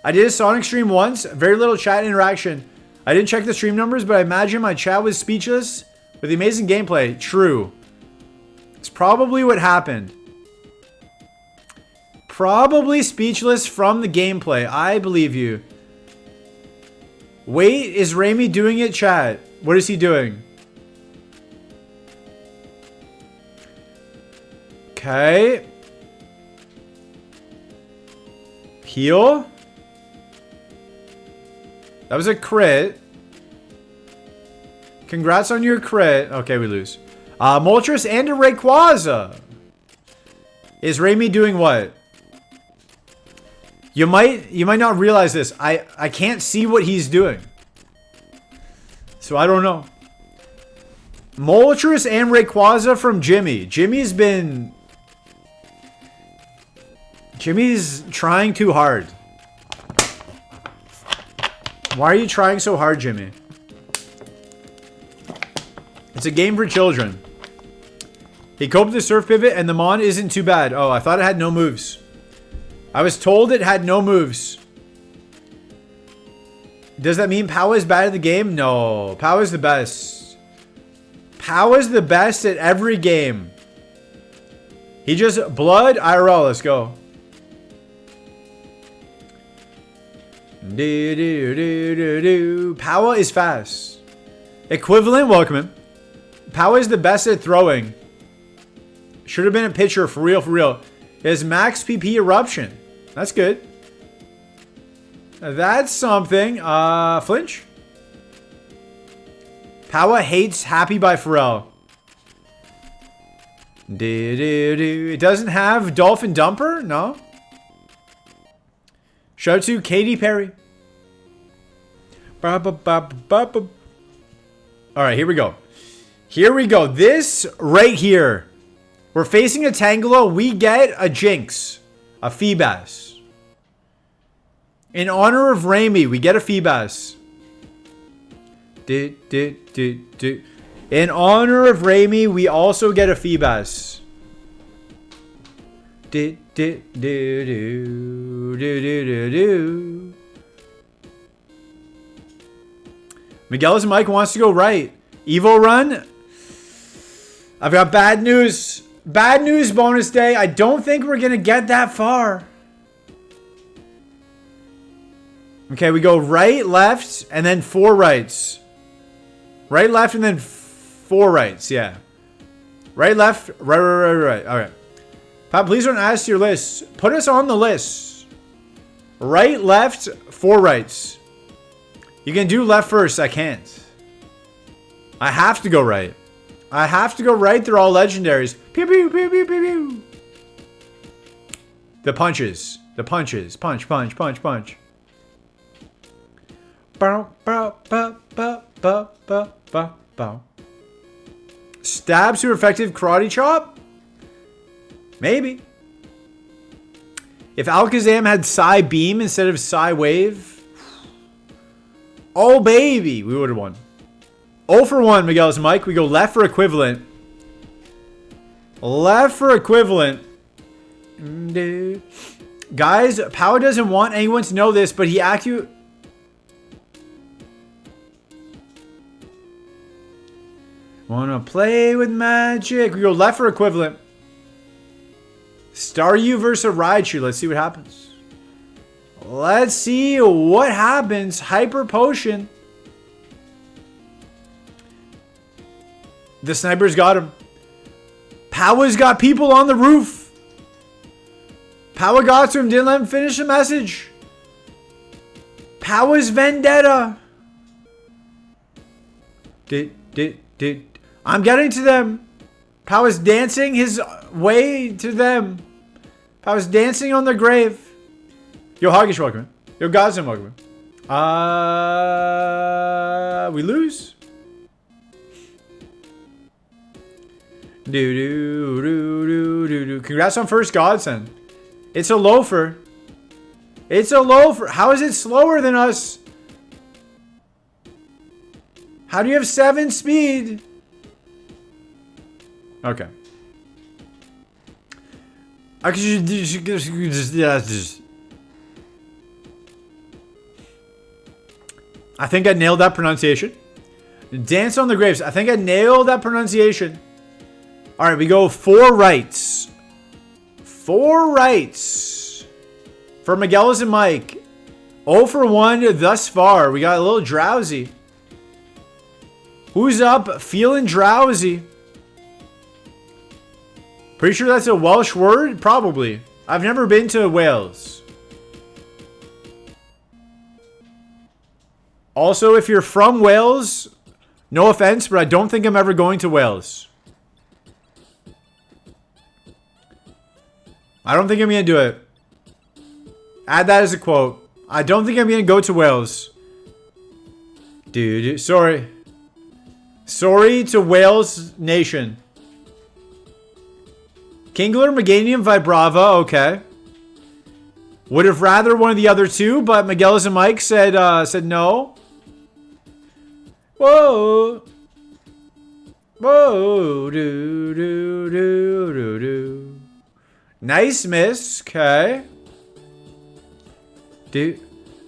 I did a Sonic stream once. Very little chat interaction. I didn't check the stream numbers, but I imagine my chat was speechless with the amazing gameplay. True. It's probably what happened. Probably speechless from the gameplay. I believe you. Wait, is Raimi doing it, chat? What is he doing? Okay. Heal. That was a crit. Congrats on your crit. Okay, we lose. Moltres and a Rayquaza. Is Raimi doing what? You might not realize this. I can't see what he's doing. So I don't know. Moltres and Rayquaza from Jimmy. Jimmy's trying too hard. Why are you trying so hard, Jimmy? It's a game for children. He coped with the surf pivot and the Mon isn't too bad. Oh, I thought it had no moves. I was told it had no moves. Does that mean Powa is bad at the game? No. Powa is the best. Powa is the best at every game. He just... Blood IRL. Let's go. Powa is fast. Equivalent. Welcome him. Powa is the best at throwing. Should have been a pitcher. For real, for real. It has max PP eruption. That's good. That's something. Flinch. Powa hates Happy by Pharrell. It doesn't have Dolphin Dumper? No. Shout out to Katy Perry. Alright, here we go. Here we go. This right here. We're facing a Tangela. We get a Jinx. A Feebas. In honor of Raimi, we get a Feebas. In honor of Raimi, we also get a Feebas. Miguel's mic wants to go right. Evo run. I've got bad news. Bad news bonus day. I don't think we're going to get that far. Okay, we go right, left, and then 4 rights. Right, left, and then 4 rights. Yeah. Right, left, right. All right. Pat, please don't add us to your list. Put us on the list. Right, left, 4 rights. You can do left first. I can't. I have to go right. I have to go right. They're all legendaries. Pew, pew, pew, pew, pew, pew. The punches. The punches. Punch, punch, punch, punch. Bow, bow, bow, bow, bow, bow, bow, bow. Stab super effective karate chop? Maybe. If Alakazam had Psy Beam instead of Psy Wave. Oh, baby. We would have won. 0 for 1, Miguel's Mike. We go left for equivalent. Left for equivalent. Guys, Power doesn't want anyone to know this, but he actually... Wanna play with magic. We go left for equivalent. Staryu versus Raichu. Let's see what happens. Let's see what happens. Hyper Potion. The sniper's got him. Powa's got people on the roof. Powa got to him. Didn't let him finish the message. Powa's vendetta. I'm getting to them. Powa's dancing his way to them. Powa's dancing on their grave. Yo, Hoggish, welcome. Yo, Godzin, welcome. We lose. Congrats on first Godsend. It's a loafer. It's a loafer. How is it slower than us? How do you have 7 speed? Okay. I think I nailed that pronunciation. Dance on the graves. I think I nailed that pronunciation. All right, we go 4 rights. 4 rights for Miguelis and Mike. 0 for 1 thus far. We got a little drowsy. Who's up? Feeling drowsy. Pretty sure that's a Welsh word? Probably. I've never been to Wales. Also, if you're from Wales, no offense, but I don't think I'm ever going to Wales. I don't think I'm going to do it. Add that as a quote. I don't think I'm going to go to Wales. Dude, sorry. Sorry to Wales Nation. Kingler, Meganium, Vibrava, okay. Would have rather one of the other two, but Miguelis and Mike said no. Whoa. Whoa. Do, do, do, do, do. Nice miss, okay. Do,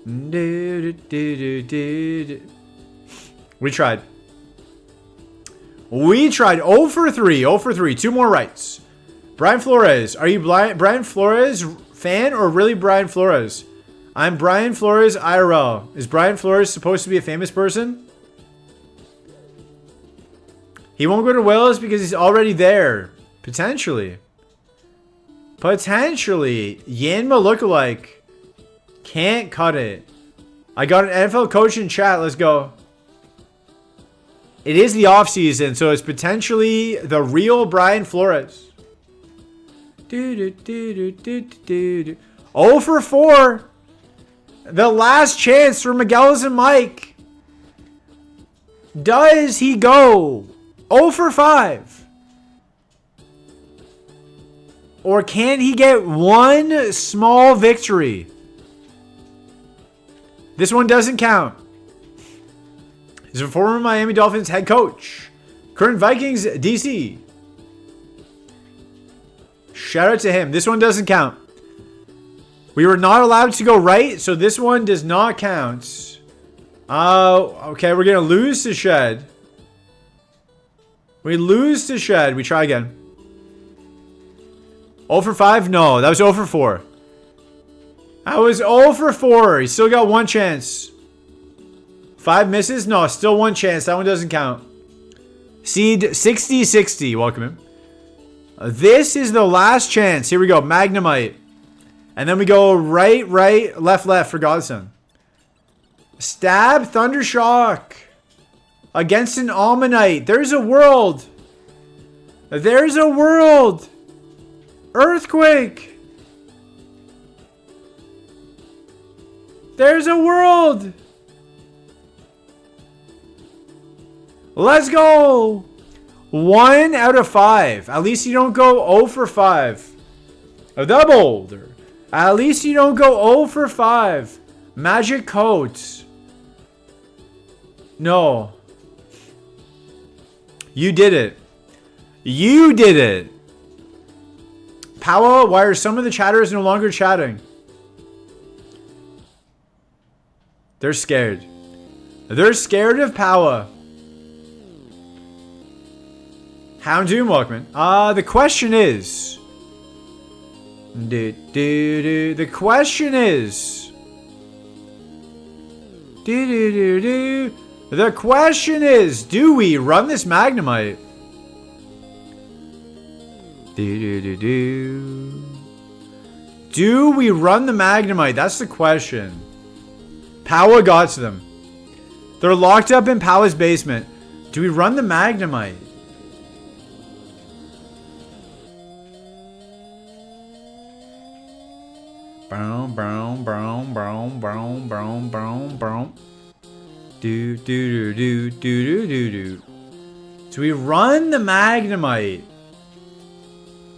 do, do, do, do, do. We tried. We tried. 0 for 3. 0 for 3. 2 more rights. Brian Flores. Are you Brian Flores fan or really Brian Flores? I'm Brian Flores IRL. Is Brian Flores supposed to be a famous person? He won't go to Wales because he's already there. Potentially. Potentially. Yanma lookalike. Can't cut it. I got an NFL coach in chat. Let's go. It is the off season, so it's potentially the real Brian Flores. 0 for 4. The last chance for Miguelis and Mike. Does he go 0 for 5? Or can he get one small victory? This one doesn't count. He's a former Miami Dolphins head coach. Current Vikings DC. Shout out to him. This one doesn't count. We were not allowed to go right, so this one does not count. Okay, we're going to lose to Shed. We lose to Shed. We try again. 0 for 5? No, that was 0 for 4. That was 0 for 4. He still got one chance. 5 misses? No, still one chance. That one doesn't count. Seed 6060. Welcome him. This is the last chance. Here we go. Magnemite. And then we go right, right, left, left for Godsend. Stab, Thundershock. Against an Almanite. There's a world. There's a world. Earthquake. There's a world. Let's go. 1 out of 5. At least you don't go 0 for 5. The boulder. At least you don't go 0 for 5. Magic coats. No. You did it. You did it. Powa, why are some of the chatters no longer chatting? They're scared. They're scared of Powa. Houndoom, Walkman. The question is... The question is... The question is, do we run this Magnemite? Do we run the Magnemite? That's the question. Powa got to them. They're locked up in Powa's basement. Do we run the Magnemite? Brown, brown, brown, brown, brown, brown, brown, brown. Do, do, do, do, do, do, do. Do we run the Magnemite?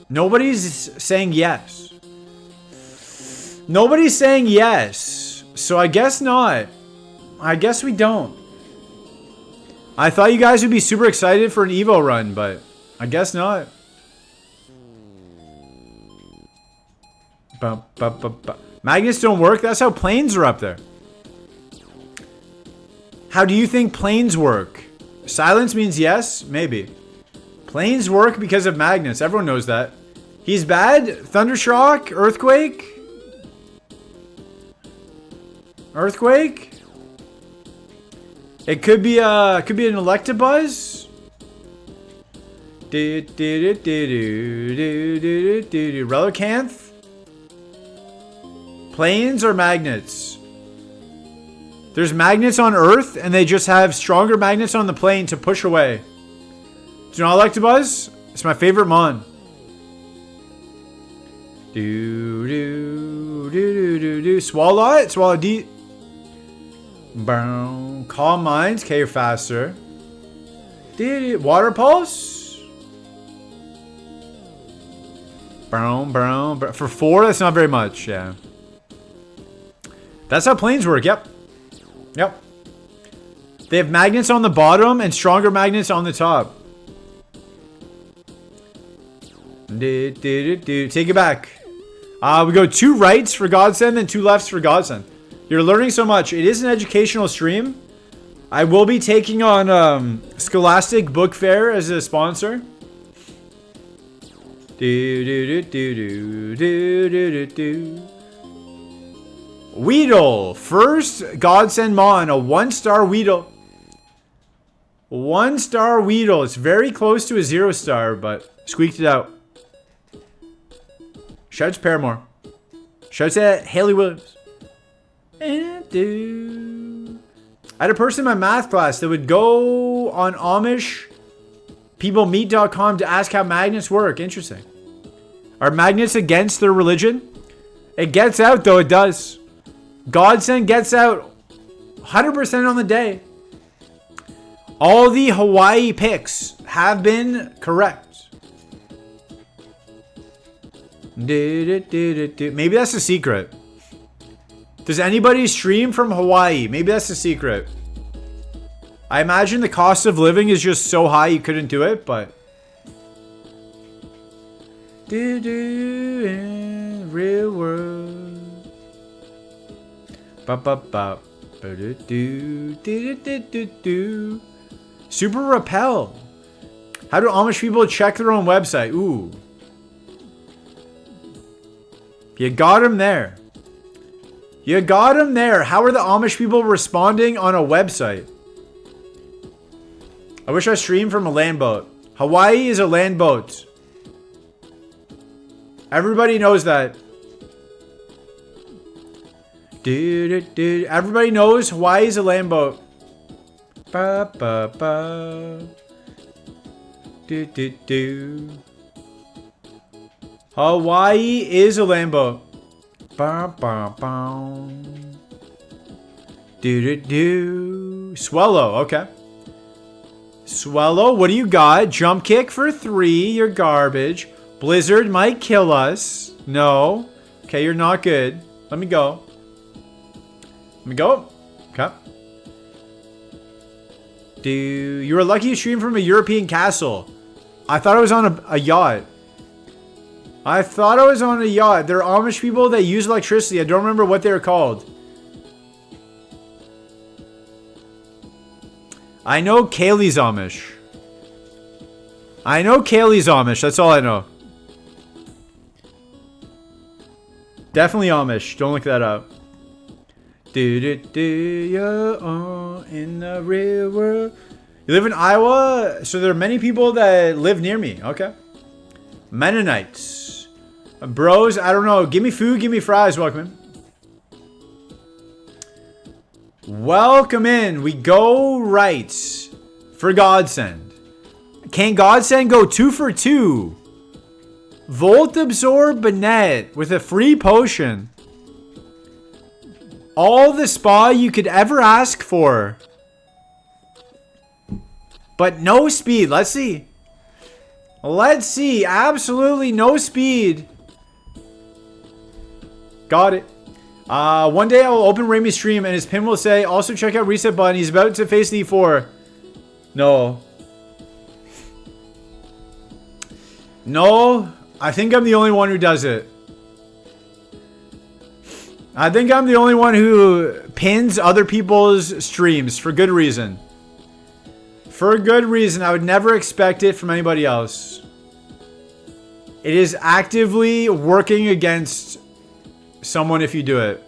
Nobody's saying yes. Nobody's saying yes. So I guess not. I guess we don't. I thought you guys would be super excited for an Evo run, but I guess not. Magnets don't work? That's how planes are up there. How do you think planes work? Silence means yes? Maybe. Planes work because of magnets. Everyone knows that. He's bad? Thundershock? Earthquake? Earthquake? It could be an Electabuzz? Relicanth? Planes or magnets? There's magnets on Earth, and they just have stronger magnets on the plane to push away. Do you not Electabuzz? It's my favorite Mon. Swallow it? Swallow D. Boom. Calm Minds. Okay, you're faster. Water Pulse? Brown, brown. For 4, that's not very much, yeah. That's how planes work, yep. Yep. They have magnets on the bottom and stronger magnets on the top. Take it back. We go 2 rights for Godsend and 2 lefts for Godsend. You're learning so much. It is an educational stream. I will be taking on Scholastic Book Fair as a sponsor. Weedle. First Godsend Mon. A 1-star Weedle. 1-star Weedle. It's very close to a 0-star, but squeaked it out. Shouts Paramore. Shouts at Haley Williams. I had a person in my math class that would go on AmishPeopleMeet.com to ask how magnets work. Interesting. Are magnets against their religion? It gets out, though. It does. Godsend gets out 100% on the day. All the Hawaii picks have been correct. Maybe that's the secret. Does anybody stream from Hawaii? Maybe that's the secret. I imagine the cost of living is just so high you couldn't do it, but... in real world. Super Repel. How do Amish people check their own website? Ooh. You got him there. You got him there. How are the Amish people responding on a website? I wish I streamed from a land boat. Hawaii is a land boat. Everybody knows that. Dude. Everybody knows Hawaii's a land boat. Ba ba ba. Do. Hawaii is a land boat. Ba ba ba. Do. Swallow. Okay. Swallow. What do you got? Jump kick for 3. You're garbage. Blizzard might kill us. No. Okay, you're not good. Let me go. Okay. You were lucky to stream from a European castle. I thought I was on a yacht. There are Amish people that use electricity. I don't remember what they were called. I know Kaylee's Amish. That's all I know. Definitely Amish. Don't look that up. In the real world. You live in Iowa? So there are many people that live near me. Okay. Mennonites. Bros, I don't know. Give me food, give me fries. Welcome in. Welcome in. We go right for Godsend. Can Godsend go 2 for 2? Volt Absorb Bennett with a free potion. All the spa you could ever ask for. But no speed. Let's see. Absolutely no speed. Got it. One day I will open Ramey's stream and his pin will say, also check out reset button. He's about to face the E4. No. I think I'm the only one who does it. I think I'm the only one who pins other people's streams for good reason. I would never expect it from anybody else. It is actively working against someone if you do it.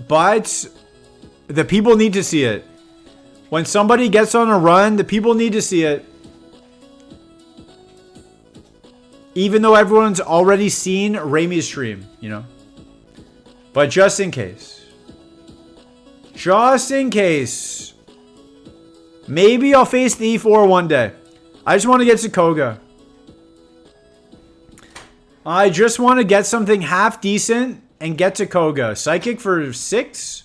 But the people need to see it. When somebody gets on a run, the people need to see it. Even though everyone's already seen Ramey's stream, you know. But just in case. Maybe I'll face the E4 one day. I just want to get to Koga. I just want to get something half decent and get to Koga. Psychic for 6.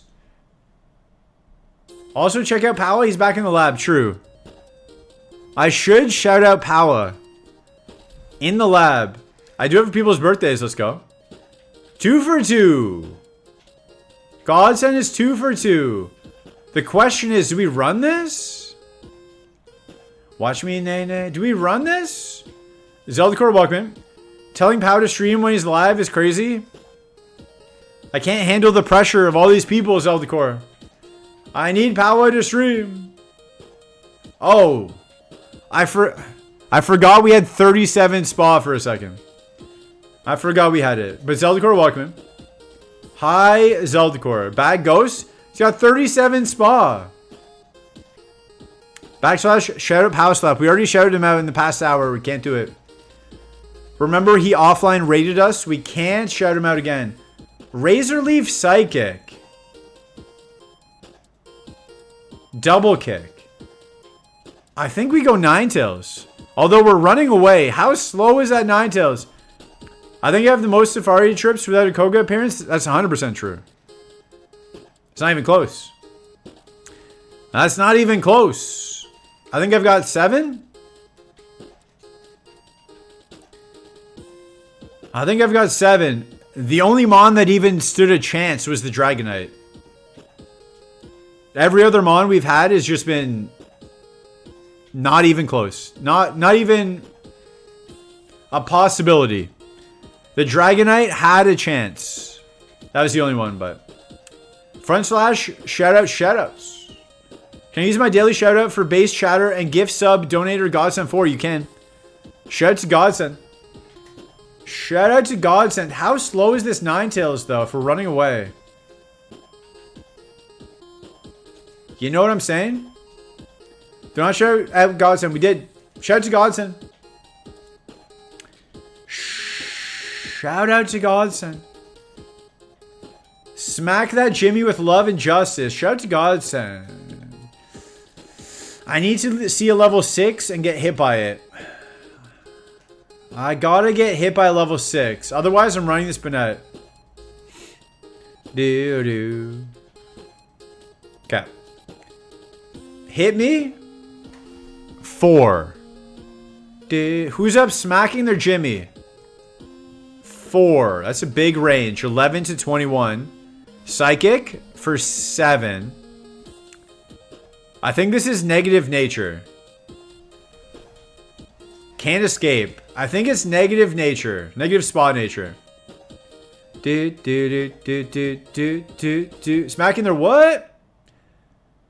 Also check out Pawa. He's back in the lab. True. I should shout out Pawa. In the lab. I do have people's birthdays. Let's go. 2 for 2. Godsend is 2 for 2. The question is, do we run this? Watch me, Nene. Do we run this? Zeldacore, welcome in. Telling Pow to stream when he's live is crazy. I can't handle the pressure of all these people, Zeldacore. I need Pow to stream. Oh. I forgot we had 37 spa for a second. I forgot we had it. But Zeldacore, welcome in. Hi, Zeldacore. Bad Ghost. He's got 37 spa. / shout out Power Slap. We already shouted him out in the past hour. We can't do it. Remember, he offline rated us. We can't shout him out again. Razor Leaf Psychic. Double kick. I think we go Ninetales. Although we're running away. How slow is that Ninetales? I think I have the most safari trips without a Koga appearance. That's 100% true. It's not even close. That's not even close. I think I've got 7. I think I've got 7. The only Mon that even stood a chance was the Dragonite. Every other Mon we've had has just been not even close. Not even a possibility. The Dragonite had a chance. That was the only one, but... Front slash, shoutouts. Can I use my daily shoutout for base chatter and gift sub donator Godsend 4? You can. Shout out to Godsend. Shout out to Godsend. How slow is this Ninetales, though, for running away? You know what I'm saying? Do not shout out Godsend. We did. Shout out to Godsend. Shout out to Godson. Smack that Jimmy with love and justice. Shout out to Godson. I need to see a level 6 and get hit by it. I gotta get hit by level 6. Otherwise, I'm running this Banette. Do. Okay. Hit me. 4. Who's up smacking their Jimmy? 4. That's a big range. 11 to 21. Psychic for 7. I think this is negative nature. Can't escape. I think it's negative nature. Negative spot nature. Smacking their what?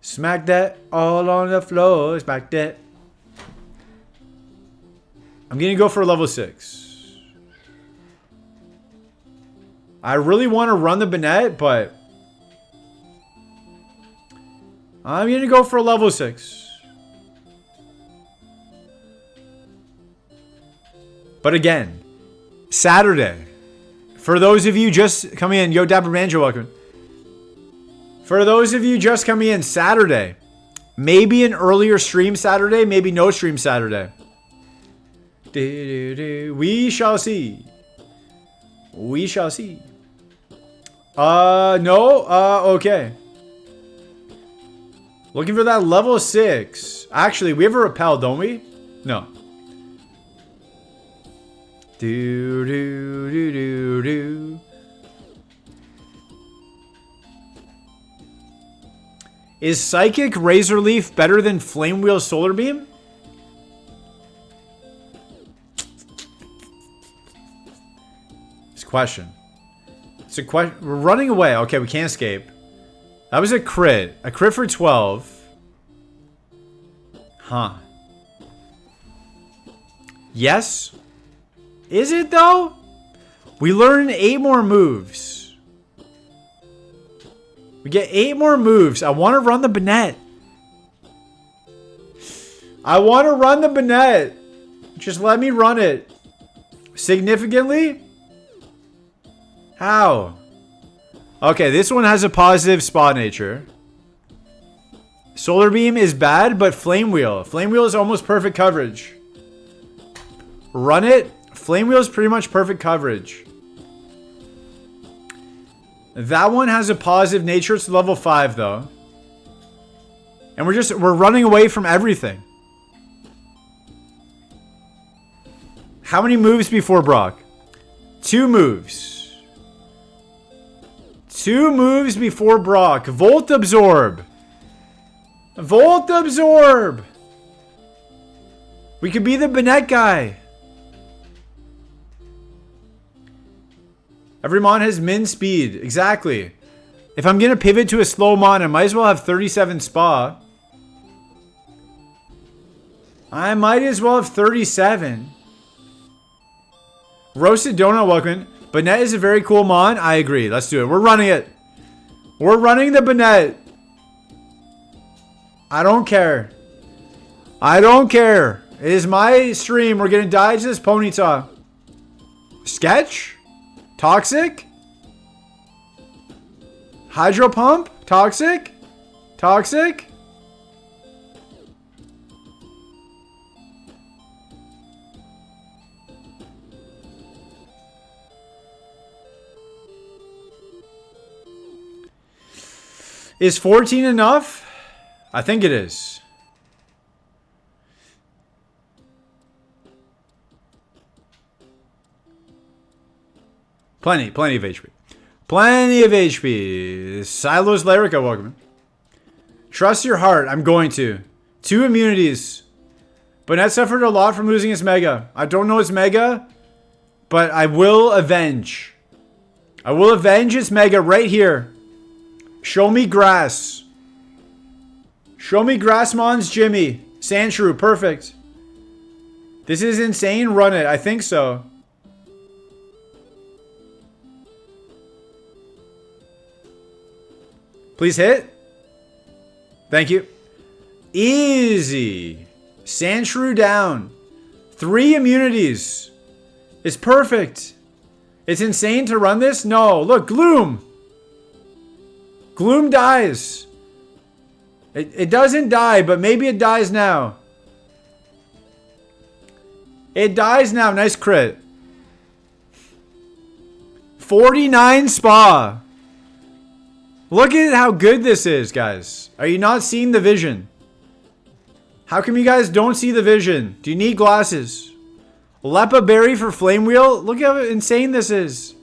Smack that all on the floor. Smack that. I'm gonna go for a level 6. I really want to run the Banette, but I'm gonna go for a level 6. But again, Saturday. For those of you just coming in, yo, Dapper Banjo, welcome. For those of you just coming in, Saturday. Maybe an earlier stream Saturday, maybe no stream Saturday. We shall see. We shall see. No, okay. Looking for that level 6. Actually, we have a repel, don't we? No. Do. Is Psychic Razor Leaf better than Flame Wheel Solar Beam? It's a question. It's a question. We're running away. Okay, we can't escape. That was a crit. A crit for 12. Huh. Yes. Is it though? We learn 8 more moves. We get 8 more moves. I want to run the Banette. I want to run the Banette. Just let me run it. Significantly? How? Okay, this one has a positive spot nature. Solar Beam is bad, but Flame Wheel. Flame Wheel is almost perfect coverage. Run it. Flame Wheel is pretty much perfect coverage. That one has a positive nature. It's level 5 though. And we're running away from everything. How many moves before Brock? 2 moves. 2 moves before Brock. Volt Absorb. Volt Absorb. We could be the Banette guy. Every mon has min speed. Exactly. If I'm going to pivot to a slow mon, I might as well have 37 spa. I might as well have 37. Roasted Donut, welcome. Banette is a very cool mon. I agree. Let's do it. We're running it. We're running the Banette. I don't care. I don't care. It is my stream. We're going to die to this Ponyta. Sketch? Toxic? Hydro Pump? Toxic? Toxic? Is 14 enough? I think it is. Plenty of HP. Plenty of HP. Silos Lyrica, welcome. Trust your heart. I'm going to. 2 immunities. Banette suffered a lot from losing his Mega. I don't know his Mega, but I will avenge. I will avenge his Mega right here. Show me grass. Show me Grassmon's Jimmy. Sandshrew, perfect. This is insane. Run it. I think so. Please hit. Thank you. Easy. Sandshrew down. 3 immunities. It's perfect. It's insane to run this? No. Look, Gloom. Gloom dies. It doesn't die, but maybe it dies now. It dies now. Nice crit. 49 spa. Look at how good this is, guys. Are you not seeing the vision? How come you guys don't see the vision? Do you need glasses? Lepa Berry for Flame Wheel? Look how insane this is.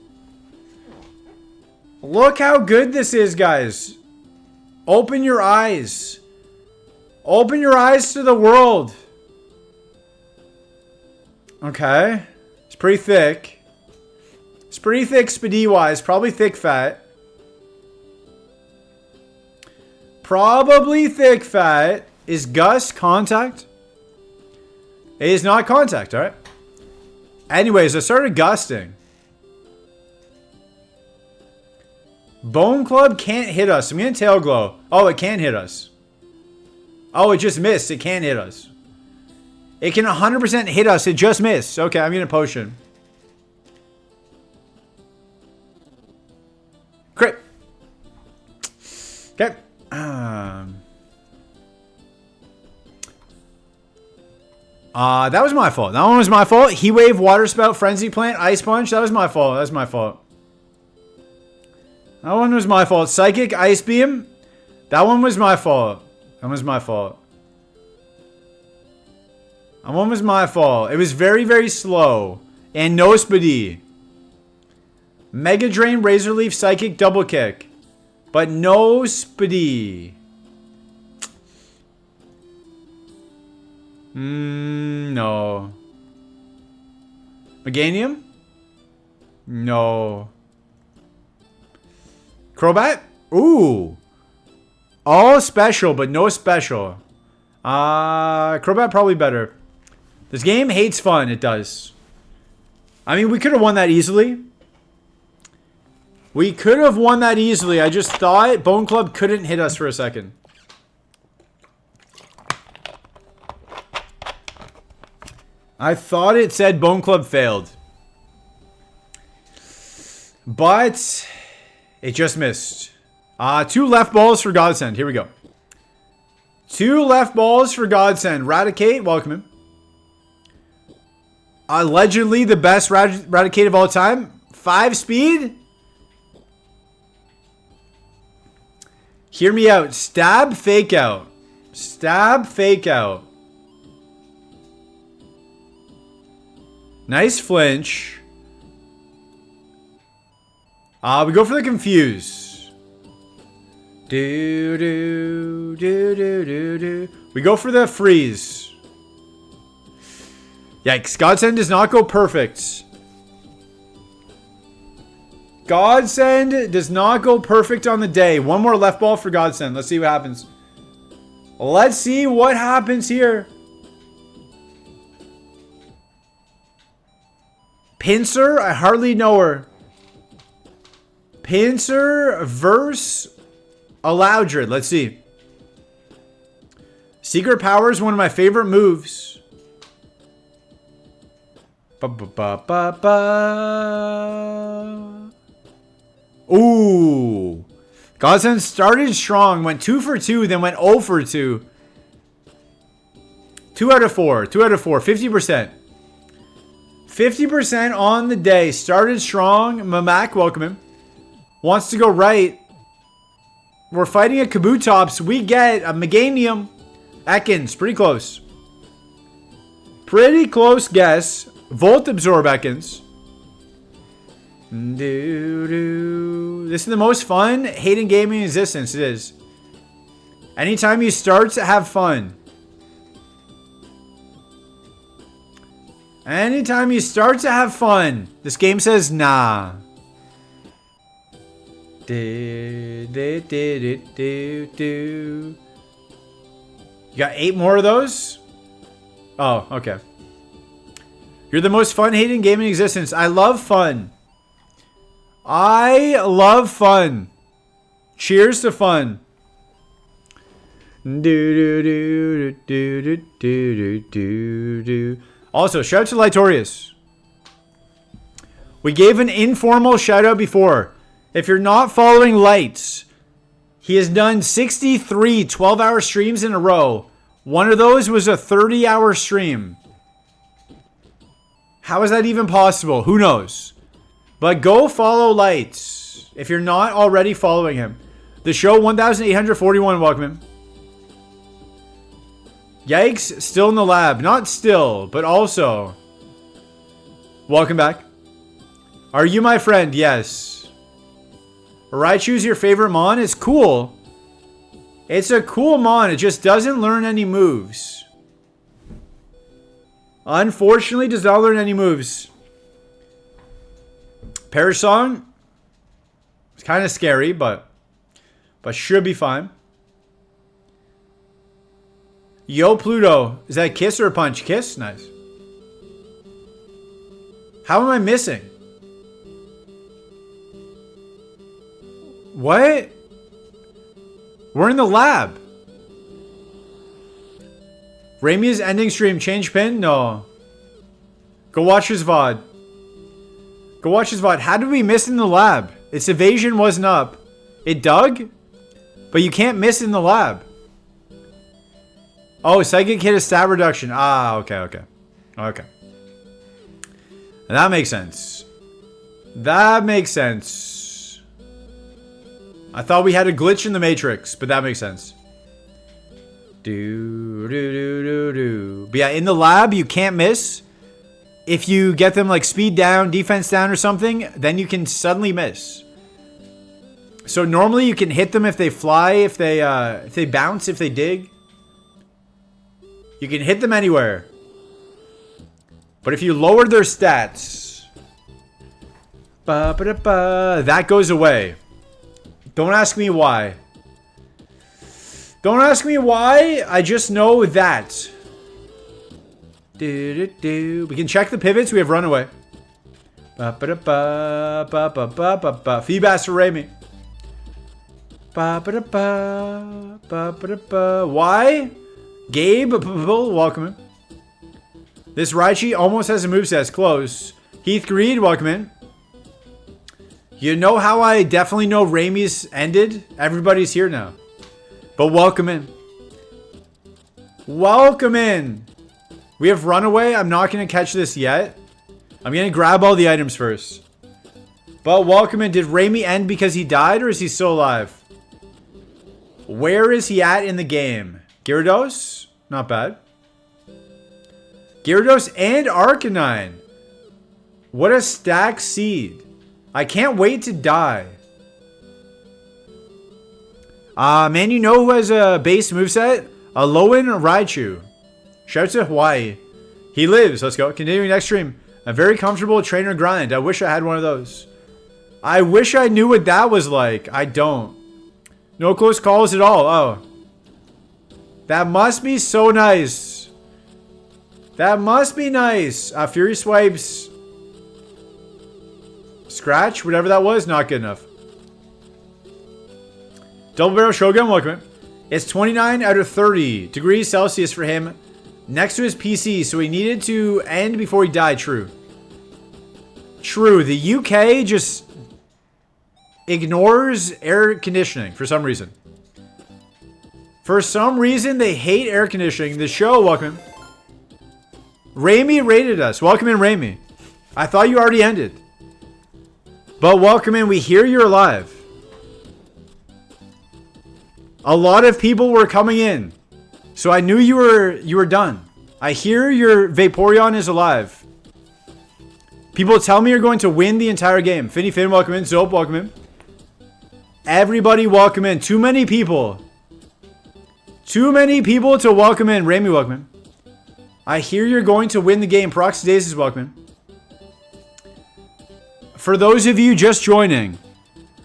Look how good this is, guys. Open your eyes. Open your eyes to the world. Okay. It's pretty thick. It's pretty thick speedy-wise. Probably thick fat. Probably thick fat. Is Gus contact? It is not contact, alright? Anyways, I started gusting. Bone Club can't hit us. I'm going to tail glow. Oh, it can hit us. Oh, it just missed. It can't hit us. It can 100% hit us. It just missed. Okay, I'm going to potion. Crit. Okay. That was my fault. That one was my fault. Heat Wave, Water Spout, Frenzy Plant, Ice Punch. That was my fault. That was my fault. That one was my fault. Psychic, Ice Beam. That one was my fault. That was my fault. That one was my fault. It was very, very slow. And no speedy. Mega Drain, Razor Leaf, Psychic, Double Kick. But no speedy. No. Meganium? No. Crobat? Ooh. All special, but no special. Crobat probably better. This game hates fun. It does. I mean, we could have won that easily. We could have won that easily. I just thought Bone Club couldn't hit us for a second. I thought it said Bone Club failed. But it just missed. 2 left balls for Godsend. Here we go. 2 left balls for Godsend. Raticate, welcome him. Allegedly the best Raticate of all time. 5 speed. Hear me out. Stab, fake out. Stab, fake out. Nice flinch. We go for the confuse. Do do do do do do. We go for the freeze. Yikes! Godsend does not go perfect. Godsend does not go perfect on the day. One more left ball for Godsend. Let's see what happens. Let's see what happens here. Pinsir, I hardly know her. Pinsir versus Aloudred. Let's see. Secret Power is one of my favorite moves. Ooh. Godsend started strong, went 2 for 2, then went 0 for 2. 2 out of 4. 2 out of 4. 50%. 50% on the day. Started strong. Mamak, welcome him. Wants to go right. We're fighting a Kabutops. We get a Meganium. Ekans, pretty close. Pretty close guess. Volt Absorb Ekans. This is the most fun hating gaming in existence. It is. Anytime you start to have fun. Anytime you start to have fun, this game says nah. You got 8 more of those? Oh, okay. You're the most fun-hating game in existence. I love fun. I love fun. Cheers to fun. Also, shout out to Litorius. We gave an informal shout out before. If you're not following Lights, he has done 63 12-hour streams in a row. One of those was a 30-hour stream. How is that even possible? Who knows? But go follow Lights if you're not already following him. The show 1841, welcome him. Yikes, still in the lab. Not still, but also. Welcome back. Are you my friend? Yes. Raichu's your favorite mon? It's cool. It's a cool mon. It just doesn't learn any moves. Unfortunately, does not learn any moves. Perish Song. It's kind of scary, but should be fine. Yo, Pluto. Is that a kiss or a punch? Kiss? Nice. How am I missing? What? We're in the lab. Rami's ending stream. Change pin? No. Go watch his VOD. Go watch his VOD. How did we miss in the lab? Its evasion wasn't up. It dug? But you can't miss in the lab. Oh, psychic hit a stat reduction. Ah, okay. That makes sense. That makes sense. I thought we had a glitch in the Matrix, but that makes sense. But yeah, in the lab, you can't miss. If you get them like speed down, defense down or something, then you can suddenly miss. So normally you can hit them if they fly, if they bounce, if they dig. You can hit them anywhere. But if you lower their stats, that goes away. Don't ask me why. Don't ask me why. I just know that. We can check the pivots. We have runaway. Feedback for Raimi. Why? Gabe, welcome in. This Raichi almost has a moveset. It's close. Heath Greed, welcome in. You know how I definitely know Raimi's ended? Everybody's here now. But welcome in. Welcome in. We have runaway. I'm not going to catch this yet. I'm going to grab all the items first. But welcome in. Did Raimi end because he died or is he still alive? Where is he at in the game? Gyarados? Not bad. Gyarados and Arcanine. What a stacked seed. I can't wait to die. Man, you know who has a base moveset? Alolan Raichu. Shout out to Hawaii. He lives. Let's go. Continuing next stream. A very comfortable trainer grind. I wish I had one of those. I wish I knew what that was like. I don't. No close calls at all. Oh. That must be so nice. That must be nice. Fury Swipes. Scratch. Whatever that was. Not good enough. Double Barrel Shogun. Welcome. It's 29 out of 30 degrees Celsius for him. Next to his PC. So he needed to end before he died. True. True. The UK just ignores air conditioning for some reason. For some reason, they hate air conditioning. The show, welcome. Raimi rated us. Welcome in, Raimi. I thought you already ended. But welcome in. We hear you're alive. A lot of people were coming in. So I knew you were done. I hear your Vaporeon is alive. People tell me you're going to win the entire game. Finny Finn, welcome in. Zope, welcome in. Everybody, welcome in. Too many people. Too many people to welcome in. Raimi, welcome in. I hear you're going to win the game. Proxy Days is welcome in. For those of you just joining,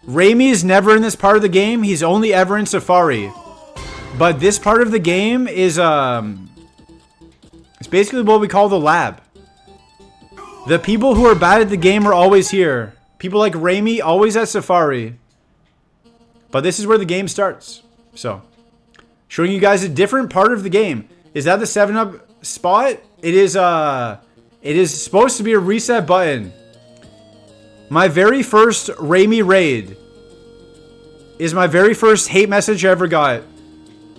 Raimi is never in this part of the game. He's only ever in Safari. But this part of the game is it's basically what we call the lab. The people who are bad at the game are always here. People like Raimi always at Safari. But this is where the game starts. So, showing you guys a different part of the game. Is that the 7-Up spot? It is supposed to be a reset button. My very first Raimi raid is my very first hate message I ever got.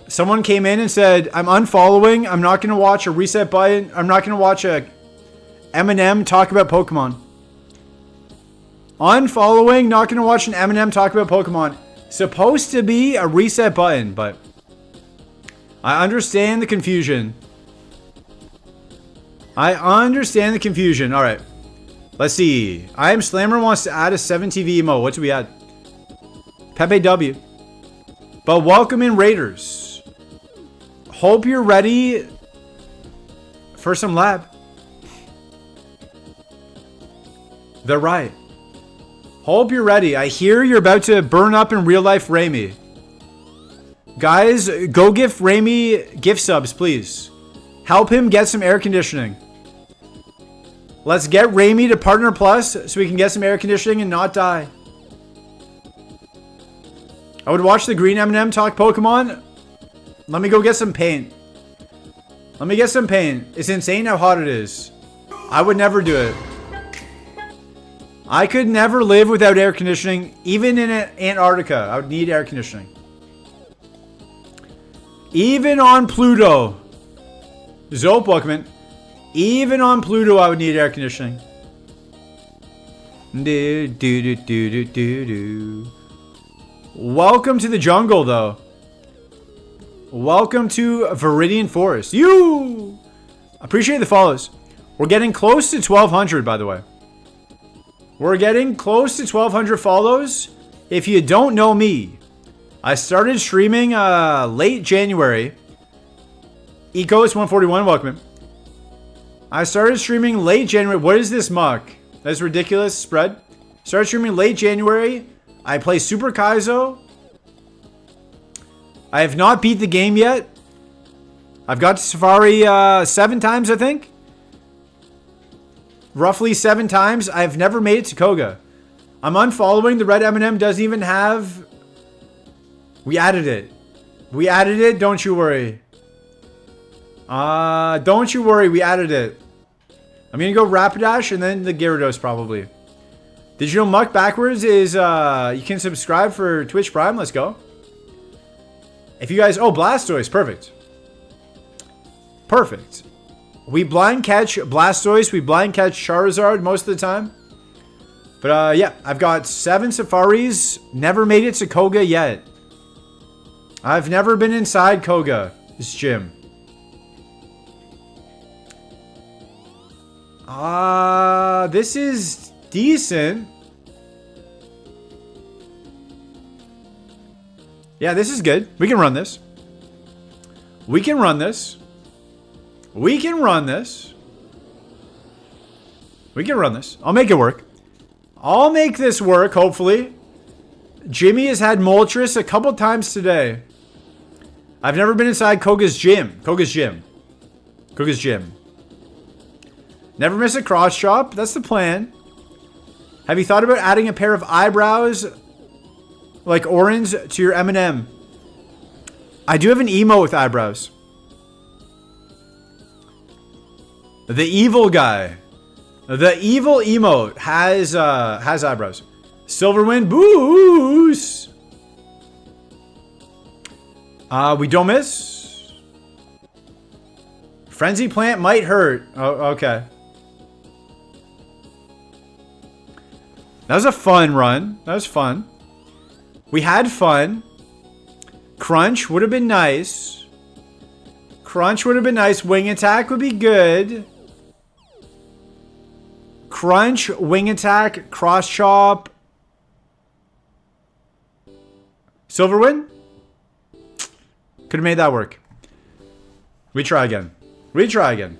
Someone came in and said, I'm unfollowing. I'm not going to watch a reset button. I'm not going to watch a Eminem talk about Pokemon. Unfollowing, not going to watch an Eminem talk about Pokemon. Supposed to be a reset button, but I understand the confusion. I understand the confusion. All right. Let's see. I Am Slammer wants to add a 7TV emo. What do we add? Pepe W. But welcome in, Raiders. Hope you're ready for some lab. They're right. Hope you're ready. I hear you're about to burn up in real life Raimi. Guys, go gift Raimi gift subs, please. Help him get some air conditioning. Let's get Raimi to Partner Plus so we can get some air conditioning and not die. I would watch the green M&M talk Pokemon. Let me go get some paint. Let me get some paint. It's insane how hot it is. I would never do it. I could never live without air conditioning. Even in Antarctica, I would need air conditioning. Even on Pluto. Zope, welcome in. Even on Pluto, I would need air conditioning. Do, do, do, do, do, do, do. Welcome to the jungle, though. Welcome to Viridian Forest. You! Appreciate the follows. We're getting close to 1,200, by the way. We're getting close to 1,200 follows. If you don't know me, I started streaming late January. Ecos141, welcome in. I started streaming late January. What is this muck? That's ridiculous spread. Started streaming late January. I play Super Kaizo. I have not beat the game yet. I've got to Safari 7 times, I think. Roughly 7 times. I've never made it to Koga. I'm unfollowing. The red M&M doesn't even have... We added it. We added it. Don't you worry. Don't you worry. We added it. I'm going to go Rapidash and then the Gyarados probably. Did you know Muck backwards is... you can subscribe for Twitch Prime. Let's go. If you guys... Oh, Blastoise. Perfect. Perfect. We blind catch Blastoise. We blind catch Charizard most of the time. But yeah, I've got 7 Safaris. Never made it to Koga yet. I've never been inside Koga. This gym. This is decent. Yeah, this is good. We can run this. We can run this. We can run this. We can run this. I'll make it work. I'll make this work, hopefully. Jimmy has had Moltres a couple times today. I've never been inside Koga's gym. Koga's gym. Koga's gym. Never miss a cross chop. That's the plan. Have you thought about adding a pair of eyebrows like orange to your M&M? I do have an emo with eyebrows. The evil guy. The evil emote has eyebrows. Silverwind boost. We don't miss. Frenzy plant might hurt. Oh, okay. That was a fun run. That was fun. We had fun. Crunch would have been nice. Crunch would have been nice. Wing attack would be good. Crunch, wing attack, cross chop. Silverwind? Could have made that work. We try again. We try again.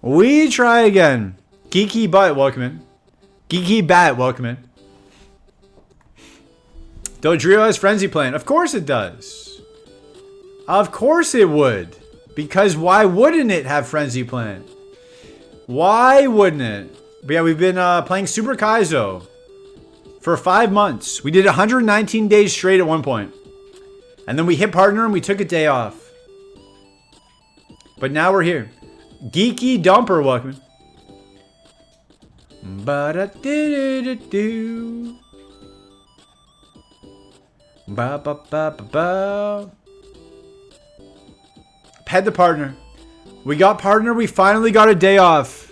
We try again. Geeky Butt, welcome in. Geeky Bat, welcome in. Dodrio has Frenzy Plant. Of course it does. Of course it would. Because why wouldn't it have Frenzy Plant? Why wouldn't it? But yeah, we've been playing Super Kaizo for 5 months. We did 119 days straight at one point. And then we hit partner and we took a day off. But now we're here. Geeky Dumper, welcome. Ba-da-do-do-do-do. Ba-ba-ba-ba-ba. Pet the partner. We got partner. We finally got a day off.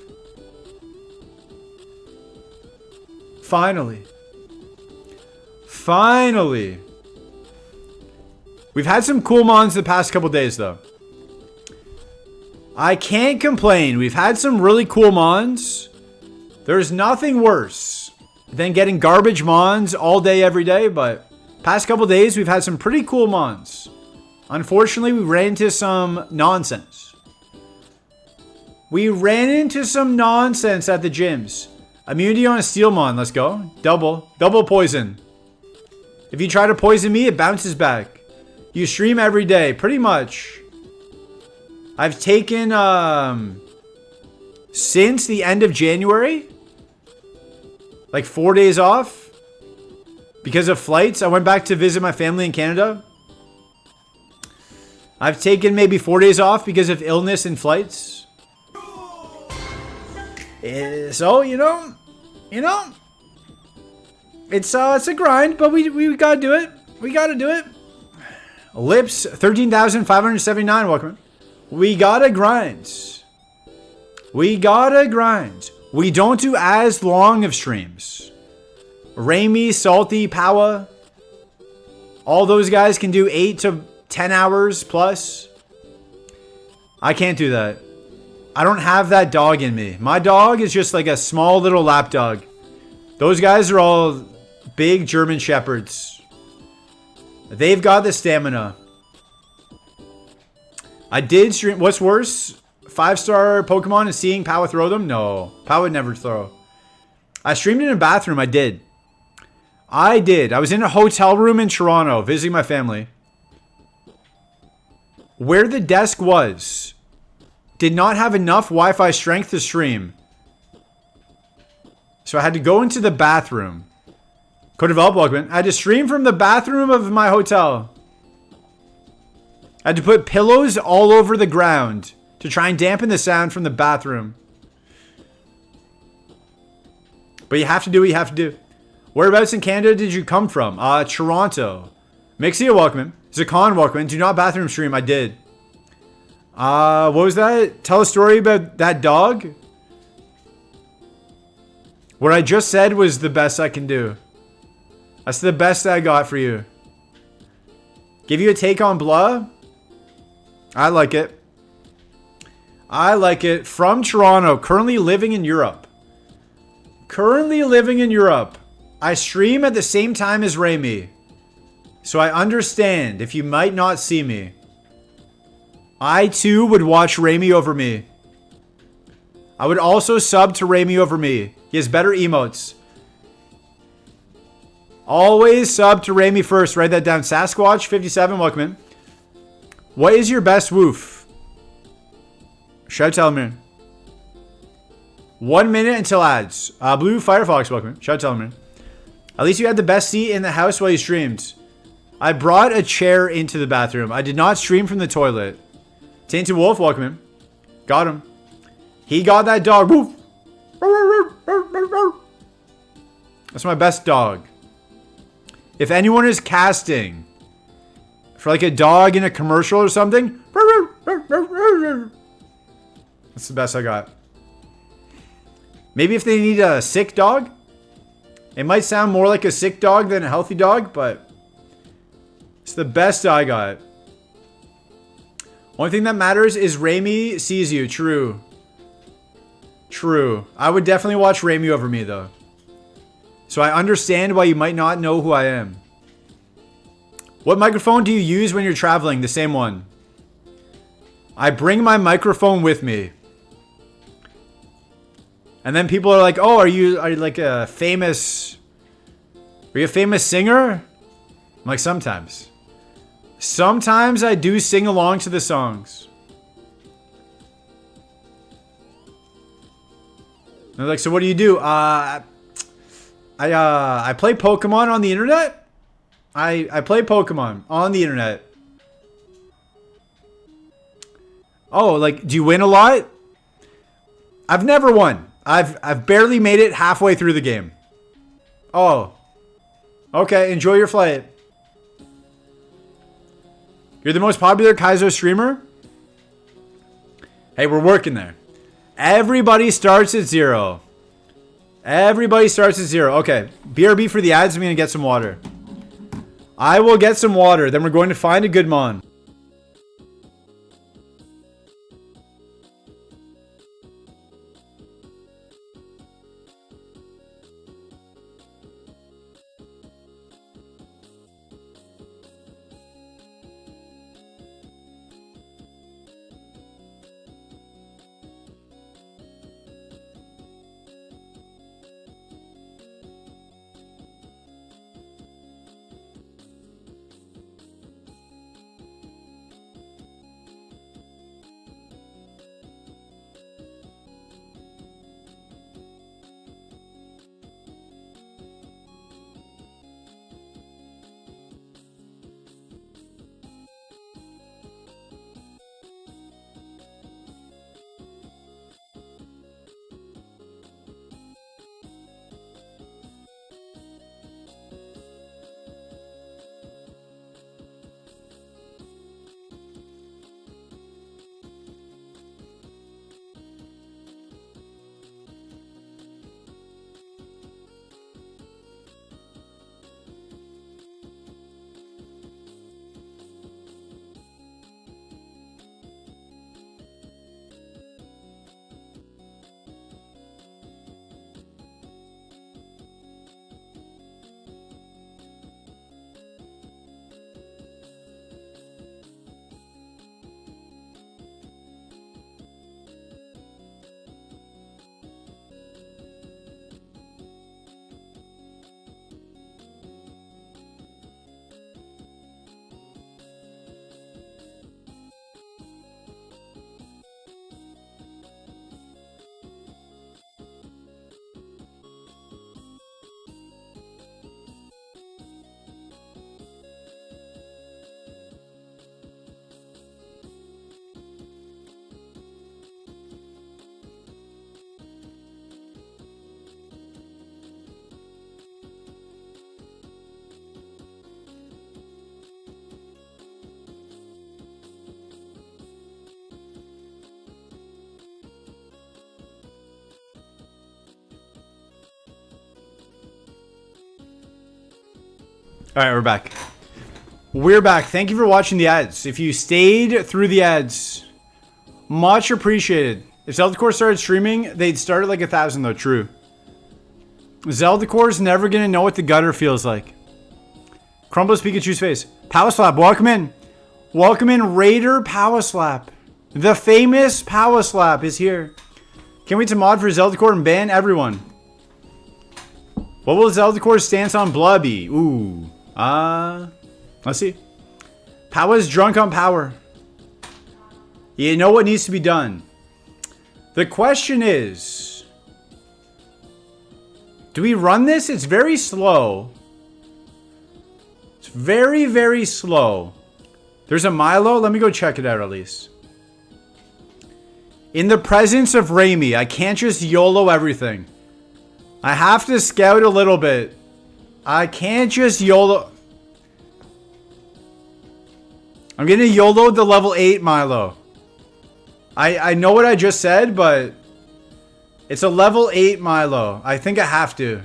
Finally. Finally. We've had some cool mons the past couple days, though. I can't complain. We've had some really cool mons. There's nothing worse than getting garbage mons all day, every day. But past couple days, we've had some pretty cool mons. Unfortunately, we ran into some nonsense. We ran into some nonsense at the gyms. Immunity on a steel mon. Let's go. Double poison. If you try to poison me, it bounces back. You stream every day. Pretty much. I've taken, since the end of January, like 4 days off because of flights. I went back to visit my family in Canada. I've taken maybe 4 days off because of illness and flights. So, you know, it's a grind, but we gotta do it. We gotta do it. Lips, 13,579, welcome. We gotta grind. We gotta grind. We don't do as long of streams. Raimi, Salty, Powa. All those guys can do 8 to 10 hours plus. I can't do that. I don't have that dog in me. My dog is just like a small little lap dog. Those guys are all big German shepherds. They've got the stamina. I did stream. What's worse? 5-star Pokemon and seeing Powa throw them? No. Powa would never throw. I streamed in a bathroom. I did. I was in a hotel room in Toronto visiting my family. Where the desk was did not have enough Wi-Fi strength to stream. So I had to go into the bathroom. Co-develop welcome. I had to stream from the bathroom of my hotel. I had to put pillows all over the ground to try and dampen the sound from the bathroom. But you have to do what you have to do. Whereabouts in Canada did you come from? Toronto. Mixia, welcome. Zakan, welcome. Do not bathroom stream. I did. What was that? Tell a story about that dog. What I just said was the best I can do. That's the best I got for you. Give you a take on blah? I like it. I like it. From Toronto. Currently living in Europe. I stream at the same time as Raimi. So I understand if you might not see me. I too would watch Raimi over me. I would also sub to Raimi over me. He has better emotes. Always sub to Raimi first. Write that down. Sasquatch 57, welcome in. What is your best woof? Shout out Tellerman. 1 minute until ads. Blue Firefox, welcome in. Shout out Tellerman. At least you had the best seat in the house while you streamed. I brought a chair into the bathroom. I did not stream from the toilet. Tainted Wolf, welcome in. Got him. He got that dog. Woof. That's my best dog. If anyone is casting for like a dog in a commercial or something, that's the best I got. Maybe if they need a sick dog, it might sound more like a sick dog than a healthy dog, but it's the best I got. Only thing that matters is Raimi sees you. True. True. I would definitely watch Raimi over me though. So I understand why you might not know who I am. What microphone do you use when you're traveling? The same one. I bring my microphone with me. And then people are like, "Oh, are you like a famous? Are you a famous singer?" I'm like, sometimes. Sometimes I do sing along to the songs. And they're like, "So what do you do?" I play Pokemon on the internet. I play Pokemon on the internet. Oh, like, do you win a lot? I've never won. I've barely made it halfway through the game. Oh. Okay, enjoy your flight. You're the most popular Kaizo streamer? Hey, we're working there. Everybody starts at 0. Everybody starts at 0. Okay, BRB for the ads. I'm going to get some water. I will get some water. Then we're going to find a good mon. All right, we're back. We're back. Thank you for watching the ads. If you stayed through the ads, much appreciated. If Zelda Core started streaming, they'd start at like 1,000 though. True. Zelda Core's never gonna know what the gutter feels like. Crumbles Pikachu's face. Power Slap, welcome in. Welcome in, Raider Power Slap. The famous Power Slap is here. Can't wait to mod for Zelda Core and ban everyone. What will Zelda Core's stance on Blood be? Ooh. Let's see. Power's drunk on power. You know what needs to be done. The question is, do we run this? It's very slow. It's very, very slow. There's a Milo. Let me go check it out at least. In the presence of Raimi, I can't just YOLO everything. I have to scout a little bit. I can't just YOLO. I'm gonna YOLO the level 8 Milo. I know what I just said, but it's a level 8 Milo. I think I have to.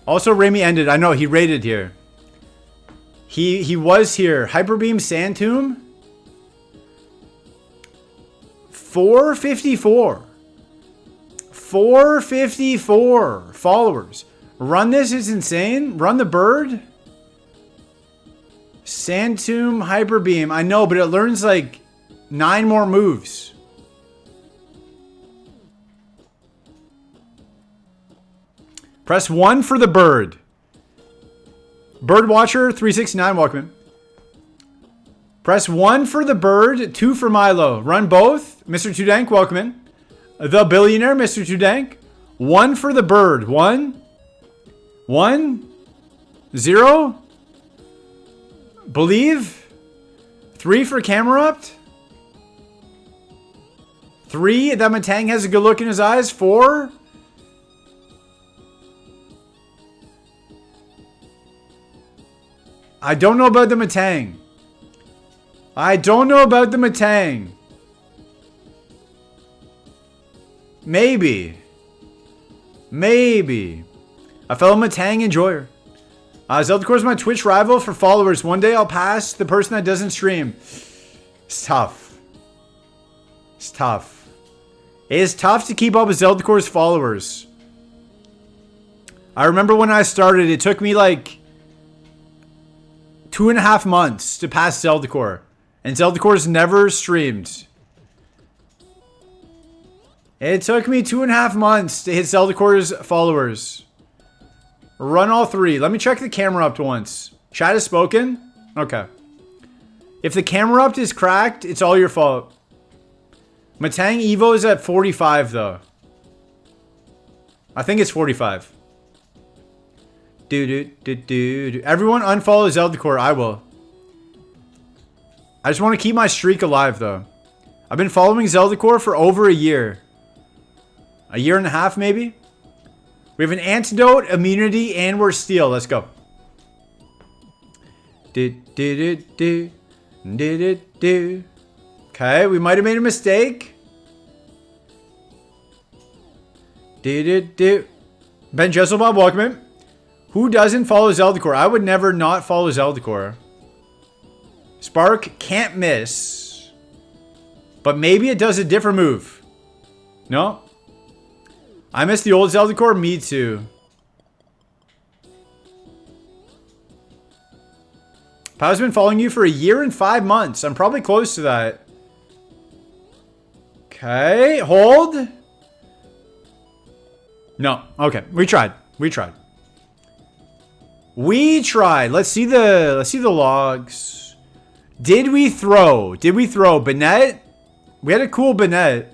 Also, Raimi ended. I know, he raided here. He was here. Hyper Beam Sand Tomb. 454. 454 followers. Run this is insane. Run the bird. Sand Tomb, Hyper Beam. I know, but it learns like 9 more moves. Press 1 for the bird. Bird Watcher 369, welcome in. Press 1 for the bird, 2 for Milo. Run both. Mr. Tudank, welcome in. The Billionaire, Mr. Tudank. 1 for the bird. 1. 1. 0. Believe. 3 for Camerupt. 3, that Matang has a good look in his eyes. 4. I don't know about the Matang. I don't know about the Matang. Maybe. Maybe. A fellow Matang enjoyer. Zeldacore is my Twitch rival for followers. One day I'll pass the person that doesn't stream. It's tough. It's tough. It is tough to keep up with Zeldacore's followers. I remember when I started, it took me like 2.5 months to pass Zeldacore. And Zeldacore's never streamed. It took me 2.5 months to hit Zeldacore's followers. Run all 3. Let me check the camera up once. Chat has spoken? Okay. If the camera up is cracked, it's all your fault. Matang Evo is at 45 though. I think it's 45. Everyone unfollow Zeldacore. I will. I just want to keep my streak alive though. I've been following Zeldacore for over a year. A year and a half maybe? We have an antidote, immunity, and we're steel. Let's go. Okay, we might have made a mistake. Ben Jesselbob, welcome in. Who doesn't follow Zeldacore? I would never not follow Zeldacore. Spark can't miss. But maybe it does a different move. No? I miss the old Zeldacore. Me too. Pow's been following you for a year and 5 months. I'm probably close to that. Okay, hold. No, okay. We tried. We tried. We tried. Let's see the logs. Did we throw? Did we throw Bennett? We had a cool Bennett.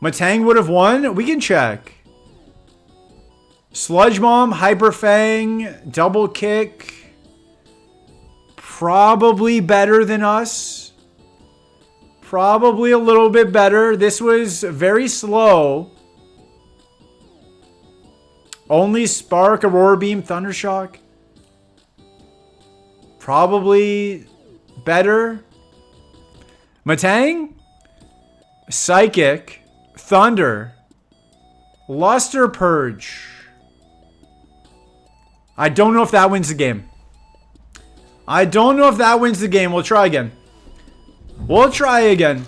Matang would have won. We can check. Sludge Bomb, Hyper Fang, Double Kick. Probably better than us. Probably a little bit better. This was very slow. Only Spark, Aurora Beam, Thundershock. Probably better. Matang, Psychic, Thunder, Luster Purge. I don't know if that wins the game. I don't know if that wins the game. We'll try again. We'll try again.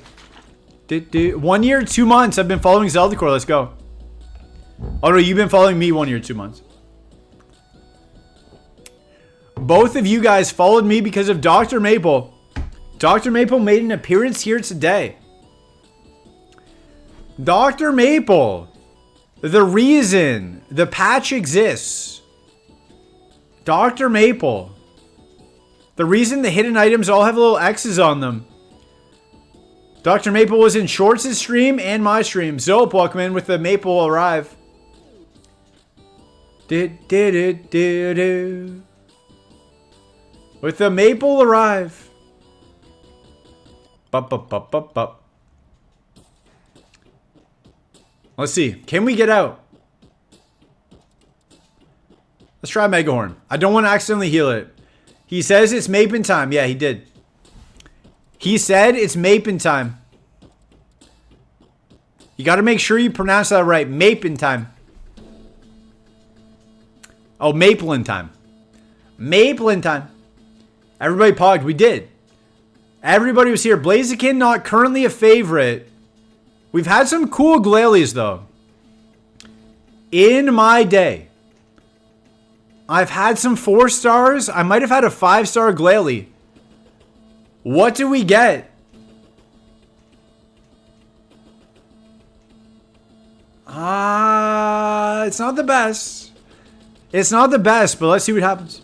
1 year, 2 months. I've been following Zeldacore. Let's go. Oh no, you've been following me 1 year, 2 months. Both of you guys followed me because of Dr. Maple. Dr. Maple made an appearance here today. Dr. Maple. The reason the patch exists. Dr. Maple. The reason the hidden items all have little X's on them. Dr. Maple was in Shorts' stream and my stream. Zope, welcome in with the Maple Arrive. With the Maple Arrive. Let's see. Can we get out? Let's try Megahorn. I don't want to accidentally heal it. He says it's Mapin time. Yeah, he did. He said it's Mapin time. You got to make sure you pronounce that right. Mapin time. Oh, Maplin time. Maplin time. Everybody pogged. We did. Everybody was here. Blaziken not currently a favorite. We've had some cool Glalie though. In my day. I've had some 4 stars. I might have had a 5-star Glalie. What do we get? It's not the best. It's not the best, but let's see what happens.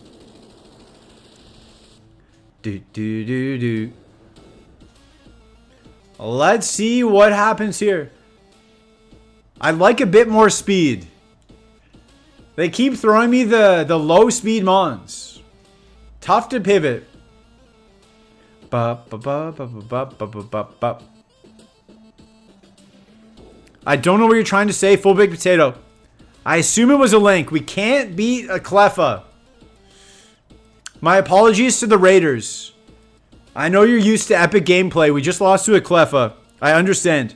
Let's see what happens here. I'd like a bit more speed. They keep throwing me the low speed mons. Tough to pivot. I don't know what you're trying to say, full baked potato. I assume it was a link. We can't beat a Cleffa. My apologies to the Raiders. I know you're used to epic gameplay. We just lost to a Cleffa. I understand.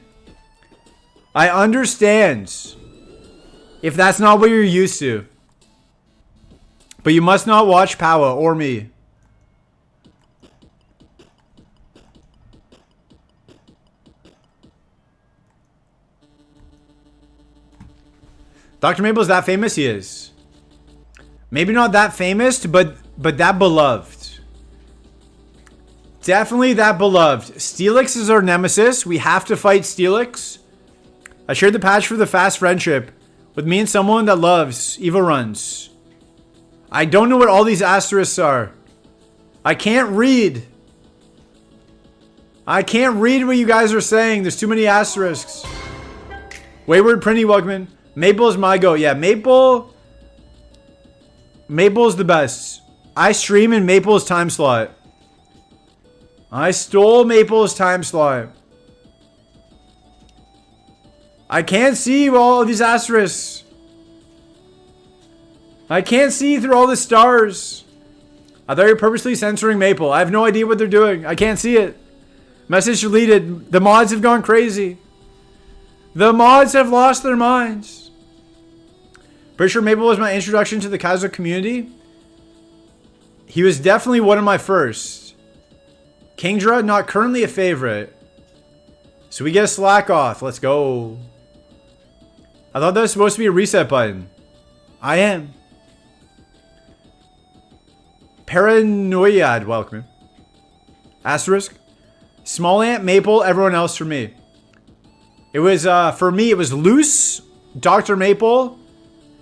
I understand. If that's not what you're used to. But you must not watch Powa or me. Dr. Maple's that famous? He is. Maybe not that famous, but that beloved. Definitely that beloved. Steelix is our nemesis. We have to fight Steelix. I shared the patch for the fast friendship with me and someone that loves Evo runs. I don't know what all these asterisks are. I can't read. I can't read what you guys are saying. There's too many asterisks. Wayward Printy, welcome in. Maple is my go. Yeah, Maple. Maple's the best. I stream in Maple's time slot. I stole Maple's time slot. I can't see all of these asterisks. I can't see through all the stars. I thought you were purposely censoring Maple. I have no idea what they're doing. I can't see it. Message deleted. The mods have gone crazy. The mods have lost their minds. Pretty sure Maple was my introduction to the Kaizo community. He was definitely one of my first. Kingdra, not currently a favorite. So we get a slack off. Let's go. I thought that was supposed to be a reset button. I am. Paranoiad, welcome. Asterisk. Small Ant, Maple, everyone else for me. It was, for me, it was Loose, Dr. Maple,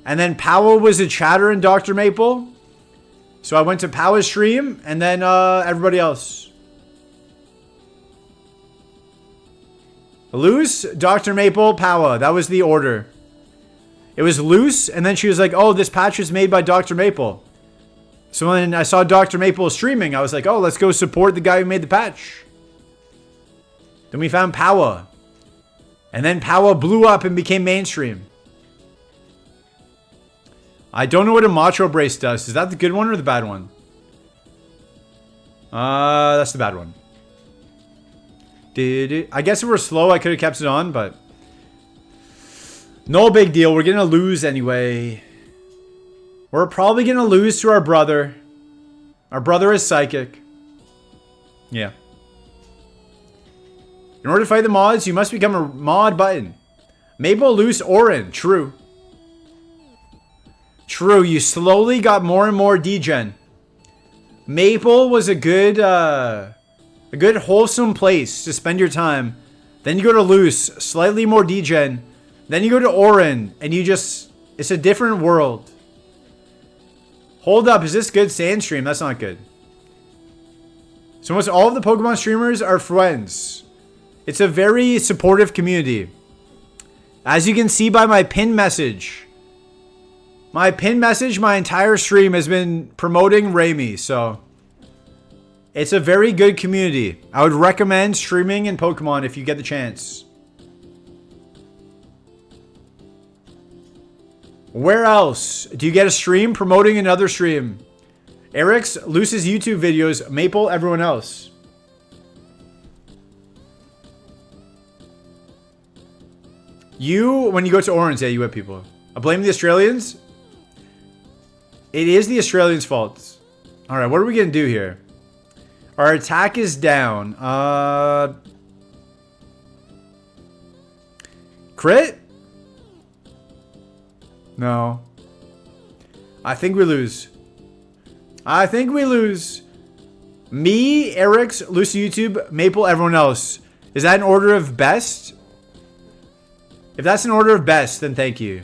and then Powell was a chatter in Dr. Maple. So I went to Powell's stream, and then everybody else. Loose, Dr. Maple, Powell. That was the order. It was Loose, and then she was like, oh, this patch is made by Dr. Maple. So when I saw Dr. Maple streaming, I was like, oh, let's go support the guy who made the patch. Then we found Powell. And then Powell blew up and became mainstream. I don't know what a Macho Brace does. Is that the good one or the bad one? That's the bad one. I guess if we're slow, I could have kept it on, but... no big deal. We're going to lose anyway. We're probably going to lose to our brother. Our brother is psychic. Yeah. In order to fight the mods, you must become a mod button. Maple, Loose, Orin. True. True. You slowly got more and more degen. Maple was a good wholesome place to spend your time. Then you go to Loose, slightly more degen. Then you go to Orin, and you just... it's a different world. Hold up, is this good? Sandstream, that's not good. So almost all of the Pokemon streamers are friends. It's a very supportive community. As you can see by my pinned message. My pinned message, my entire stream has been promoting Raimi, so... it's a very good community. I would recommend streaming in Pokemon if you get the chance. Where else do you get a stream promoting another stream? Eric's, Loose's YouTube videos, Maple, everyone else. You, when you go to Orange, yeah, you whip people. I blame the Australians. It is the Australians' fault. Alright, what are we going to do here? Our attack is down. Crit? No. I think we lose. I think we lose. Me, Eric's, Lucy YouTube, Maple, everyone else. Is that an order of best? If that's an order of best, then thank you.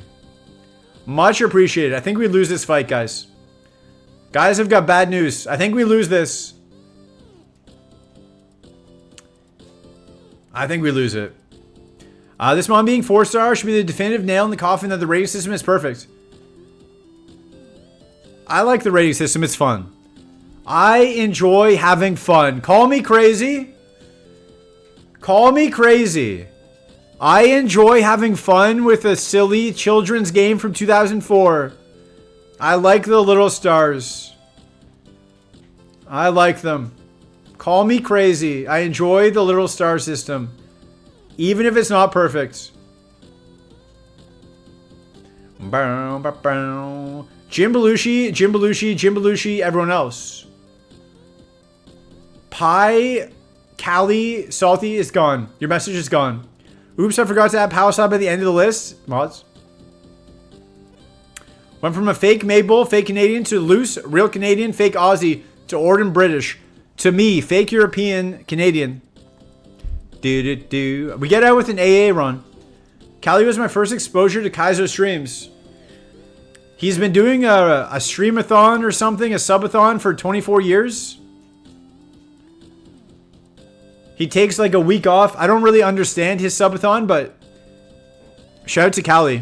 Much appreciated. I think we lose this fight, guys. Guys, I've got bad news. I think we lose this. I think we lose it. This mon being 4-star should be the definitive nail in the coffin that the rating system is perfect. I like the rating system. It's fun. I enjoy having fun. Call me crazy. Call me crazy. I enjoy having fun with a silly children's game from 2004. I like the little stars. I like them. Call me crazy. I enjoy the little star system. Even if it's not perfect. Jim Belushi, Jim Belushi, Jim Belushi, everyone else. Pie, Callie, Salty is gone. Your message is gone. Oops, I forgot to add Palestine at the end of the list. Mods. Went from a fake Mabel, fake Canadian, to loose, real Canadian, fake Aussie, to Orden British, to me, fake European, Canadian. We get out with an AA run. Callie was my first exposure to Kaizo streams. He's been doing a streamathon or something, a subathon for 24 years. He takes like a week off. I don't really understand his subathon, but shout out to Callie.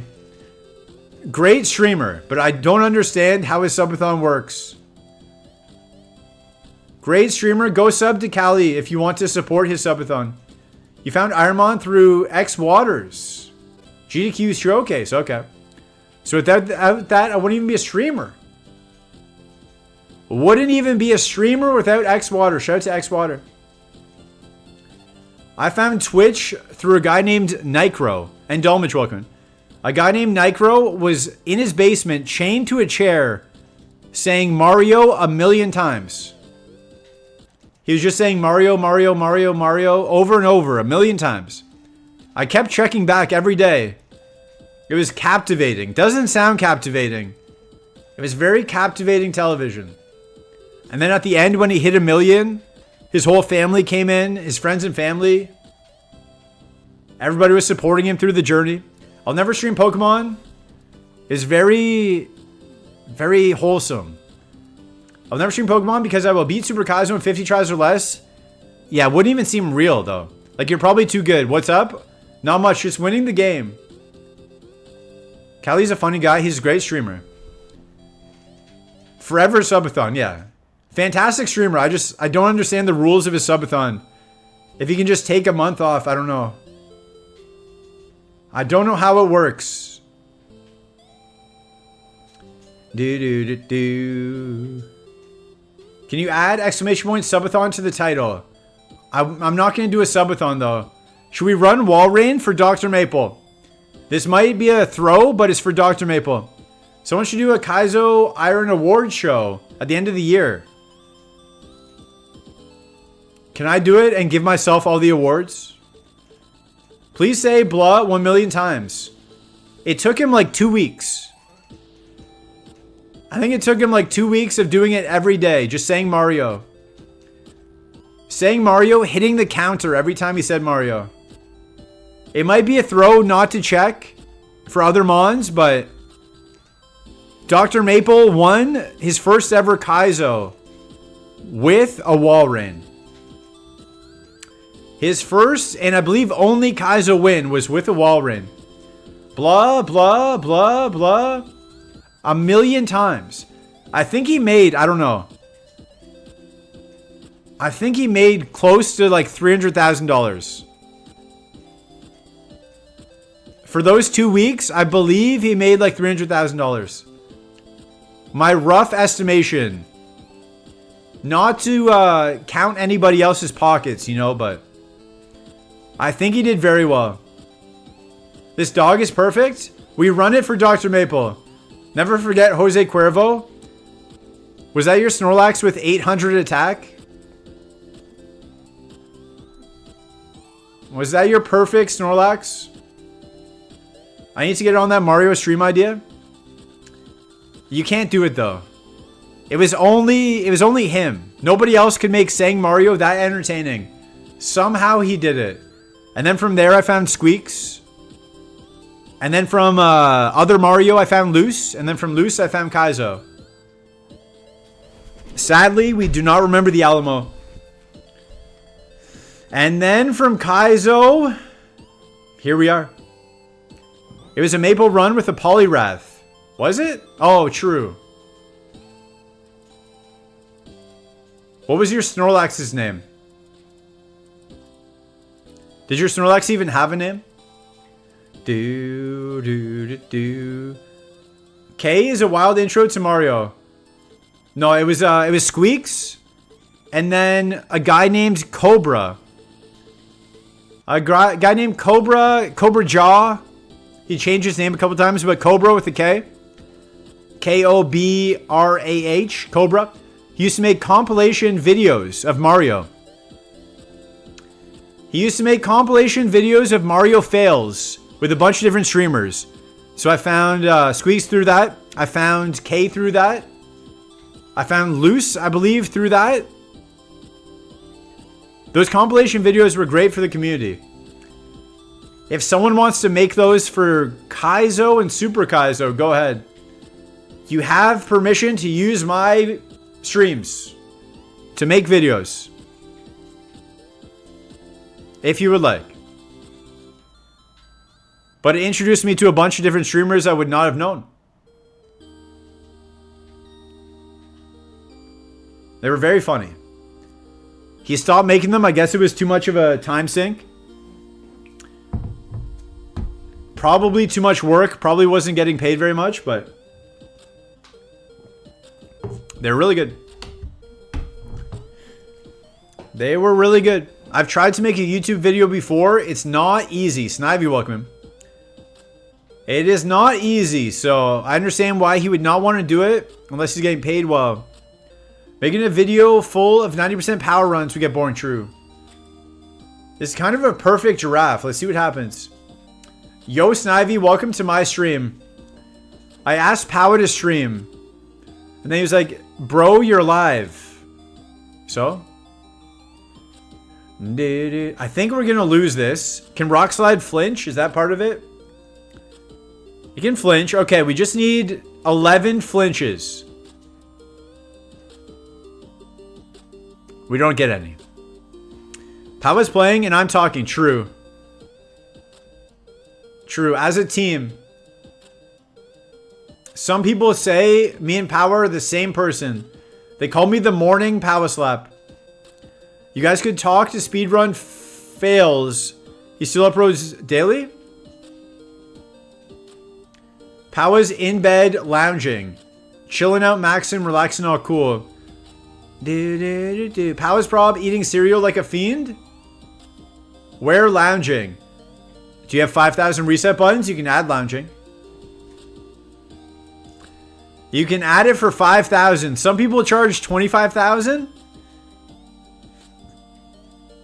Great streamer, but I don't understand how his subathon works. Great streamer. Go sub to Callie if you want to support his subathon. You found Ironmon through X Waters. GDQ Showcase. Okay. So without that, I wouldn't even be a streamer. Wouldn't even be a streamer without X Water. Shout out to X Water. I found Twitch through a guy named Nicro. And Dolmich, welcome. A guy named Nicro was in his basement, chained to a chair, saying Mario a million times. He was just saying Mario, Mario, Mario, Mario over and over a million times. I kept checking back every day. It was captivating. Doesn't sound captivating. It was very captivating television. And then at the end, when he hit 1 million, his whole family came in, his friends and family. Everybody was supporting him through the journey. I'll never stream Pokemon. It's very, very wholesome. I'll never stream Pokemon because I will beat Super Kaizo in 50 tries or less. Yeah, it wouldn't even seem real though. Like, you're probably too good. What's up? Not much, just winning the game. Callie's a funny guy. He's a great streamer. Forever subathon, yeah. Fantastic streamer. I don't understand the rules of his subathon. If he can just take a month off, I don't know. I don't know how it works. Can you add exclamation point subathon to the title? I'm not going to do a subathon though. Should we run Wall Rain for Dr. Maple? This might be a throw, but it's for Dr. Maple. Someone should do a Kaizo Iron Award show at the end of the year. Can I do it and give myself all the awards? Please say blah 1 million times. It took him like 2 weeks. I think it took him like 2 weeks of doing it every day. Just saying Mario. Saying Mario, hitting the counter every time he said Mario. It might be a throw not to check for other Mons, but Dr. Maple won his first ever Kaizo with a wall rain. His first, and I believe only Kaizo win was with a wall rain. Blah, blah, blah, blah. 1 million times. I think he made, I don't know. I think he made close to like $300,000. For those 2 weeks, I believe he made like $300,000. My rough estimation. Not to count anybody else's pockets, you know, but I think he did very well. This dog is perfect. We run it for Dr. Maple. Never forget Jose Cuervo. Was that your Snorlax with 800 attack? Was that your perfect Snorlax? I need to get on that Mario stream idea. You can't do it though. It was only him. Nobody else could make saying Mario that entertaining. Somehow he did it. And then from there I found Squeaks. And then from other Mario I found Loose. And then from Loose I found Kaizo. Sadly, we do not remember the Alamo. And then from Kaizo, here we are. It was a Maple run with a Poliwrath. Was it? Oh, true. What was your Snorlax's name? Did your Snorlax even have a name? K is a wild intro to Mario. No, it was Squeaks, and then a guy named Cobra. A guy named Cobra Jaw. He changed his name a couple times, but Cobra with a K. Kobrah. Cobra. He used to make compilation videos of Mario. He used to make compilation videos of Mario fails with a bunch of different streamers. So I found Squeaks through that. I found K through that. I found Loose, I believe, through that. Those compilation videos were great for the community. If someone wants to make those for Kaizo and Super Kaizo, go ahead. You have permission to use my streams to make videos. If you would like. But it introduced me to a bunch of different streamers I would not have known. They were very funny. He stopped making them. I guess it was too much of a time sink. Probably too much work. Probably wasn't getting paid very much, but they're really good. They were really good. I've tried to make a YouTube video before. It's not easy. Snivy, welcome. It is not easy, so I understand why he would not want to do it unless he's getting paid well. Making a video full of 90% power runs would get boring. True. This is kind of a perfect giraffe. Let's see what happens. Yo, Snivy, welcome to my stream. I asked Power to stream. And then he was like, bro, you're live. So? I think we're going to lose this. Can Rockslide flinch? Is that part of it? You can flinch. Okay, we just need 11 flinches. We don't get any. Pawa's playing and I'm talking. True. True. As a team. Some people say me and Power are the same person. They call me the morning Power Slap. You guys could talk to Speedrun fails. He still uploads daily? Powa's in bed lounging. Chilling out, maxing, relaxing, all cool. Power's prob eating cereal like a fiend? Where lounging? Do you have 5,000 reset buttons? You can add lounging. You can add it for 5,000. Some people charge 25,000.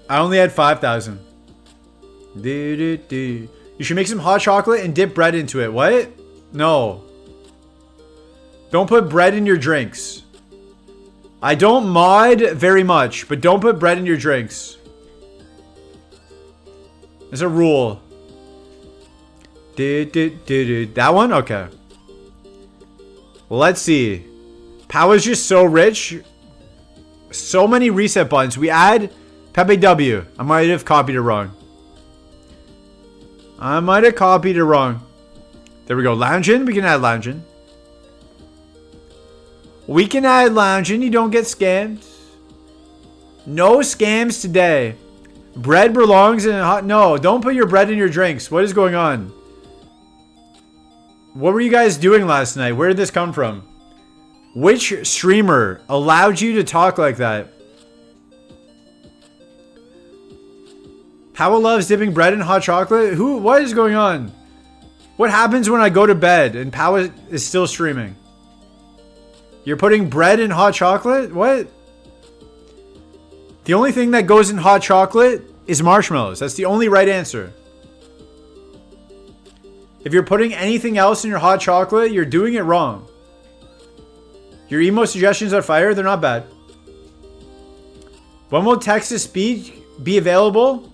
I only had 5,000. You should make some hot chocolate and dip bread into it. What? No. Don't put bread in your drinks. I don't mod very much, but don't put bread in your drinks. There's a rule. That one? Okay. Let's see. Power's just so rich. So many reset buttons. We add Pepe W. I might have copied it wrong. There we go. Lounging. We can add lounging. We can add lounging. You don't get scammed. No scams today. Bread belongs in a hot... No, don't put your bread in your drinks. What is going on? What were you guys doing last night? Where did this come from? Which streamer allowed you to talk like that? Power loves dipping bread in hot chocolate? Who? What is going on? What happens when I go to bed and Power is still streaming? You're putting bread in hot chocolate? What? The only thing that goes in hot chocolate is marshmallows. That's the only right answer. If you're putting anything else in your hot chocolate, you're doing it wrong. Your emo suggestions are fire. They're not bad. When will text to speech be available?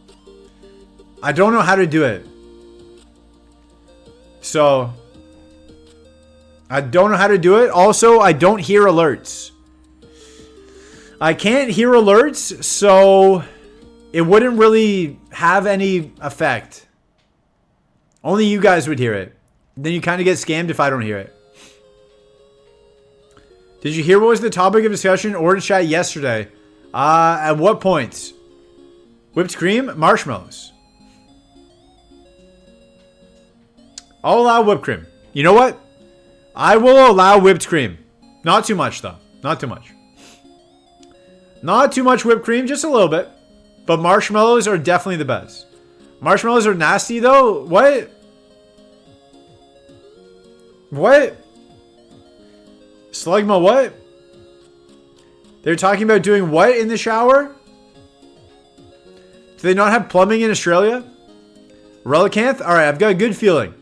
I don't know how to do it. So, I don't know how to do it. Also, I don't hear alerts. I can't hear alerts, so it wouldn't really have any effect. Only you guys would hear it. Then you kind of get scammed if I don't hear it. Did you hear what was the topic of discussion or chat yesterday? At what point? Whipped cream? Marshmallows. I'll allow whipped cream. You know what? I will allow whipped cream. Not too much, though. Not too much. Not too much whipped cream, just a little bit. But marshmallows are definitely the best. Marshmallows are nasty, though. What? What? Slugma, what? They're talking about doing what in the shower? Do they not have plumbing in Australia? Relicanth? Alright, I've got a good feeling.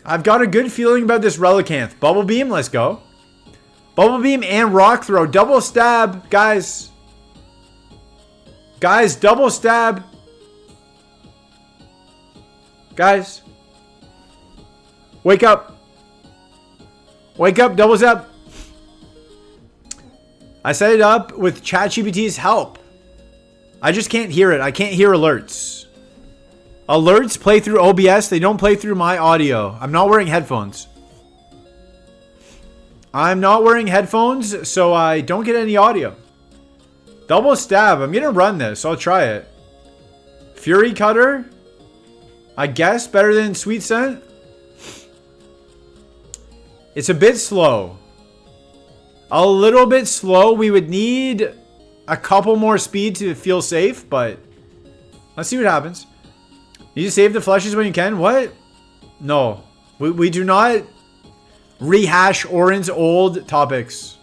I've got a good feeling about this Relicanth. Bubble Beam, let's go. Bubble Beam and Rock Throw. Double stab, guys. Guys, double stab. Guys. Wake up. Wake up, double stab. I set it up with ChatGPT's help. I just can't hear it. I can't hear alerts. Alerts play through OBS. They don't play through my audio. I'm not wearing headphones. I'm not wearing headphones, so I don't get any audio. Double stab. I'm going to run this. I'll try it. Fury Cutter. I guess better than Sweet Scent. It's a bit slow. A little bit slow. We would need a couple more speed to feel safe, but let's see what happens. You save the flushes when you can? What? No. We do not rehash Orin's old topics.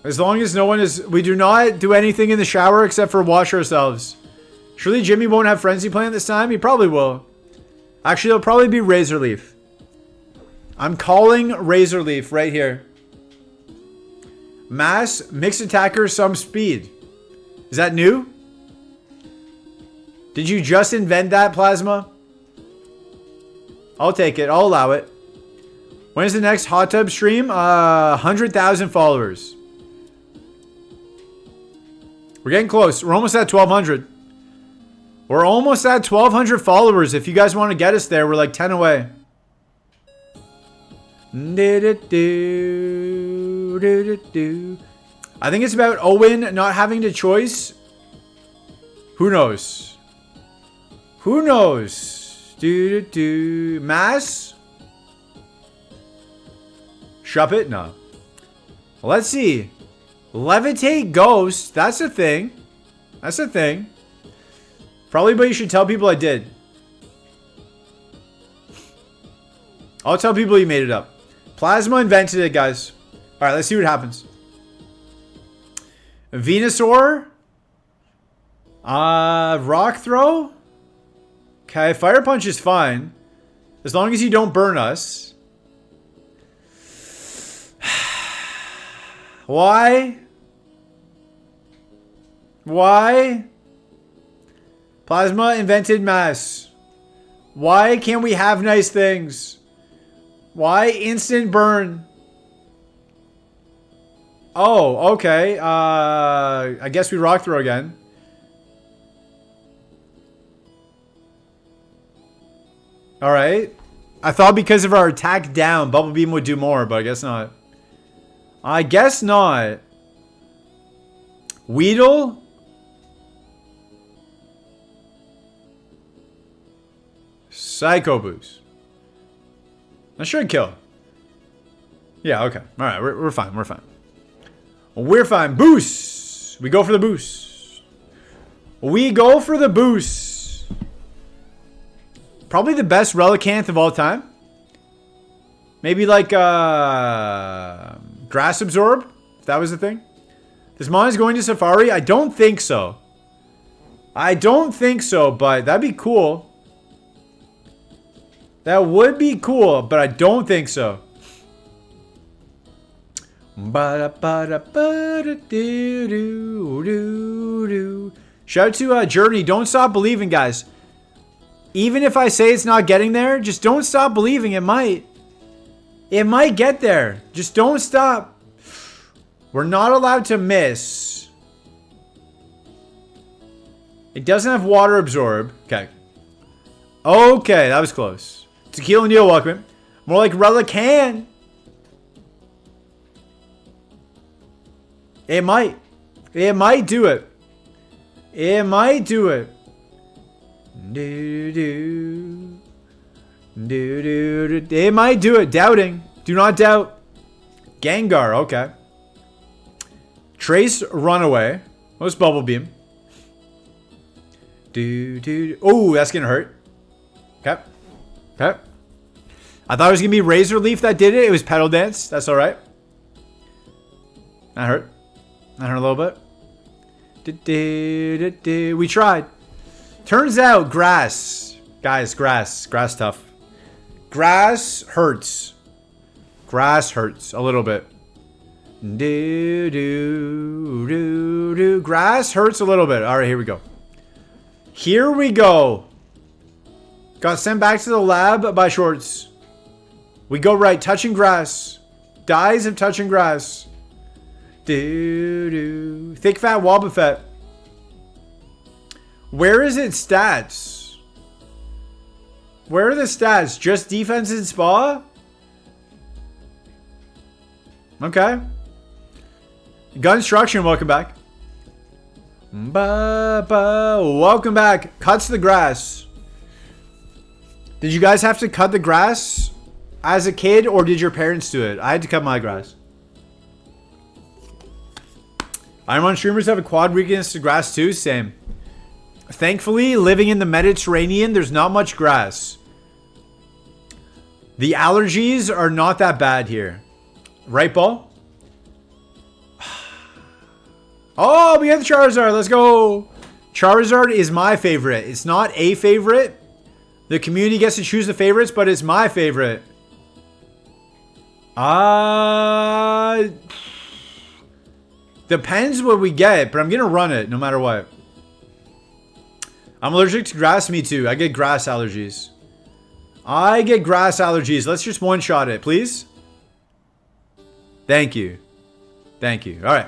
As long as no one is... We do not do anything in the shower except for wash ourselves. Surely Jimmy won't have Frenzy Plant this time? He probably will. Actually, it'll probably be Razor Leaf. I'm calling Razor Leaf right here. Mass, mixed attacker, some speed. Is that new? Did you just invent that, Plasma? I'll take it. I'll allow it. When is the next hot tub stream? 100,000 followers. We're getting close. We're almost at 1,200. We're almost at 1,200 followers. If you guys want to get us there, we're like 10 away. I think it's about Owen not having the choice. Who knows? Who knows? Mass? Shop it? No. Let's see. Levitate Ghost. That's a thing. That's a thing. Probably, but you should tell people I did. I'll tell people you made it up. Plasma invented it, guys. Alright, let's see what happens. Venusaur. Rock Throw. Okay, Fire Punch is fine. As long as you don't burn us. Why? Why? Plasma invented mass. Why can't we have nice things? Why instant burn? Oh, okay. I guess we Rock Throw again. Alright. I thought because of our attack down, Bubble Beam would do more, but I guess not. I guess not. Weedle? Psycho Boost. That should kill. Yeah, okay. Alright, we're fine. We're fine. We're fine. Boost! We go for the boost. We go for the boost. Probably the best Relicanth of all time. Maybe like Grass Absorb, if that was the thing. This mon is going to Safari? I don't think so. I don't think so, but that'd be cool. That would be cool, but I don't think so. Shout out to Journey. Don't stop believing, guys. Even if I say it's not getting there, just don't stop believing. It might. It might get there. Just don't stop. We're not allowed to miss. It doesn't have Water Absorb. Okay. Okay, that was close. Tequila Neil, welcome in. More like Relican. It might. It might do it. It might do it. Do, do. Do, do, do. They might do it. Doubting. Do not doubt. Gengar. Okay. Trace Runaway. What's Bubble Beam? Do, do. Oh, that's going to hurt. Okay. Okay. I thought it was going to be Razor Leaf that did it. It was Petal Dance. That's all right. That hurt. That hurt a little bit. We tried. Turns out grass. Guys, grass. Grass tough. Grass hurts. Grass hurts a little bit. Do, do, do, do. Grass hurts a little bit. All right, here we go. Here we go. Got sent back to the lab by Shorts. We go right. Touching grass. Dies of touching grass. Do, do. Thick Fat Wobbuffet. Where is its stats? Where are the stats? Just defense and spa? Okay. Gunstruction, welcome back. Welcome back. Cuts the grass. Did you guys have to cut the grass as a kid, or did your parents do it? I had to cut my grass. Ironmon streamers have a quad weakness to grass too? Same. Thankfully, living in the Mediterranean, there's not much grass. The allergies are not that bad here. Right, Ball? Oh, we have the Charizard. Let's go. Charizard is my favorite. It's not a favorite. The community gets to choose the favorites, but it's my favorite. Depends what we get, but I'm going to run it no matter what. I'm allergic to grass. Me too. I get grass allergies. I get grass allergies. Let's just one-shot it, please. Thank you. Thank you. All right.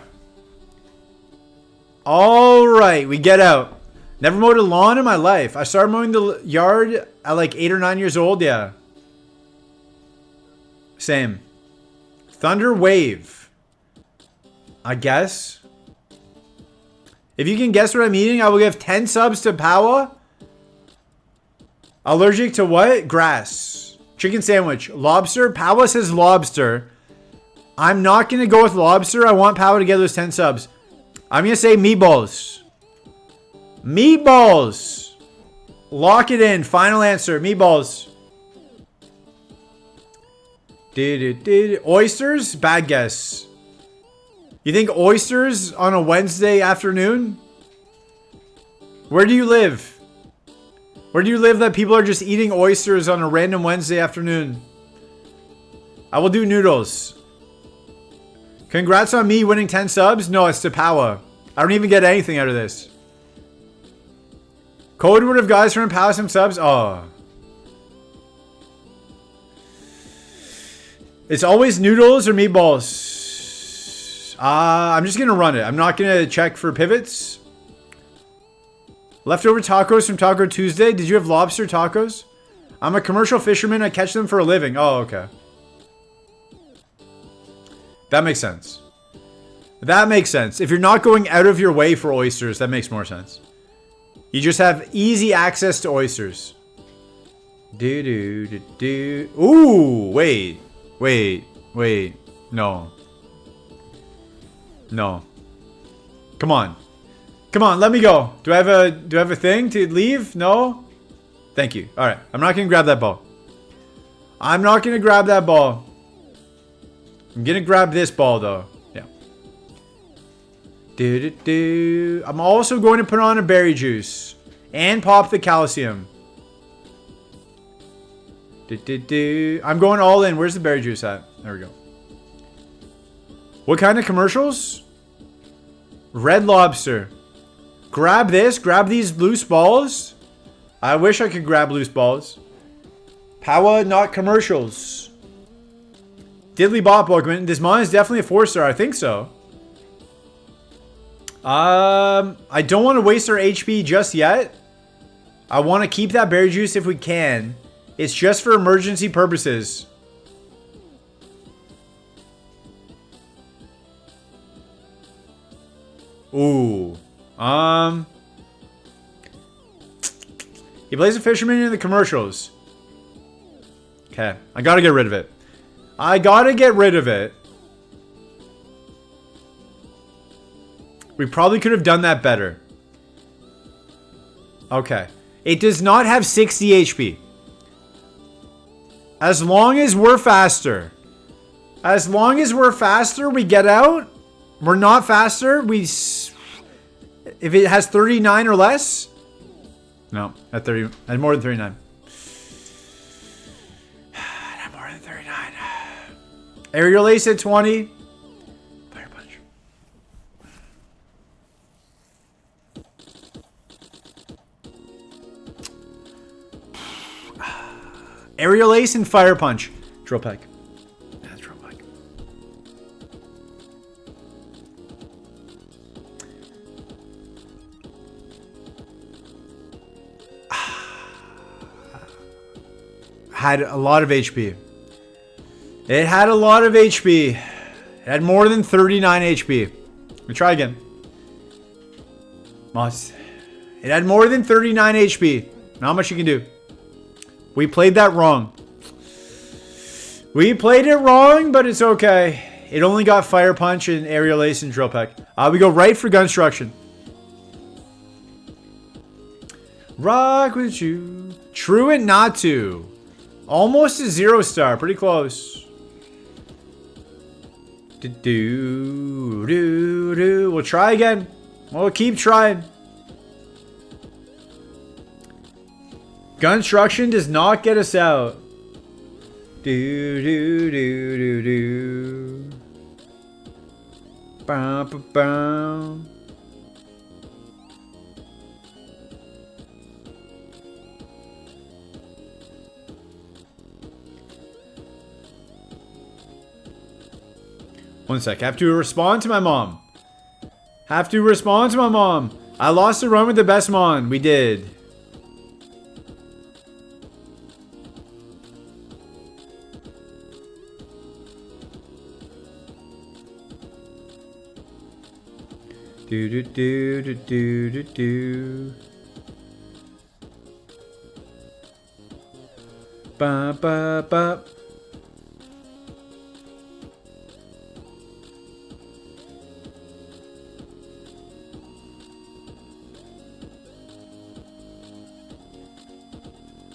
All right. We get out. Never mowed a lawn in my life. I started mowing the yard at like 8 or 9 years old. Yeah. Same. Thunder Wave. I guess. If you can guess what I'm eating, I will give 10 subs to Powa. Allergic to what? Grass. Chicken sandwich. Lobster. Powa says lobster. I'm not going to go with lobster. I want Powa to get those 10 subs. I'm going to say meatballs. Meatballs. Lock it in. Final answer. Meatballs. Oysters? Bad guess. You think oysters on a Wednesday afternoon? Where do you live? Where do you live that people are just eating oysters on a random Wednesday afternoon? I will do noodles. Congrats on me winning 10 subs. No, it's to Powa. I don't even get anything out of this. Code would have guys from Powa some subs. Oh. It's always noodles or meatballs. I'm just going to run it. I'm not going to check for pivots. Leftover tacos from Taco Tuesday. Did you have lobster tacos? I'm a commercial fisherman. I catch them for a living. Oh, okay. That makes sense. That makes sense. If you're not going out of your way for oysters, that makes more sense. You just have easy access to oysters. Ooh, wait. No. No. Come on. Come on, let me go. Do I have a thing to leave? No? Thank you. Alright. I'm not gonna grab that ball. I'm not gonna grab that ball. I'm gonna grab this ball though. Yeah. I'm also going to put on a berry juice. And pop the calcium. I'm going all in. Where's the berry juice at? There we go. What kind of commercials? Red Lobster. Grab this. Grab these loose balls. I wish I could grab loose balls. Powa, not commercials. Diddly Bop Bookman. This mon is definitely a 4-star. I think so. I don't want to waste our HP just yet. I want to keep that berry juice if we can. It's just for emergency purposes. Ooh. He plays a fisherman in the commercials. Okay, I gotta get rid of it. I gotta get rid of it. We probably could have done that better. Okay. It does not have 60 HP. As long as we're faster. As long as we're faster, we get out. We're not faster. If it has 39 or less. No, at 30. At more than 39. At more than 39. Aerial Ace at 20. Fire Punch. Aerial Ace and Fire Punch. Drill Peck. That's Drill Peck. Had a lot of HP. It had a lot of HP. It had more than 39 HP. Let me try again. Must. It had more than 39 HP. Not much you can do. We played that wrong. We played it wrong, but it's okay. It only got Fire Punch and Aerial Ace and Drill Peck. We go right for Gunstruction. Rock with you. Truant not to. Almost a 0-star. Pretty close. We'll try again. We'll keep trying. Gunstruction does not get us out. Bow, bow, bow. One sec. Have to respond to my mom. Have to respond to my mom. I lost a run with the best mon. We did. Do do do do do do do. Ba ba ba.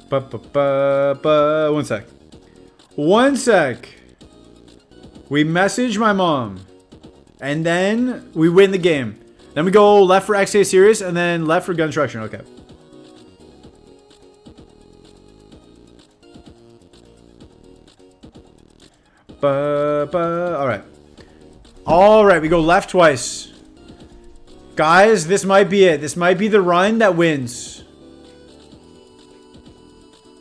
Ba ba ba ba. One sec. One sec. We message my mom. And then we win the game. Then we go left for XA Serious and then left for Gunstruction. Okay. Alright. Alright, we go left twice. Guys, this might be it. This might be the run that wins.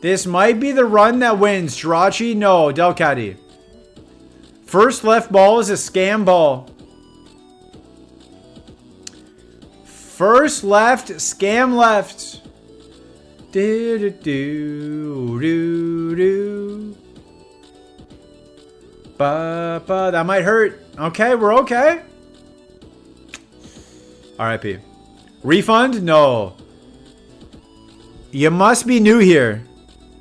This might be the run that wins. Jirachi, no. Delcatty. First left ball is a scam ball. First left, scam left. Do do do do do. Ba ba. That might hurt. Okay, we're okay. RIP. Refund? No. You must be new here.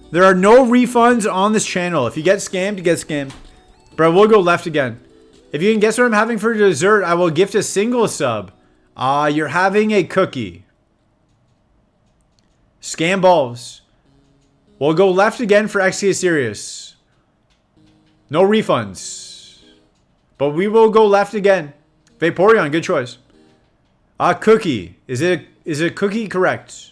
There are no refunds on this channel. If you get scammed, you get scammed. Bro, we'll go left again. If you can guess what I'm having for dessert, I will gift a single sub. You're having a cookie. Scam balls. We'll go left again for XCA Serious. No refunds. But we will go left again. Vaporeon, good choice. Cookie. Is it cookie correct?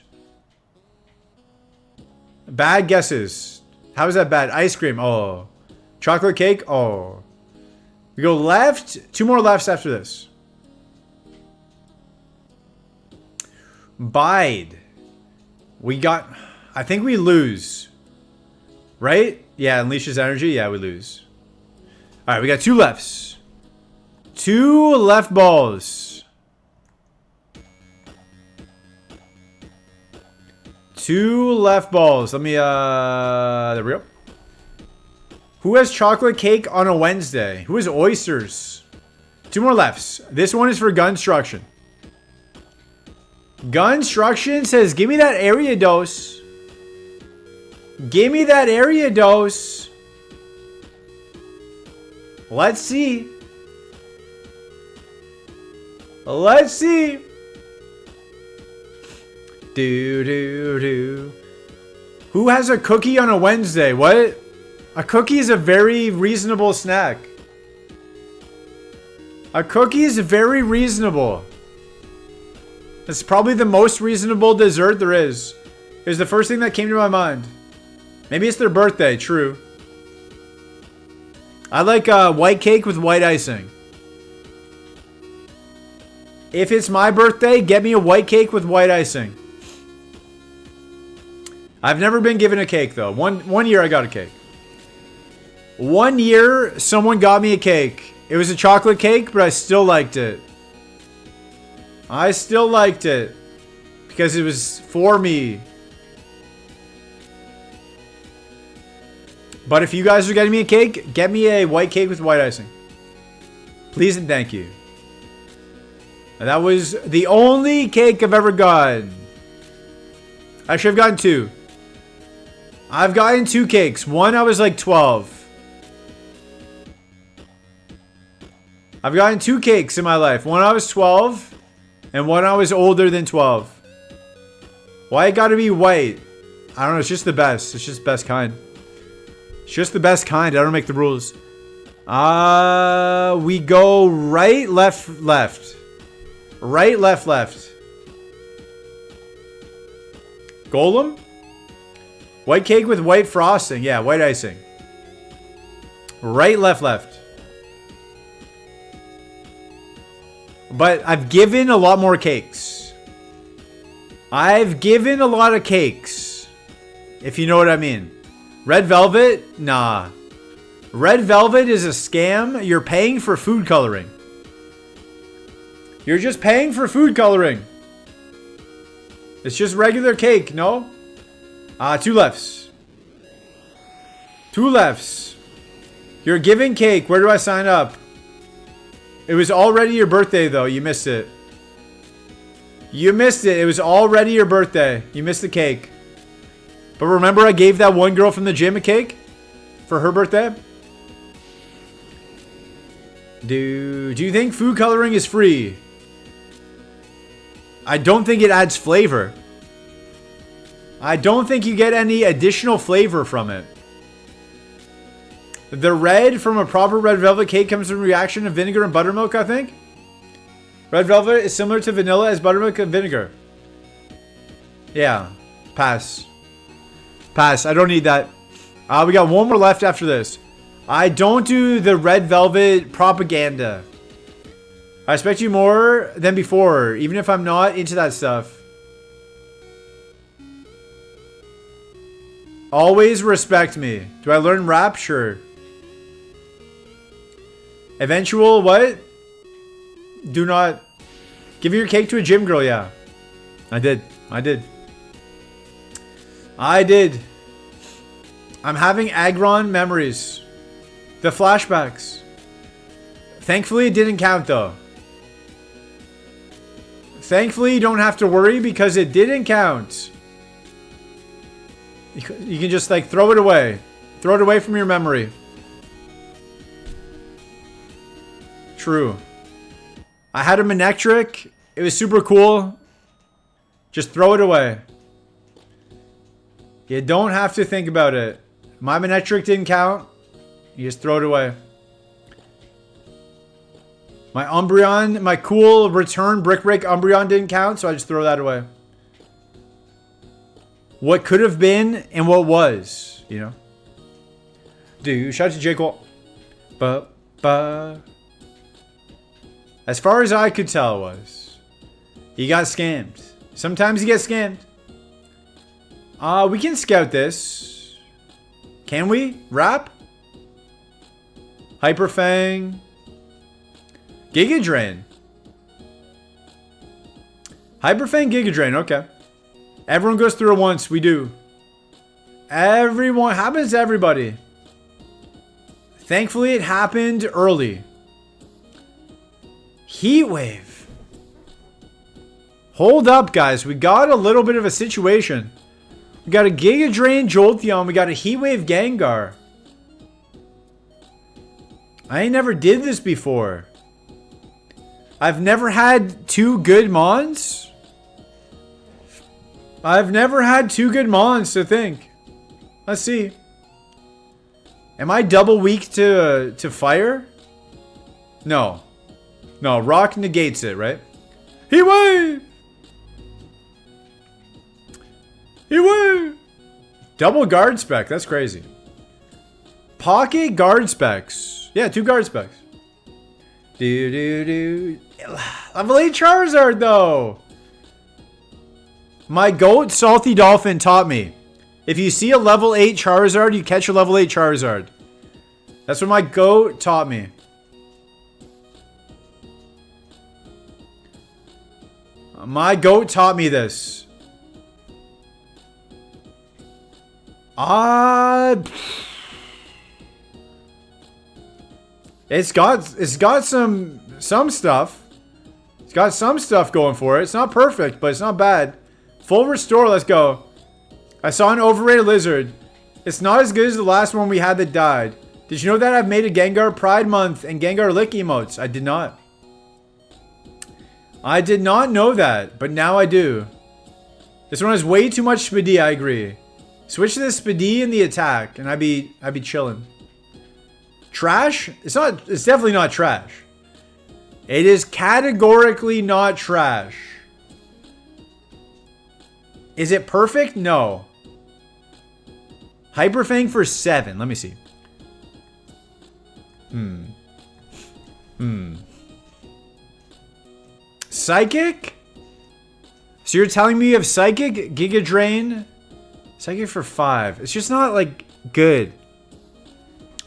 Bad guesses. How is that bad? Ice cream. Oh. Chocolate cake. Oh. We go left. Two more lefts after this. Bide. We got... I think we lose. Right? Yeah, unleashes energy. Yeah, we lose. Alright, we got two lefts. Two left balls. Two left balls. Let me, there we go. Who has chocolate cake on a Wednesday? Who has oysters? Two more lefts. This one is for Gunstruction. Gunstruction says, give me that area dose. Give me that area dose. Let's see. Let's see. Do. Who has a cookie on a Wednesday? What? A cookie is a very reasonable snack. A cookie is very reasonable. It's probably the most reasonable dessert there is. It was the first thing that came to my mind. Maybe it's their birthday, true. I like white cake with white icing. If it's my birthday, get me a white cake with white icing. I've never been given a cake though. One year I got a cake. One year someone got me a cake. It was a chocolate cake, but I still liked it. I still liked it because it was for me. But if you guys are getting me a cake, get me a white cake with white icing. Please and thank you. And that was the only cake I've ever gotten. Actually, I've gotten two. I've gotten two cakes. One, I was like 12. I've gotten two cakes in my life. One, I was 12. And one, I was older than 12. Why it gotta be white? I don't know. It's just the best. It's just the best kind. It's just the best kind. I don't make the rules. We go right, left, left. Right, left, left. Golem? White cake with white frosting. Yeah, white icing. Right, left, left. But I've given a lot more cakes. I've given a lot of cakes. If you know what I mean. Red velvet? Nah. Red velvet is a scam. You're paying for food coloring. You're just paying for food coloring. It's just regular cake, no? Two lefts. Two lefts. You're giving cake. Where do I sign up? It was already your birthday, though. You missed it. You missed it. It was already your birthday. You missed the cake. But remember I gave that one girl from the gym a cake? For her birthday? Do you think food coloring is free? I don't think it adds flavor. I don't think you get any additional flavor from it. The red from a proper red velvet cake comes from a reaction of vinegar and buttermilk, I think. Red velvet is similar to vanilla as buttermilk and vinegar. Yeah. Pass. Pass. I don't need that. We got one more left after this. I don't do the red velvet propaganda. I respect you more than before, even if I'm not into that stuff. Always respect me. Do I learn rap? Sure. Eventual what? Do not. Giving your cake to a gym girl, yeah. I did. I'm having Agron memories. The flashbacks. Thankfully, it didn't count, though. Thankfully, you don't have to worry because it didn't count. You can just, like, throw it away. Throw it away from your memory. True. I had a Manectric. It was super cool. Just throw it away. You don't have to think about it. My Manectric didn't count. You just throw it away. My Umbreon, my cool return Brick Break Umbreon didn't count, so I just throw that away. What could have been and what was, you know? Dude, shout out to J. Cole. As far as I could tell was, he got scammed. Sometimes he gets scammed. We can scout this. Can we? Rap? Hyper Fang. Giga Drain. Hyper Fang, Giga Drain. Okay. Everyone goes through it once. We do. Everyone. Happens to everybody. Thankfully, it happened early. Heat Wave. Hold up, guys. We got a little bit of a situation. We got a Giga Drain Jolteon. We got a Heat Wave Gengar. I ain't never did this before. I've never had 2 good Mons. I've never had 2 good Mons to think. Let's see. Am I double weak to fire? No. No, rock negates it, right? Heat Wave! Heat Wave! Double guard spec, that's crazy. Pocket guard specs. Yeah, 2 guard specs. Level 8 Charizard, though. My goat, Salty Dolphin, taught me. If you see a level 8 Charizard, you catch a level 8 Charizard. That's what my goat taught me. My goat taught me this. It's got some stuff. It's got some stuff going for it. It's not perfect, but it's not bad. Full restore, let's go. I saw an overrated lizard. It's not as good as the last one we had that died. Did you know that I've made a Gengar Pride Month and Gengar Lick emotes? I did not. I did not know that, but now I do. This one has way too much Speedy, I agree. Switch to the Speedy and the attack, and I'd be chilling. Trash? It's definitely not trash. It is categorically not trash. Is it perfect? No. Hyper Fang for 7. Let me see. Psychic? So you're telling me you have Psychic, Giga Drain, Psychic for 5. It's just not, like, good.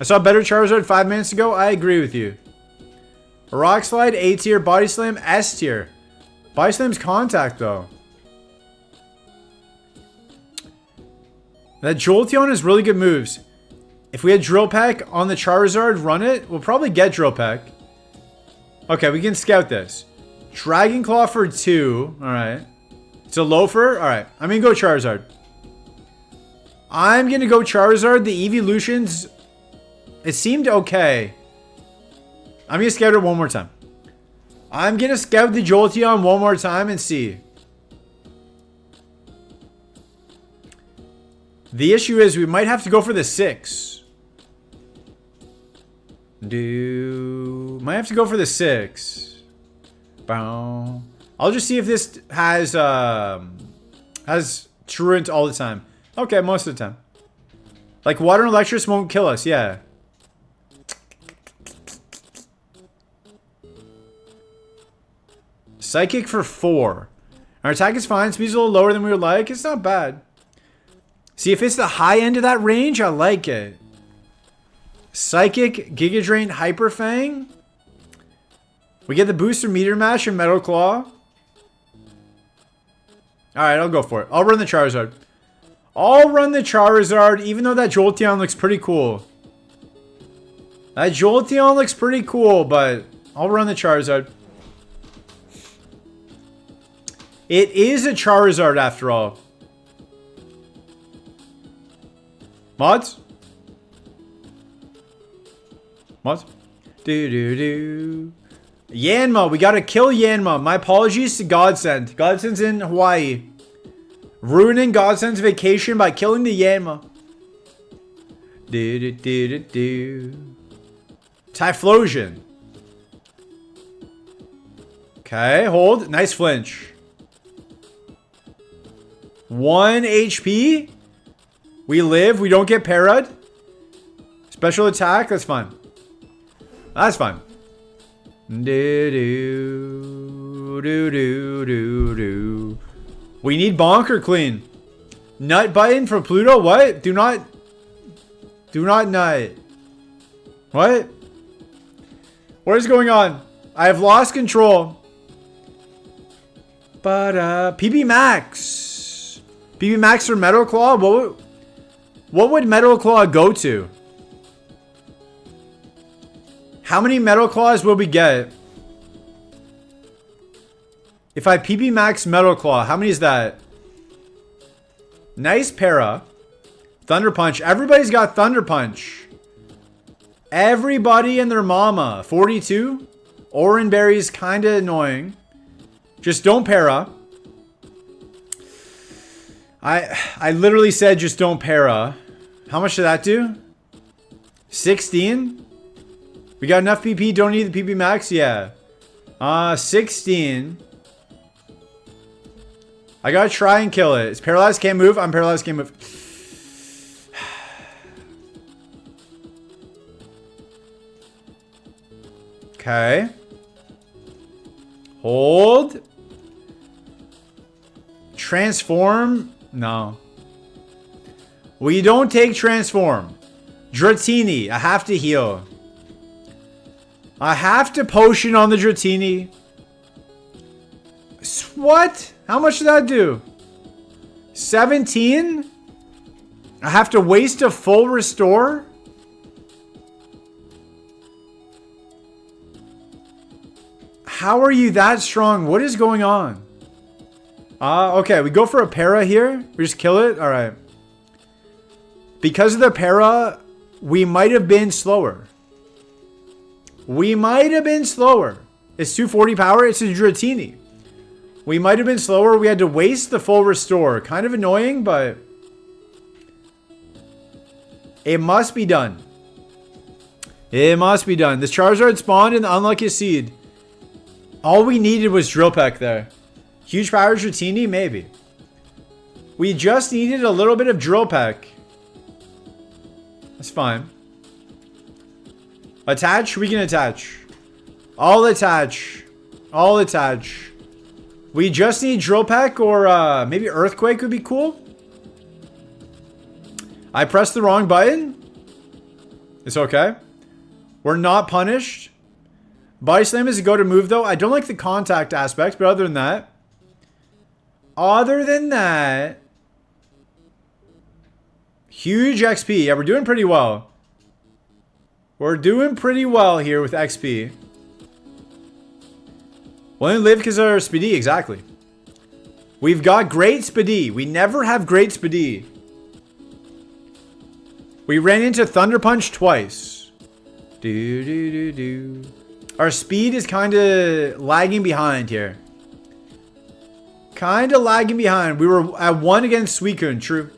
I saw a better Charizard 5 minutes ago. I agree with you. Rock Slide, A tier. Body Slam, S tier. Body Slam's contact, though. That Jolteon has really good moves. If we had Drill Peck on the Charizard, run it, we'll probably get Drill Peck. Okay, we can scout this. Dragon Claw for 2. Alright. It's a Loafer. Alright. I'm going to go Charizard. I'm going to go Charizard. The evolutions, it seemed okay. I'm going to scout it one more time. I'm going to scout the Jolteon one more time and see. The issue is we might have to go for the 6. Might have to go for the 6. Bow. I'll just see if this has Truant all the time. Okay, most of the time. Like Water and Electricity won't kill us, yeah. Psychic for 4. Our attack is fine. Speed's a little lower than we would like. It's not bad. See, if it's the high end of that range, I like it. Psychic, Giga Drain, Hyper Fang. We get the booster Meteor Mash and Metal Claw. Alright, I'll go for it. I'll run the Charizard. I'll run the Charizard, even though that Jolteon looks pretty cool. That Jolteon looks pretty cool, but I'll run the Charizard. It is a Charizard after all. Mods? Mods? Yanma, we gotta kill Yanma. My apologies to Godsend. Godsend's in Hawaii. Ruining Godsend's vacation by killing the Yanma. Typhlosion. Okay, hold. Nice flinch. 1 HP. We live. We don't get parried. Special attack. That's fine. That's fine. We need Bonk or Clean. Nut button for Pluto? What? Do not nut. What? What is going on? I have lost control. But PB Max. PB Max or Metal Claw? What would Metal Claw go to? How many Metal Claws will we get? If I PB Max Metal Claw, how many is that? Nice para. Thunder Punch. Everybody's got Thunder Punch. Everybody and their mama. 42. Oran Berry's kind of annoying. Just don't para. I literally said just don't para. How much did that do? 16? We got enough PP. Don't need the PP max? Yeah. 16. I gotta try and kill it. It's paralyzed, can't move. I'm paralyzed, can't move. Okay. Hold. Transform. No. We don't take transform. Dratini. I have to heal. I have to potion on the Dratini. What? How much did that do? 17? I have to waste a full restore? How are you that strong? What is going on? Okay, we go for a para here. We just kill it? Alright. Because of the para, we might have been slower. We might have been slower. It's 240 power. It's a Dratini. We might have been slower. We had to waste the full restore. Kind of annoying, but it must be done. It must be done. This Charizard spawned in the unluckiest seed. All we needed was Drill Peck there. Huge power Dratini? Maybe. We just needed a little bit of Drill Peck. That's fine. Attach? We can attach. I'll attach. I'll attach. We just need Drill Peck or maybe Earthquake would be cool. I pressed the wrong button. It's okay. We're not punished. Body Slam is a go-to move though. I don't like the contact aspect, but other than that. Huge XP. Yeah, we're doing pretty well. We're doing pretty well here with XP. We only live because of our Speedy, exactly. We've got great Speedy. We never have great Speedy. We ran into Thunder Punch twice. Our speed is kind of lagging behind here. Kind of lagging behind. We were at 1 against Suicune, true.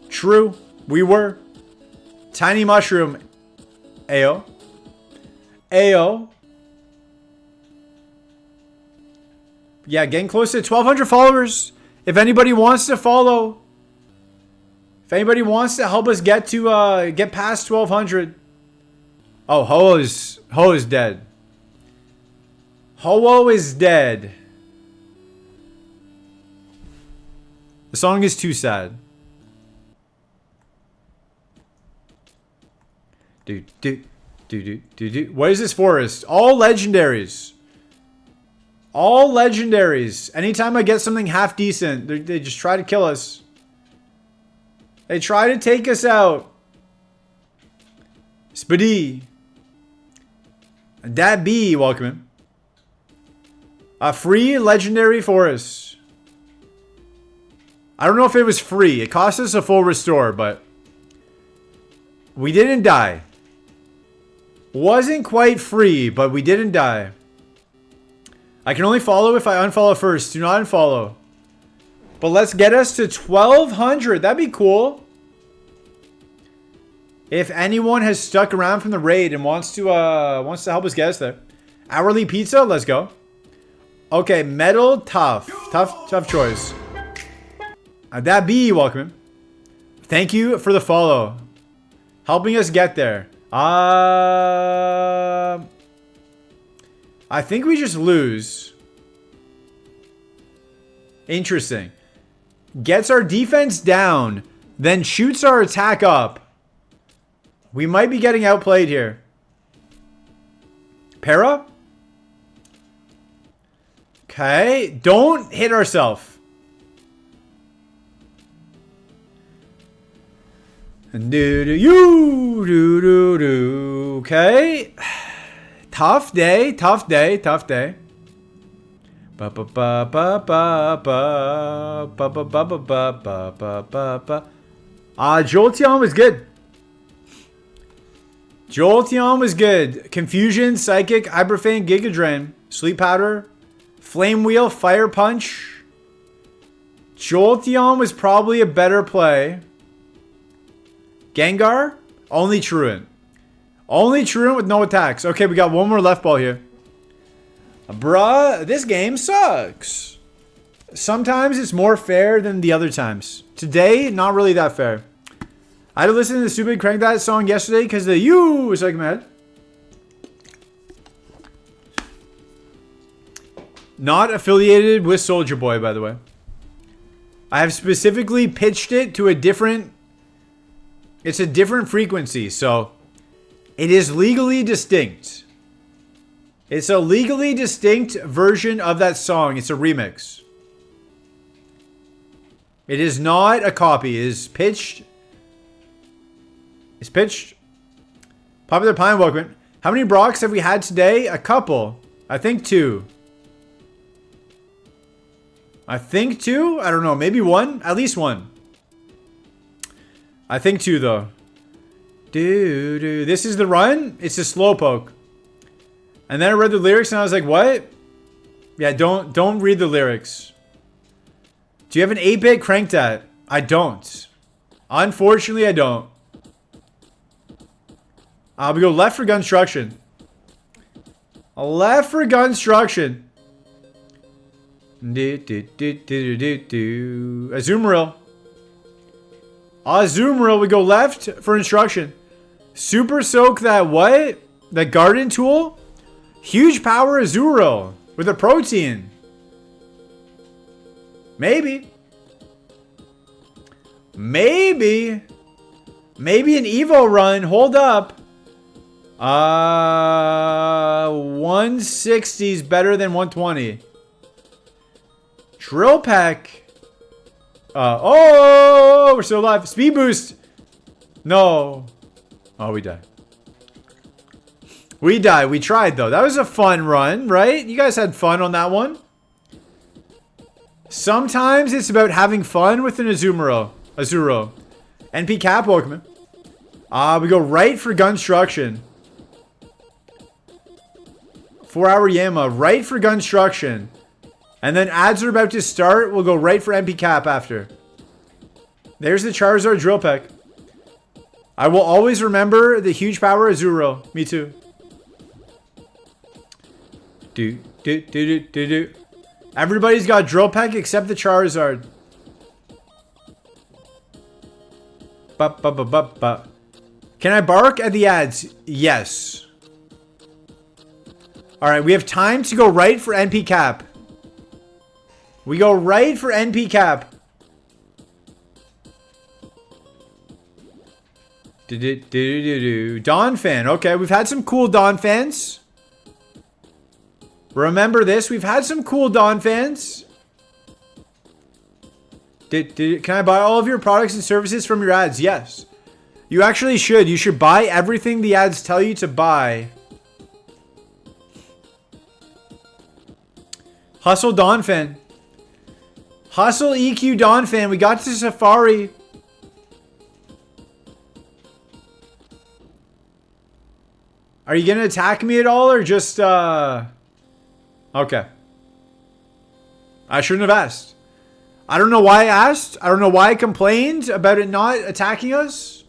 True, we were. Tiny Mushroom. Ayo. Ayo. Yeah, getting close to 1,200 followers. If anybody wants to follow. If anybody wants to help us get to get past 1,200. Oh, Ho is dead. Ho is dead. The song is too sad. What is this forest? All legendaries. All legendaries. Anytime I get something half decent, they just try to kill us. They try to take us out. Speedy. Dat B, welcome in. A free legendary forest. I don't know if it was free. It cost us a full restore, but we didn't die. Wasn't quite free, but we didn't die. I can only follow if I unfollow first. Do not unfollow. But let's get us to 1,200. That'd be cool. If anyone has stuck around from the raid and wants to help us get us there. Hourly pizza, let's go. Okay, metal, tough. Tough choice. That be welcome in. Thank you for the follow. Helping us get there. I think we just lose. Interesting. Gets our defense down, then shoots our attack up. We might be getting outplayed here. Para? Okay. Don't hit ourselves. Okay. Tough day. Ba ba ba ba ba ba ba ba ba ba ba ba ba ba. Jolteon was good. Jolteon was good. Confusion, Psychic, Ibuprofen, Giga Drain, Sleep Powder, Flame Wheel, Fire Punch. Jolteon was probably a better play. Gengar, only Truant. Only Truant with no attacks. Okay, we got one more left ball here. Bruh, this game sucks. Sometimes it's more fair than the other times. Today, not really that fair. I had to listen to the stupid Crank That song yesterday because the you was like mad. Not affiliated with Soulja Boy, by the way. I have specifically pitched it to a different... It's a different frequency, so... It is legally distinct. It's a legally distinct version of that song. It's a remix. It is not a copy. It is pitched... It's pitched. Popular Pine, welcome. How many Brocks have we had today? A couple. I think 2. I think 2? I don't know. Maybe 1? At least 1. I think 2 though. This is the run? It's a slowpoke. And then I read the lyrics and I was like, what? Yeah, don't read the lyrics. Do you have an 8-bit Cranked At? I don't. Unfortunately, I don't. We go left for Gunstruction. Left for Gunstruction. Azumarill. Azumarill, we go left for Instruction. Super Soak that what? That Garden Tool? Huge Power Azumarill with a Protein. Maybe. Maybe. Maybe an Evo run. Hold up. 160 is better than 120. Drill Peck. Oh, we're still alive. Speed Boost. No. Oh, we died. We died. We tried, though. That was a fun run, right? You guys had fun on that one. Sometimes it's about having fun with an Azumarill. Azuro. NP Cap Pokemon. We go right for Gunstruction. 4-hour Yama. Right for Gunstruction. And then ads are about to start. We'll go right for NP Cap after. There's the Charizard Drill Peck. I will always remember the huge power Azuro. Me too. Everybody's got Drill Peck except the Charizard. Can I bark at the ads? Yes. Alright, we have time to go right for NP Cap. We go right for NP Cap. Dawn Fan. Okay, we've had some cool Dawn Fans. Remember this. We've had some cool Dawn Fans. Can I buy all of your products and services from your ads? Yes. You actually should. You should buy everything the ads tell you to buy. Hustle Dawn Fan. Hustle EQ Dawn Fan. We got to Safari. Are you going to attack me at all or just... Okay. I shouldn't have asked. I don't know why I asked. I don't know why I complained about it not attacking us.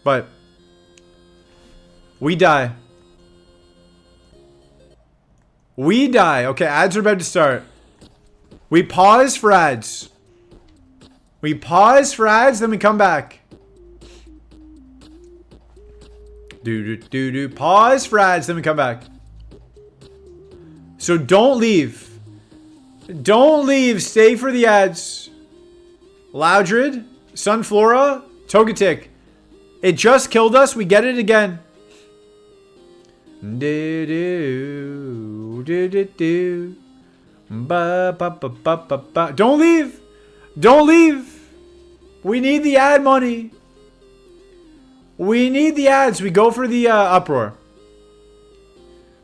But... we die. We die. Okay, ads are about to start. We pause for ads. We pause for ads, then we come back. Pause for ads, then we come back. So don't leave. Don't leave. Stay for the ads. Loudred, Sunflora, Togetic. It just killed us. We get it again. Don't leave. Don't leave. We need the ad money. We need the ads. We go for the uproar.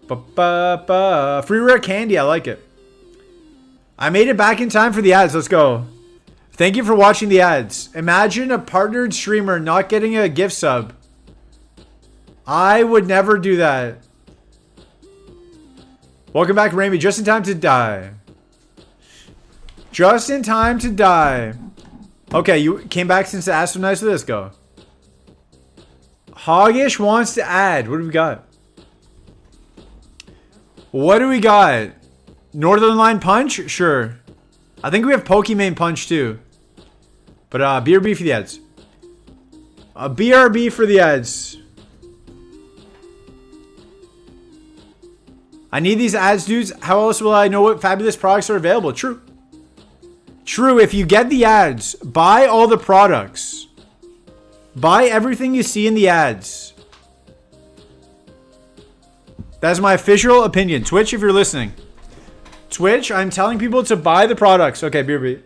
Free rare candy. I like it. I made it back in time for the ads. Let's go. Thank you for watching the ads. Imagine a partnered streamer not getting a gift sub. I would never do that. Welcome back, Raimi. Just in time to die. Just in time to die. Okay, you came back since the ads were nice. Let's go. Hoggish wants to add. What do we got? What do we got? Northern Line Punch? Sure. I think we have Pokemon Punch too. But BRB for the ads. BRB for the ads. I need these ads, dudes. How else will I know what fabulous products are available? True. True, if you get the ads, buy all the products. Buy everything you see in the ads. That's my official opinion. Twitch, if you're listening. Twitch, I'm telling people to buy the products. Okay, BRB.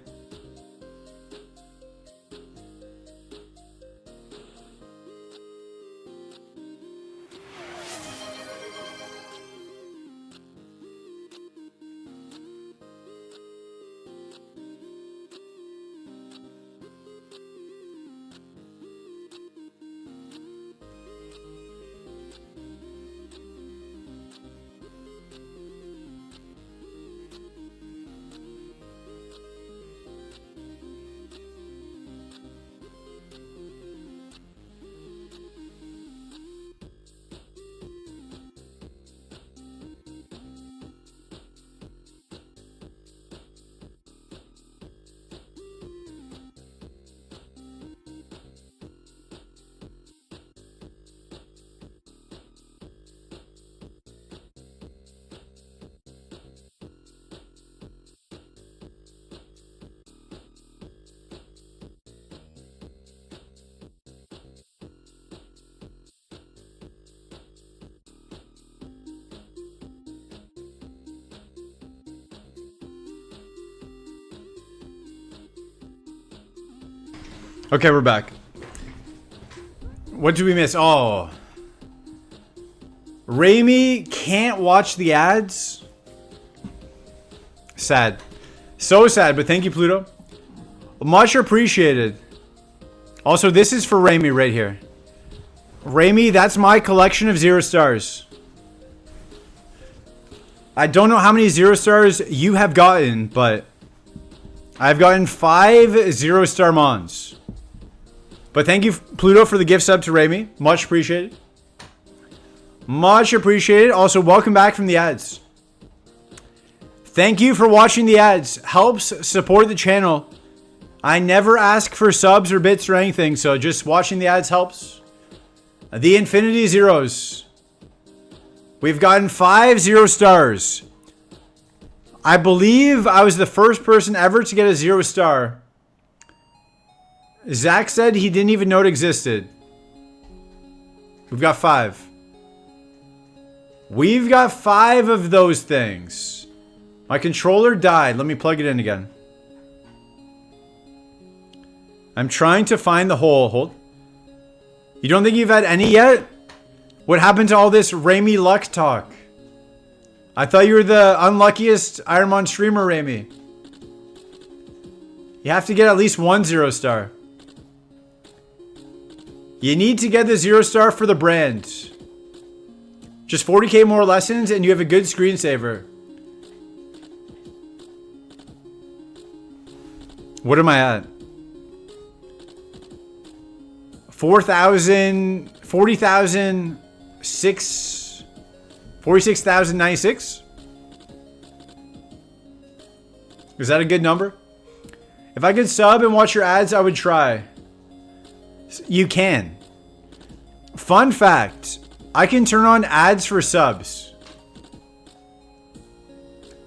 Okay, we're back. What did we miss? Oh. Raimi can't watch the ads? Sad. So sad, but thank you, Pluto. Much appreciated. Also, this is for Raimi right here. Raimi, that's my collection of 0 stars. I don't know how many 0 stars you have gotten, but I've gotten 5 0-star Mons. But thank you, Pluto, for the gift sub to Raimi. Much appreciated. Much appreciated. Also, welcome back from the ads. Thank you for watching the ads. Helps support the channel. I never ask for subs or bits or anything, so just watching the ads helps. The Infinity Zeros. We've gotten 5 0 stars. I believe I was the first person ever to get a 0 star. Zach said he didn't even know it existed. We've got 5. We've got 5 of those things. My controller died. Let me plug it in again. I'm trying to find the hole. Hold. You don't think you've had any yet? What happened to all this Raimi luck talk? I thought you were the unluckiest Ironmon streamer, Raimi. You have to get at least 1 0 star. You need to get the 0 star for the brand. Just 40k more lessons and you have a good screensaver. What am I at? 4,000, 40,000, 46,096? Is that a good number? If I could sub and watch your ads, I would try. You can. Fun fact, I can turn on ads for subs.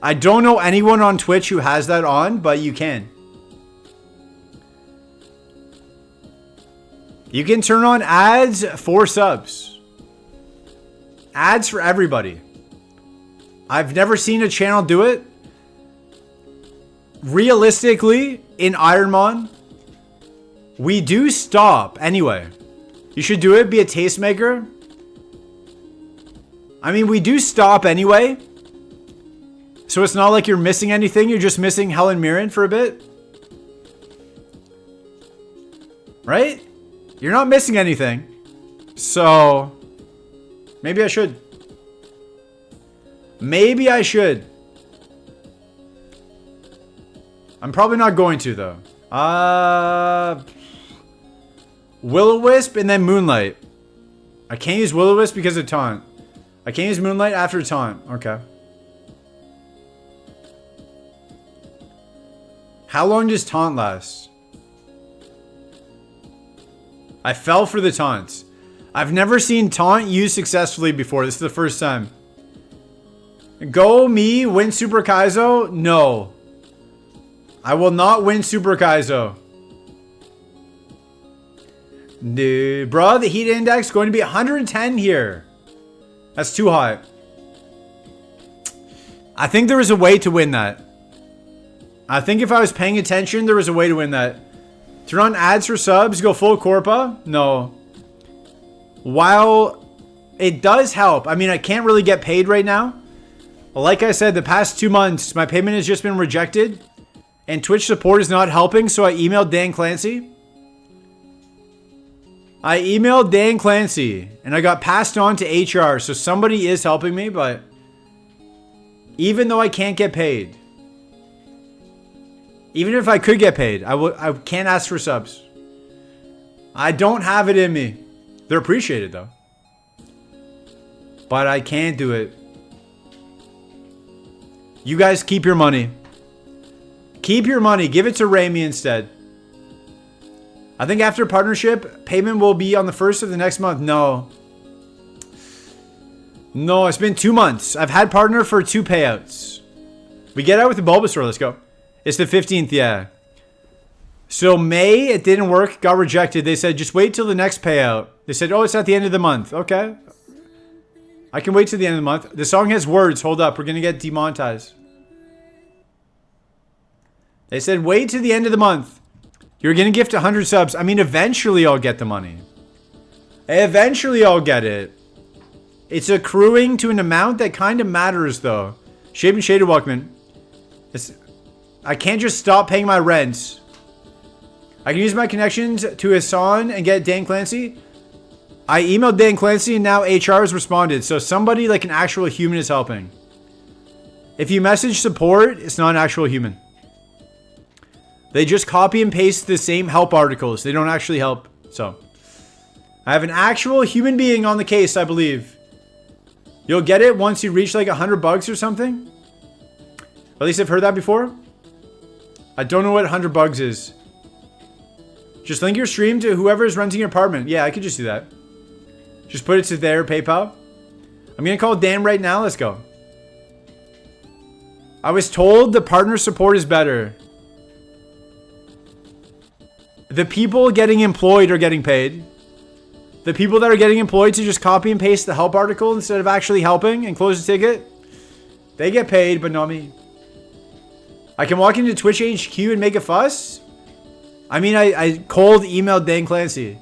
I don't know anyone on Twitch who has that on, but you can. You can turn on ads for subs. Ads for everybody. I've never seen a channel do it. Realistically, in Ironmon, we do stop anyway. You should do it, be a tastemaker. I mean, we do stop anyway. So it's not like you're missing anything. You're just missing Helen Mirren for a bit. Right? You're not missing anything. So maybe I should. Maybe I should. I'm probably not going to though. Will-O-Wisp and then Moonlight. I can't use Will-O-Wisp because of Taunt. I can't use Moonlight after Taunt. Okay. How long does Taunt last? I fell for the taunts. I've never seen Taunt used successfully before. This is the first time. Go me, win Super Kaizo? No. I will not win Super Kaizo. Dude, bro, the heat index going to be 110 here. That's too high. I think there was a way to win that. I think if I was paying attention, there was a way to win that. Turn on ads for subs, go full Corpa? No. While it does help, I mean, I can't really get paid right now. Like I said, the past 2 months, my payment has just been rejected. And Twitch support is not helping, so I emailed Dan Clancy. And I got passed on to HR, so somebody is helping me, but even though I can't get paid, even if I could get paid, I can't ask for subs. I don't have it in me. They're appreciated though, but I can't do it. You guys keep your money. Keep your money. Give it to Rami instead. I think after partnership, payment will be on the 1st of the next month. No. No, it's been 2 months. I've had partner for 2 payouts. We get out with the Bulbasaur. Let's go. It's the 15th, yeah. So May, it didn't work. Got rejected. They said, just wait till the next payout. They said, oh, it's at the end of the month. Okay. I can wait till the end of the month. The song has words. Hold up. We're going to get demonetized. They said, wait till the end of the month. You're going to gift 100 subs. I mean, eventually I'll get the money. Eventually I'll get it. It's accruing to an amount that kind of matters, though. Shape and Shaded Walkman. I can't just stop paying my rent. I can use my connections to Hassan and get Dan Clancy. I emailed Dan Clancy and now HR has responded. So somebody like an actual human is helping. If you message support, it's not an actual human. They just copy and paste the same help articles. They don't actually help. So I have an actual human being on the case, I believe. You'll get it once you reach like $100 or something. At least I've heard that before. I don't know what 100 bucks is. Just link your stream to whoever is renting your apartment. Yeah, I could just do that. Just put it to their PayPal. I'm going to call Dan right now. Let's go. I was told the partner support is better. The people getting employed are getting paid. The people that are getting employed to just copy and paste the help article instead of actually helping and close the ticket, they get paid, but not me. I can walk into Twitch HQ and make a fuss. I mean, I cold emailed Dan Clancy.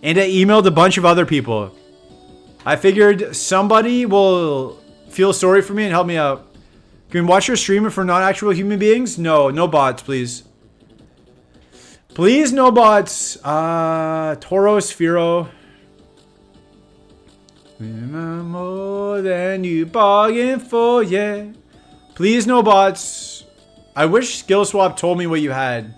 And I emailed a bunch of other people. I figured somebody will feel sorry for me and help me out. Can we watch your stream if we're not actual human beings? No, no bots, please. Please, no bots. Toro Sphero. More than you bargained for, yeah. Please, no bots. I wish Skill Swap told me what you had.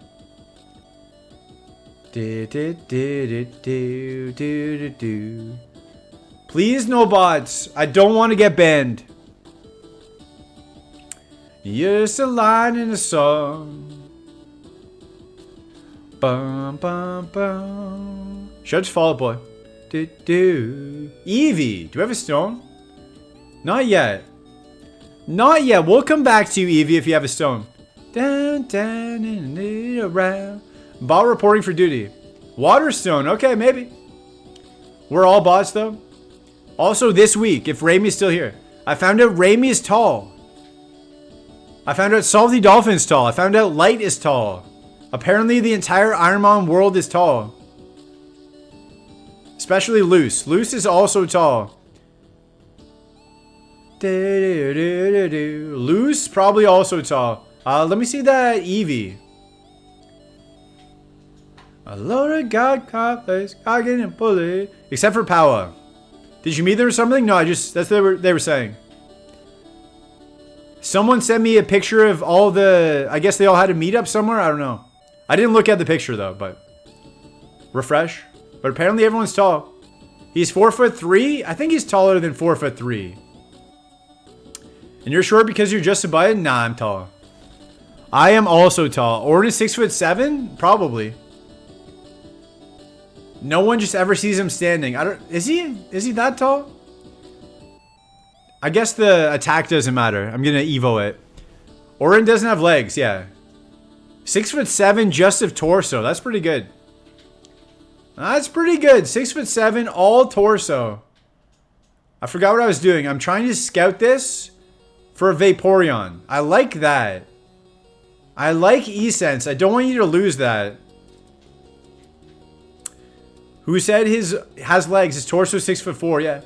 Please, no bots. I don't want to get banned. Just a line in a song. Bum, bum, bum. Should I just Fall Out Boy? Eevee, do we have a stone? Not yet. Not yet. We'll come back to you, Eevee, if you have a stone. Down, down, and around. Bot reporting for duty. Waterstone. Okay, maybe. We're all bots, though. Also, this week, if Raimi's still here, I found out Raimi is tall. I found out Salty Dolphin's tall. I found out Light is tall. Apparently, the entire Ironmon world is tall. Especially Loose. Loose is also tall. Loose, probably also tall. Let me see that Eevee. A load of God place, God getting bully. Except for Powa. Did you meet them or something? No, that's what they were saying. Someone sent me a picture of all the, I guess they all had a meetup somewhere. I don't know. I didn't look at the picture though, but refresh. But apparently everyone's tall. He's 4'3". I think he's taller than 4'3". And you're short because you're just a button? Nah, I'm tall. I am also tall. Orin is 6'7"? Probably. No one just ever sees him standing. Is he that tall? I guess the attack doesn't matter. I'm gonna Evo it. Orin doesn't have legs, yeah. 6'7" just of torso. That's pretty good. That's pretty good. 6'7", all torso. I forgot what I was doing. I'm trying to scout this for a Vaporeon. I like that. I like E-Sense. I don't want you to lose that. Who said has legs? His torso 6'4", yeah.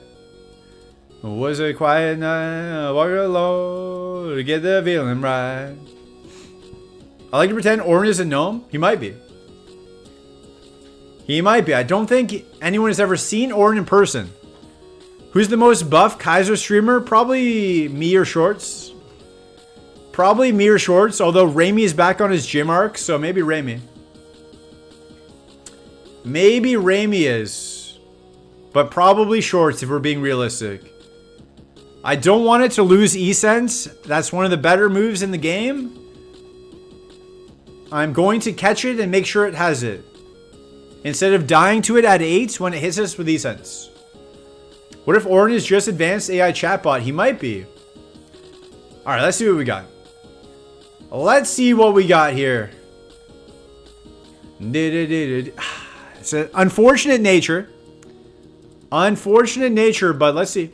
Was a quiet night, walk alone to get the feeling right. I like to pretend Orin is a gnome. He might be. He might be. I don't think anyone has ever seen Orin in person. Who's the most buff Kaizo streamer? Probably me or Shorts. Probably me or Shorts, although Raimi is back on his gym arc, so maybe Raimi. Maybe Raimi is. But probably Shorts if we're being realistic. I don't want it to lose E-Sense. That's one of the better moves in the game. I'm going to catch it and make sure it has it. Instead of dying to it at 8 when it hits us with E-Sense. What if Orin is just advanced AI chatbot? He might be. Alright, let's see what we got. Let's see what we got here. It's an unfortunate nature. Unfortunate nature, but let's see.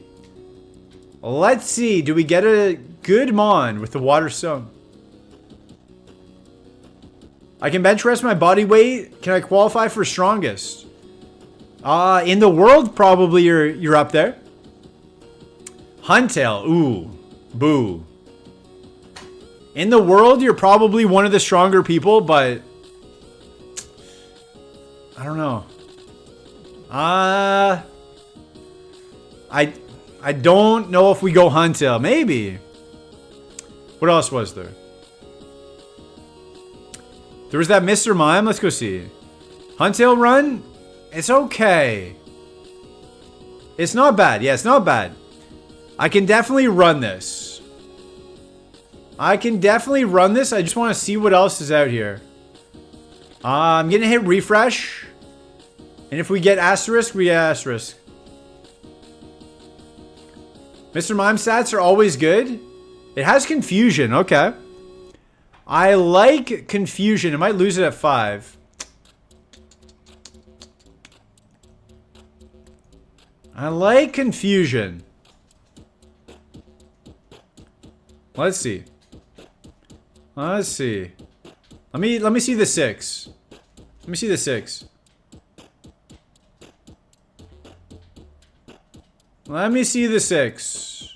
Let's see. Do we get a good Mon with the Water Stone? I can bench rest my body weight. Can I qualify for strongest? In the world, probably you're up there. Huntail. Ooh. Boo. In the world, you're probably one of the stronger people, but I don't know. I don't know if we go Huntail. Maybe. What else was there? There was that Mr. Mime. Let's go see. Huntail run? It's okay. It's not bad. Yeah, it's not bad. I can definitely run this. I can definitely run this. I just want to see what else is out here. I'm going to hit refresh. And if we get asterisk, we get asterisk. Mr. Mime stats are always good. It has confusion. Okay. I like confusion. It might lose it at 5. I like confusion. Let's see. Let's see. Let me see the 6. Let me see the 6. Let me see the 6.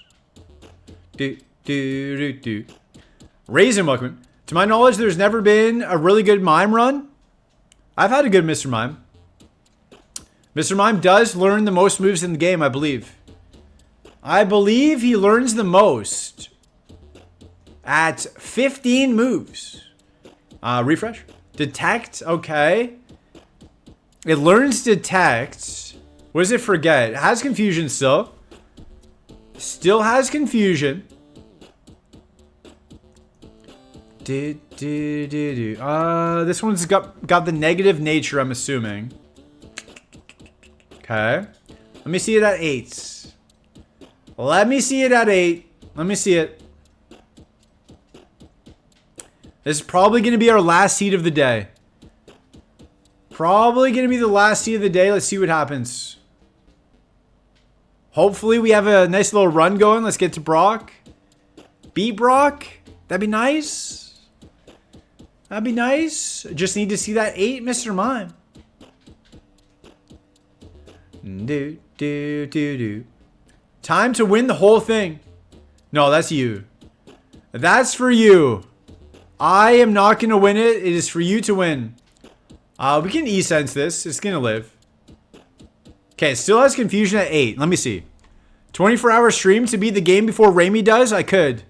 Raisin welcome. To my knowledge, there's never been a really good mime run. I've had a good Mr. Mime. Mr. Mime does learn the most moves in the game, I believe. I believe he learns the most. At 15 moves. Refresh. Detect. Okay. It learns detect. What does it forget? It has confusion still. Still has confusion. This one's got the negative nature, I'm assuming. Okay. Let me see it at 8. Let me see it at 8. Let me see it. This is probably going to be our last seed of the day. Probably going to be the last seed of the day. Let's see what happens. Hopefully we have a nice little run going. Let's get to Brock. Beat Brock. That'd be nice. That'd be nice. Just need to see that 8, Mr. Mime. Time to win the whole thing. No, that's you. That's for you. I am not going to win it. It is for you to win. We can e-sense this. It's going to live. Okay, it still has confusion at 8. Let me see. 24-hour stream to beat the game before Raimi does? I could.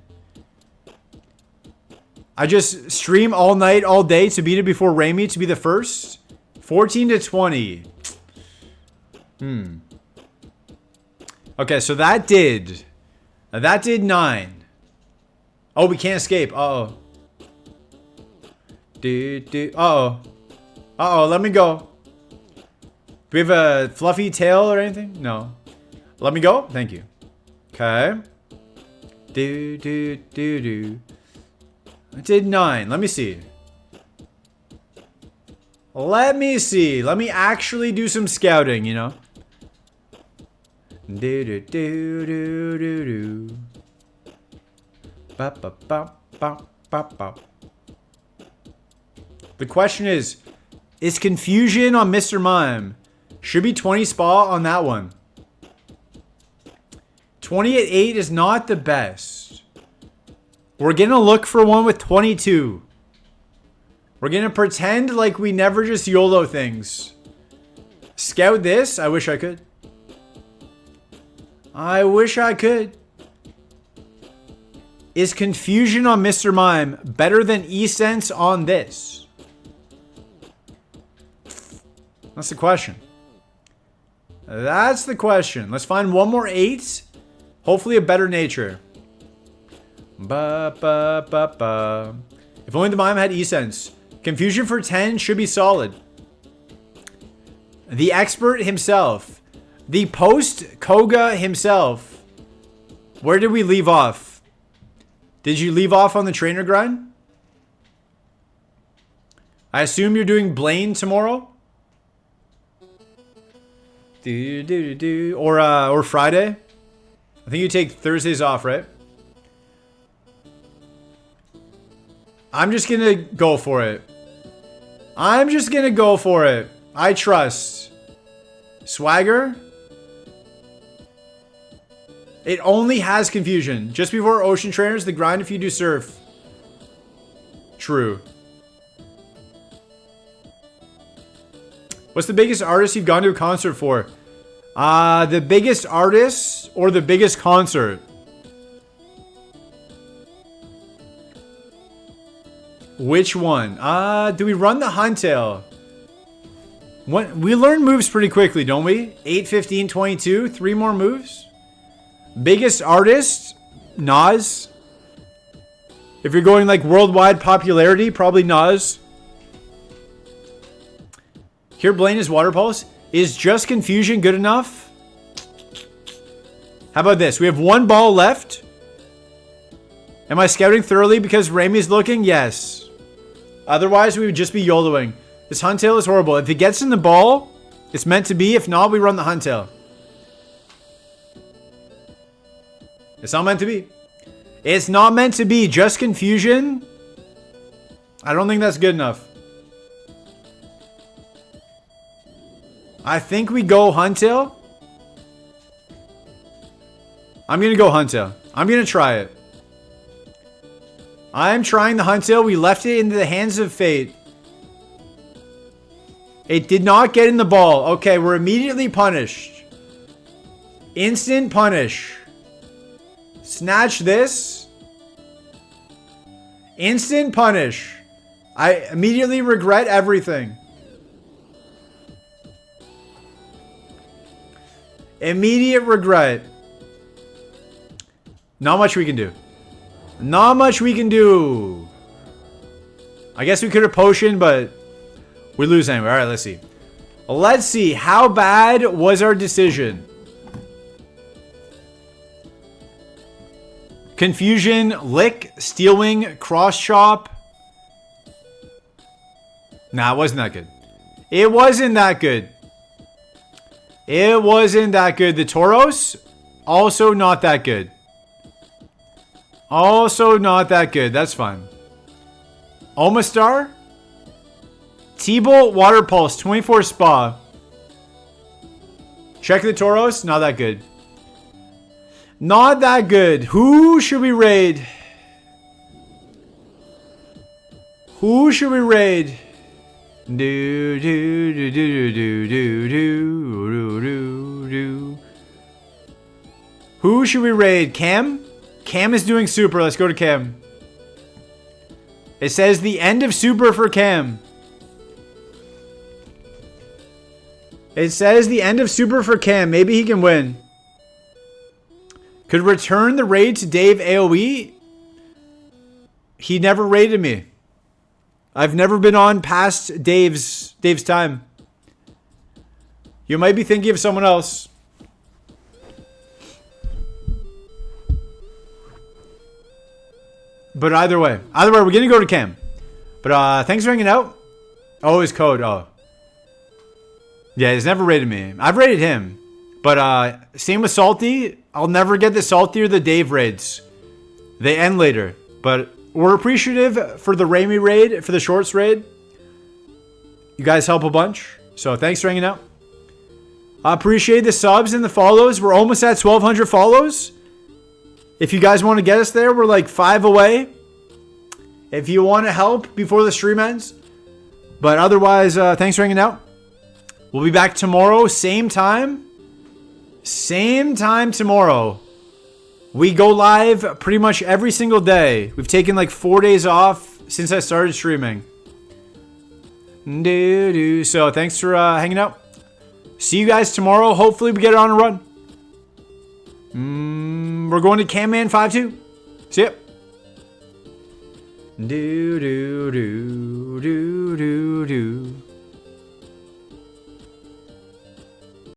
I just stream all night, all day to beat it before Raimi to be the first? 14 to 20. Okay, so that did 9. Oh, we can't escape. Uh-oh. Uh-oh. Uh-oh, let me go. Do we have a fluffy tail or anything? No. Let me go? Thank you. Okay. I did 9. Let me see. Let me actually do some scouting, you know? The question is confusion on Mr. Mime? Should be 20 spa on that one. 20 at 8 is not the best. We're going to look for one with 22. We're going to pretend like we never just YOLO things. Scout this? I wish I could. I wish I could. Is confusion on Mr. Mime better than e-sense on this? That's the question. That's the question. Let's find one more 8. Hopefully a better nature. If only the Mime had e-sense. Confusion for 10 should be solid. The expert himself. The post-Koga himself. Where did we leave off? Did you leave off on the trainer grind? I assume you're doing Blaine tomorrow? Or Friday? I think you take Thursdays off, right? I'm just gonna go for it. I trust. Swagger? It only has confusion. Just before Ocean Trainers, the grind if you do surf. True. What's the biggest artist you've gone to a concert for? The biggest artist or the biggest concert? Which one? Do we run the Huntail? We learn moves pretty quickly, don't we? 8, 15, 22. 3 more moves. Biggest artist? Nas. If you're going like worldwide popularity, probably Nas. Here, Blaine is Water Pulse. Is just confusion good enough? How about this? We have 1 ball left. Am I scouting thoroughly because Raimi's looking? Yes. Otherwise, we would just be YOLOing. This Huntail is horrible. If it gets in the ball, it's meant to be. If not, we run the Huntail. It's not meant to be. It's not meant to be. Just confusion. I don't think that's good enough. I think we go Huntail. I'm going to go Huntail. I'm going to try it. I'm trying the Huntail. We left it into the hands of fate. It did not get in the ball. Okay, we're immediately punished. Instant punish. Snatch this. Instant punish. I immediately regret everything. Immediate regret. Not much we can do. Not much we can do. I guess we could have potioned, but we lose anyway. Alright, let's see. Let's see. How bad was our decision? Confusion, lick, steel wing, cross chop. Nah, it wasn't that good. It wasn't that good. It wasn't that good. The Tauros, also not that good. Also not that good. That's fine. Omastar. T-Bolt, Water Pulse, 24 Spa. Check the Tauros. Not that good. Not that good. Who should we raid? Who should we raid? Do do do do do do do do do. Who should we raid? Cam? Cam is doing super. Let's go to Cam. It says the end of super for Cam. It says the end of super for Cam. Maybe he can win. Could return the raid to Dave AoE. He never raided me. I've never been on past Dave's time. You might be thinking of someone else. But either way, we're going to go to Cam. But thanks for hanging out. Oh, his code. Oh. Yeah, he's never rated me. I've rated him. But same with Salty. I'll never get the Salty or the Dave raids. They end later. But we're appreciative for the Raimi raid, for the Shorts raid. You guys help a bunch. So thanks for hanging out. I appreciate the subs and the follows. We're almost at 1,200 follows. If you guys want to get us there, we're like 5 away. If you want to help before the stream ends. But otherwise, thanks for hanging out. We'll be back tomorrow, same time. Same time tomorrow. We go live pretty much every single day. We've taken like 4 days off since I started streaming. So thanks for hanging out. See you guys tomorrow. Hopefully we get on a run. We're going to Camman 5-2. See ya.